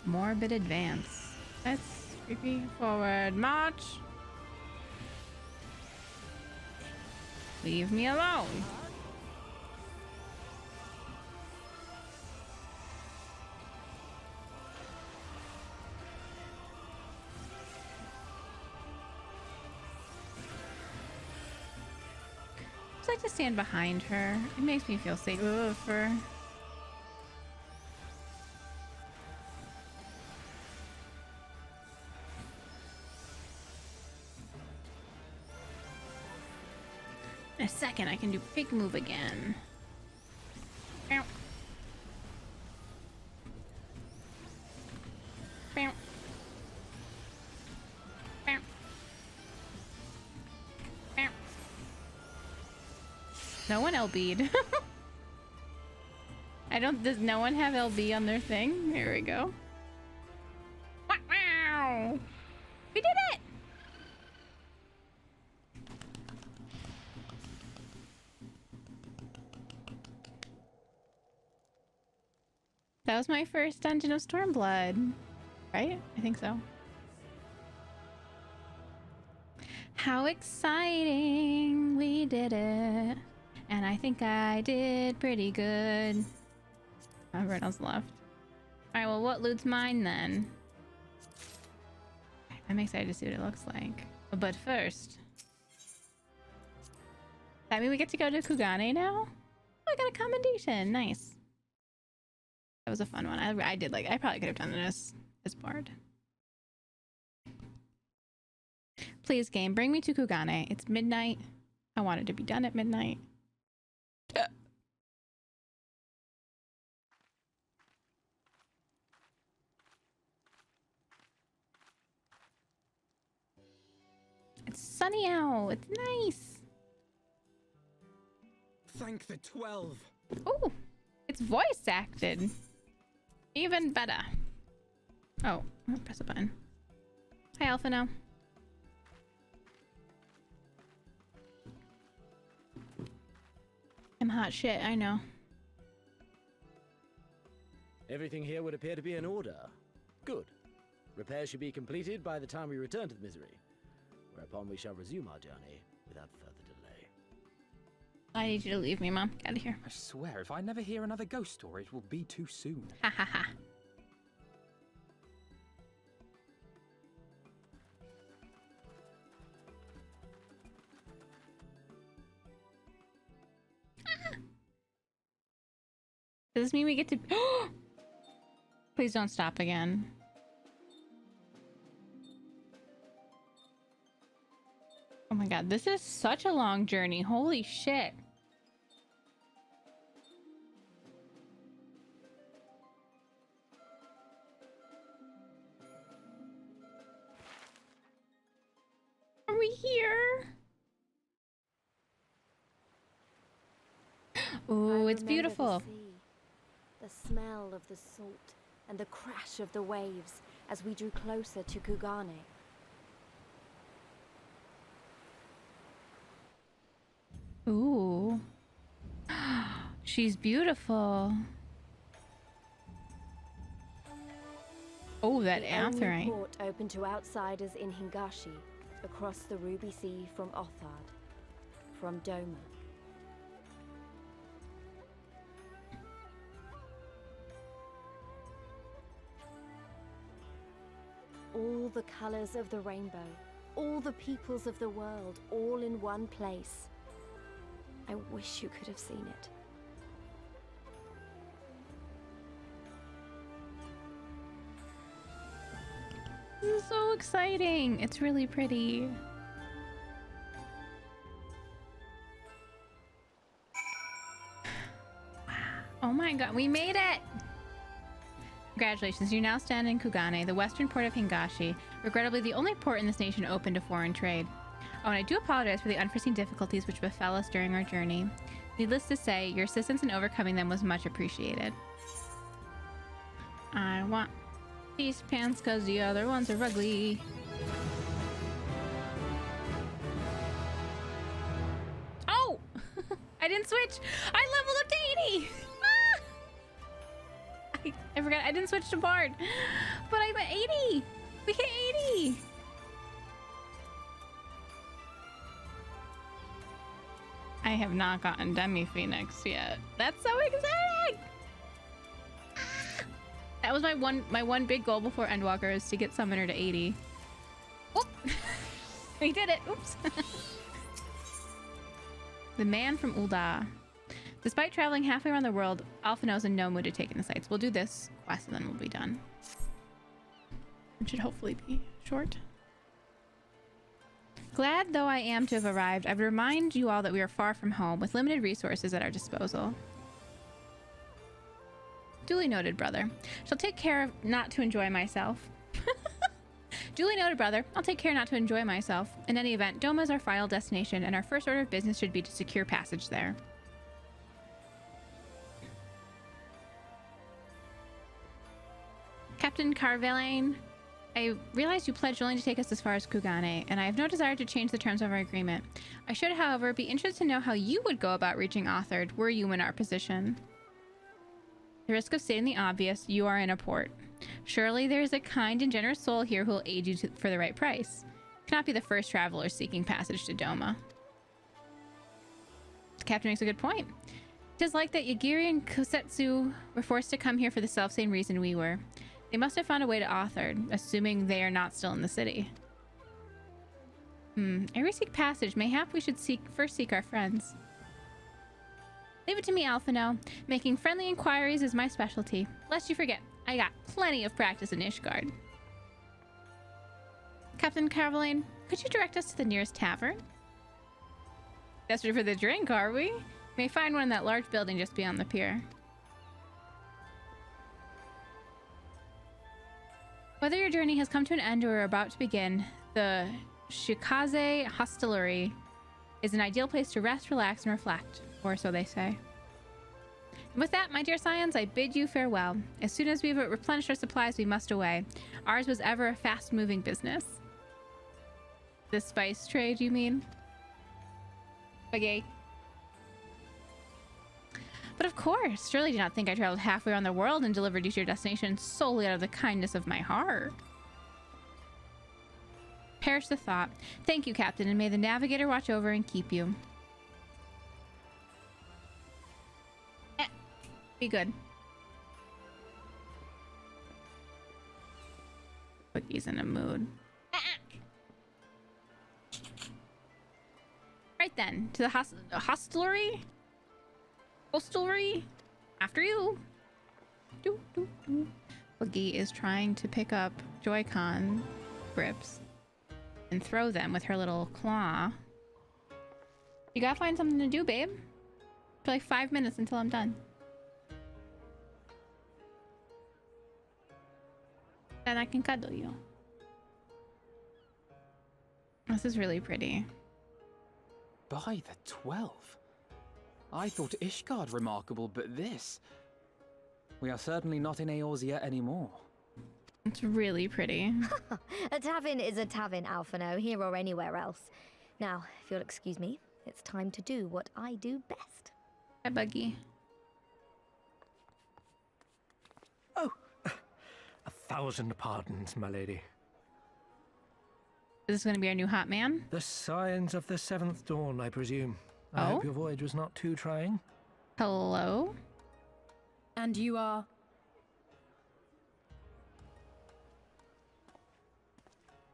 Morbid advance. That's creepy. Forward march. Leave me alone. I just like to stand behind her. It makes me feel safer. In a second, I can do big move again. Ow. Ow. Ow. Ow. No one LB'd. Does no one have LB on their thing? Here we go. Wow. We did it! That was my first dungeon of Stormblood, right? I think so. How exciting! We did it. And I think I did pretty good. Everyone else left. Alright, well, what loot's mine then? I'm excited to see what it looks like. But first... That mean we get to go to Kugane now? Oh, I got a commendation. Nice. That was a fun one. I did like. I probably could have done this as bard. Please, game, bring me to Kugane. It's midnight. I want it to be done at midnight. It's sunny out. It's nice. Thank the 12. Oh, it's voice acted. Even better. Oh, I'll press a button. Hi, Alpha now. I'm hot shit, I know. Everything here would appear to be in order. Good. Repairs should be completed by the time we return to the misery, whereupon we shall resume our journey without further delay. I need you to leave me, Mom. Get out of here. I swear, if I never hear another ghost story, it will be too soon. Ha ha ha. Does this mean we get to... Please don't stop again. Oh my god, this is such a long journey. Holy shit. Are we here? Oh, it's beautiful. The smell of the salt and the crash of the waves as we drew closer to Kugane. Ooh. She's beautiful. Oh, that antherite. The only port open to outsiders in Hingashi, across the Ruby Sea from Othard, from Doma. All the colors of the rainbow, all the peoples of the world, all in one place. I wish you could have seen it. This is so exciting. It's really pretty. Oh my god, we made it! Congratulations, you now stand in Kugane, the western port of Hingashi, regrettably the only port in this nation open to foreign trade. Oh, and I do apologize for the unforeseen difficulties which befell us during our journey. Needless to say, your assistance in overcoming them was much appreciated. I want these pants because the other ones are ugly. Oh! I didn't switch! I leveled up to 80! I forgot I didn't switch to Bard, but I'm at 80! We hit 80! I have not gotten Demi Phoenix yet. That's so exciting! That was my one big goal before Endwalker, is to get Summoner to 80. Oh! We did it! Oops! The man from Ul'dah. Despite traveling halfway around the world, Alphinaud's in no mood to take in the sights. We'll do this quest and then we'll be done. It should hopefully be short. Glad though I am to have arrived, I would remind you all that we are far from home, with limited resources at our disposal. Duly noted, brother. Shall take care of not to enjoy myself. Duly noted, brother. I'll take care not to enjoy myself. In any event, Doma is our final destination, and our first order of business should be to secure passage there. Captain Carvelaine, I realize you pledged only to take us as far as Kugane, and I have no desire to change the terms of our agreement. I should, however, be interested to know how you would go about reaching Othard were you in our position. The risk of stating the obvious, you are in a port. Surely there is a kind and generous soul here who will aid you for the right price. You cannot be the first traveler seeking passage to Doma. The captain makes a good point. It is like that Yagiri and Kosetsu were forced to come here for the selfsame reason we were. They must have found a way to Othard, assuming they are not still in the city. Ere we seek passage, mayhap we should first seek our friends. Leave it to me, Alphinaud. Making friendly inquiries is my specialty. Lest you forget, I got plenty of practice in Ishgard. Captain Carvelaine, could you direct us to the nearest tavern? Desperate for the drink, are we? You may find one in that large building just beyond the pier. Whether your journey has come to an end or are about to begin, the Shikaze Hostelry is an ideal place to rest, relax, and reflect, or so they say. And with that, my dear scions, I bid you farewell. As soon as we've replenished our supplies, we must away. Ours was ever a fast-moving business. The spice trade, you mean? Okay. But of course, surely do not think I traveled halfway around the world and delivered you to your destination solely out of the kindness of my heart. Perish the thought. Thank you, Captain, and may the navigator watch over and keep you. Be good. Boogie's in a mood. Right then, to the hostelry? Hostelry? After you. Boogie is trying to pick up Joy-Con grips and throw them with her little claw. You gotta find something to do, babe. For like 5 minutes until I'm done. Then I can cuddle you. This is really pretty. By the 12. I thought Ishgard remarkable, but this... We are certainly not in Eorzea anymore. It's really pretty. A tavern is a tavern, Alphino, here or anywhere else. Now, if you'll excuse me, it's time to do what I do best. Hi, Buggy. Oh, 1,000 pardons, my lady. Is this going to be our new hot man? The signs of the seventh dawn, I presume. I hope your voyage was not too trying. Hello? And you are?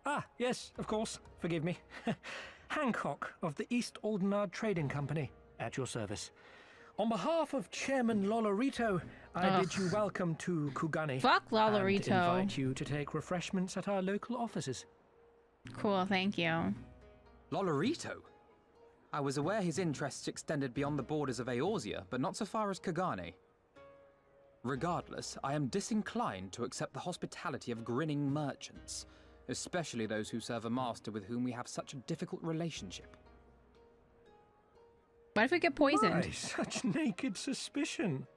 Ah, yes, of course. Forgive me. Hancock of the East Aldenard Trading Company, at your service. On behalf of Chairman Lolorito, I bid you welcome to Kugani. Fuck Lolorito. And invite you to take refreshments at our local offices. Cool, thank you. Lolorito? I was aware his interests extended beyond the borders of Eorzea, but not so far as Kugani. Regardless, I am disinclined to accept the hospitality of grinning merchants, especially those who serve a master with whom we have such a difficult relationship. What if we get poisoned? Why, such naked suspicion.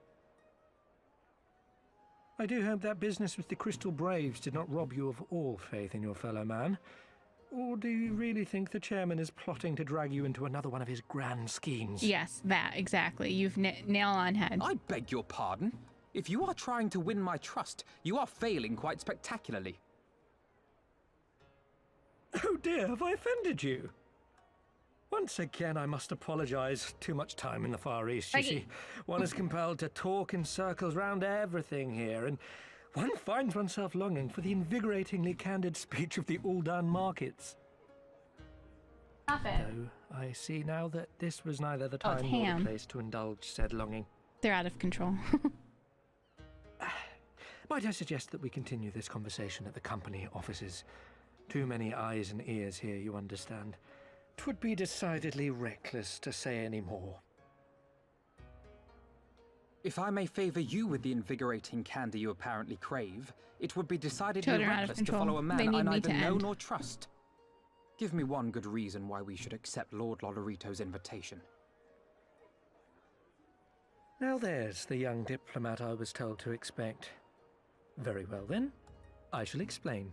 I do hope that business with the Crystal Braves did not rob you of all faith in your fellow man. Or do you really think the chairman is plotting to drag you into another one of his grand schemes? Yes, that, exactly. You've nail on head. I beg your pardon? If you are trying to win my trust, you are failing quite spectacularly. Oh dear, have I offended you? Once again, I must apologize. Too much time in the Far East, you see. One is compelled to talk in circles round everything here, and one finds oneself longing for the invigoratingly candid speech of the Uldan markets. Stop it. Though I see now that this was neither the time nor the place to indulge said longing. They're out of control. Might I suggest that we continue this conversation at the company offices? Too many eyes and ears here, you understand. 'Twould be decidedly reckless to say any more. If I may favor you with the invigorating candy you apparently crave, it would be decidedly reckless to follow a man I neither know nor trust. Give me one good reason why we should accept Lord Lolorito's invitation. Now there's the young diplomat I was told to expect. Very well then, I shall explain.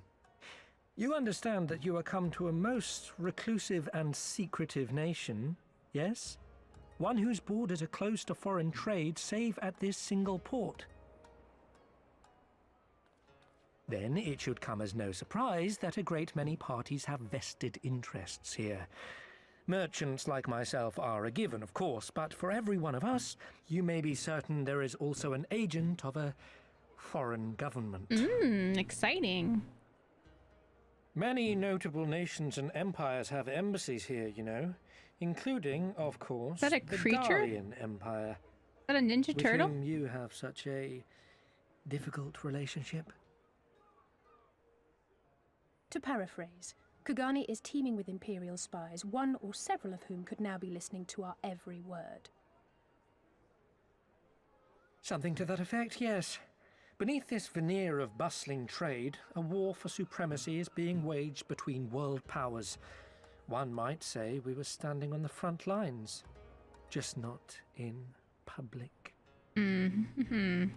You understand that you are come to a most reclusive and secretive nation, yes? One whose borders are closed to foreign trade save at this single port. Then it should come as no surprise that a great many parties have vested interests here. Merchants like myself are a given, of course, but for every one of us, you may be certain there is also an agent of a foreign government. Exciting. Many notable nations and empires have embassies here, you know, including, of course, Is that a creature? the Garian Empire. Is that a ninja turtle? With whom you have such a difficult relationship. To paraphrase, Kugani is teeming with Imperial spies, one or several of whom could now be listening to our every word. Something to that effect, yes. Beneath this veneer of bustling trade, a war for supremacy is being waged between world powers. One might say we were standing on the front lines, just not in public. I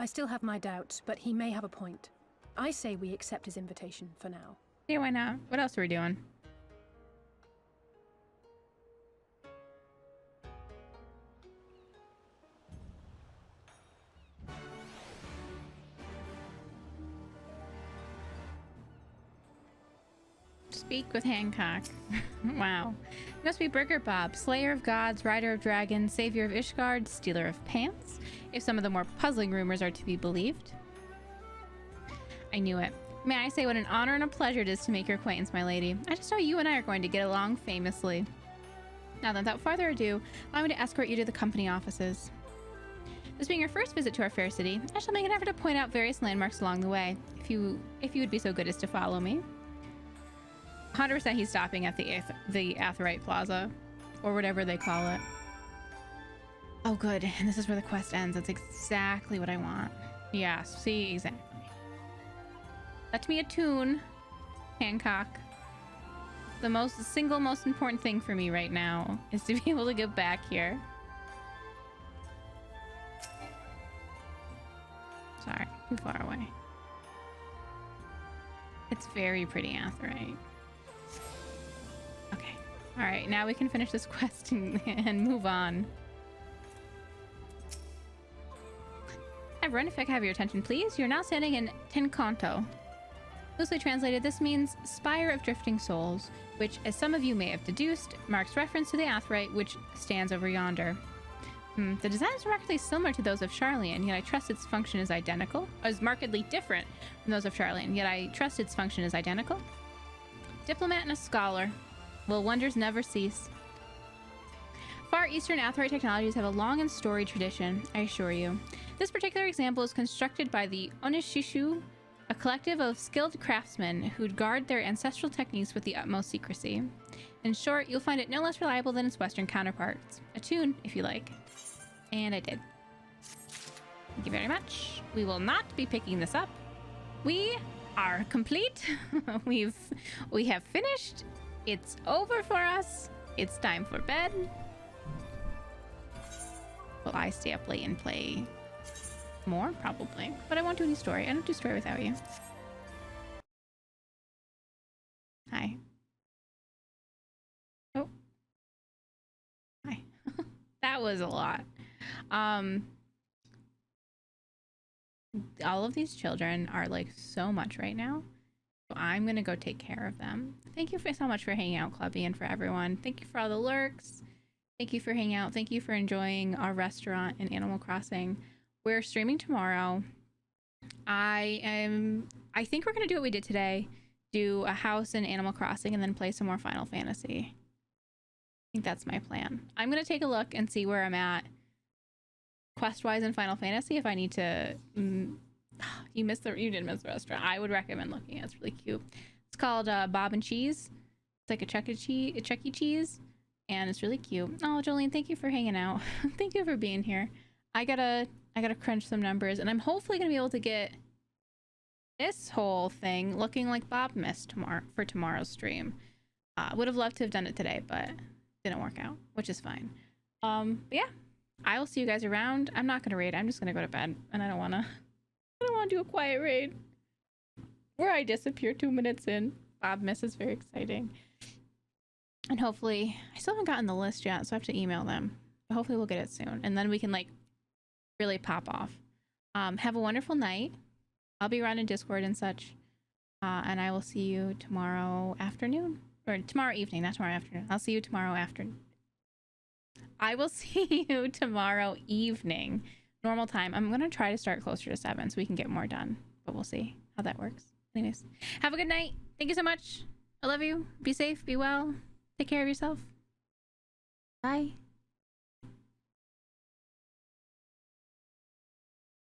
still have my doubts, but he may have a point. I say we accept his invitation for now. Yeah, why not? What else are we doing? Speak with Hancock. Wow. You must be Burger Bob, slayer of gods, rider of dragons, savior of Ishgard, stealer of pants, if some of the more puzzling rumors are to be believed. I knew it. May I say what an honor and a pleasure it is to make your acquaintance, my lady. I just know you and I are going to get along famously. Now then, without further ado, allow me to escort you to the company offices. This being your first visit to our fair city, I shall make an effort to point out various landmarks along the way, if you would be so good as to follow me. 100% he's stopping at the Aetheryte Plaza, or whatever they call it. Oh good, and this is where the quest ends. That's exactly what I want. Yeah, see, exactly. Let me attune, Hancock. The single most important thing for me right now is to be able to get back here. Too far away. It's very pretty aetheryte. Okay. Alright, now we can finish this quest and move on. Everyone, if I can have your attention, please. You're now standing in Tenkanto. Loosely translated, this means Spire of Drifting Souls, which, as some of you may have deduced, marks reference to the aetheryte which stands over yonder. The design is directly similar to those of Charlian, yet I trust its function is identical. Is markedly different from those of Charlian, yet I trust its function is identical. Diplomat and a scholar. Will wonders never cease? Far Eastern aetheryte technologies have a long and storied tradition, I assure you. This particular example is constructed by the Onishishu, a collective of skilled craftsmen who guard their ancestral techniques with the utmost secrecy. In short, you'll find it no less reliable than its Western counterparts. Attune, if you like. And I did. Thank you very much. We will not be picking this up. We are complete. We have finished. It's over for us. It's time for bed. Will I stay up late and play more? Probably. But I won't do any story. I don't do story without you. Hi. Oh. Hi. That was a lot. All of these children are like so much right now. So I'm gonna go take care of them. Thank you so much for hanging out, Clubby, and for everyone. Thank you for all the lurks. Thank you for hanging out. Thank you for enjoying our restaurant in Animal Crossing. We're streaming tomorrow. I think we're gonna do what we did today. Do a house in Animal Crossing and then play some more Final Fantasy. I think that's my plan. I'm gonna take a look and see where I'm at quest-wise in Final Fantasy. If I need to, you did miss the restaurant. I would recommend looking. It's really cute. It's called Bob and Cheese. It's like a Chuck E. Cheese, and it's really cute. Oh, Jolene, thank you for hanging out. Thank you for being here. I gotta crunch some numbers, and I'm hopefully gonna be able to get this whole thing looking like Bob missed for tomorrow's stream. Would have loved to have done it today, but didn't work out, which is fine. But yeah, I will see you guys around. I'm not gonna raid. I'm just gonna go to bed, and I don't wanna do a quiet raid where I disappear 2 minutes in. Bob miss is very exciting, and hopefully I still haven't gotten the list yet, so I have to email them. But hopefully we'll get it soon, and then we can like really pop off. Have a wonderful night. I'll be around in Discord and such, and I will see you tomorrow afternoon, or tomorrow evening, not tomorrow afternoon. I'll see you tomorrow afternoon. I will see you tomorrow evening, normal time. I'm gonna try to start closer to 7 so we can get more done, but we'll see how that works. Anyways, have a good night. Thank you so much. I love you. Be safe, be well, take care of yourself. Bye.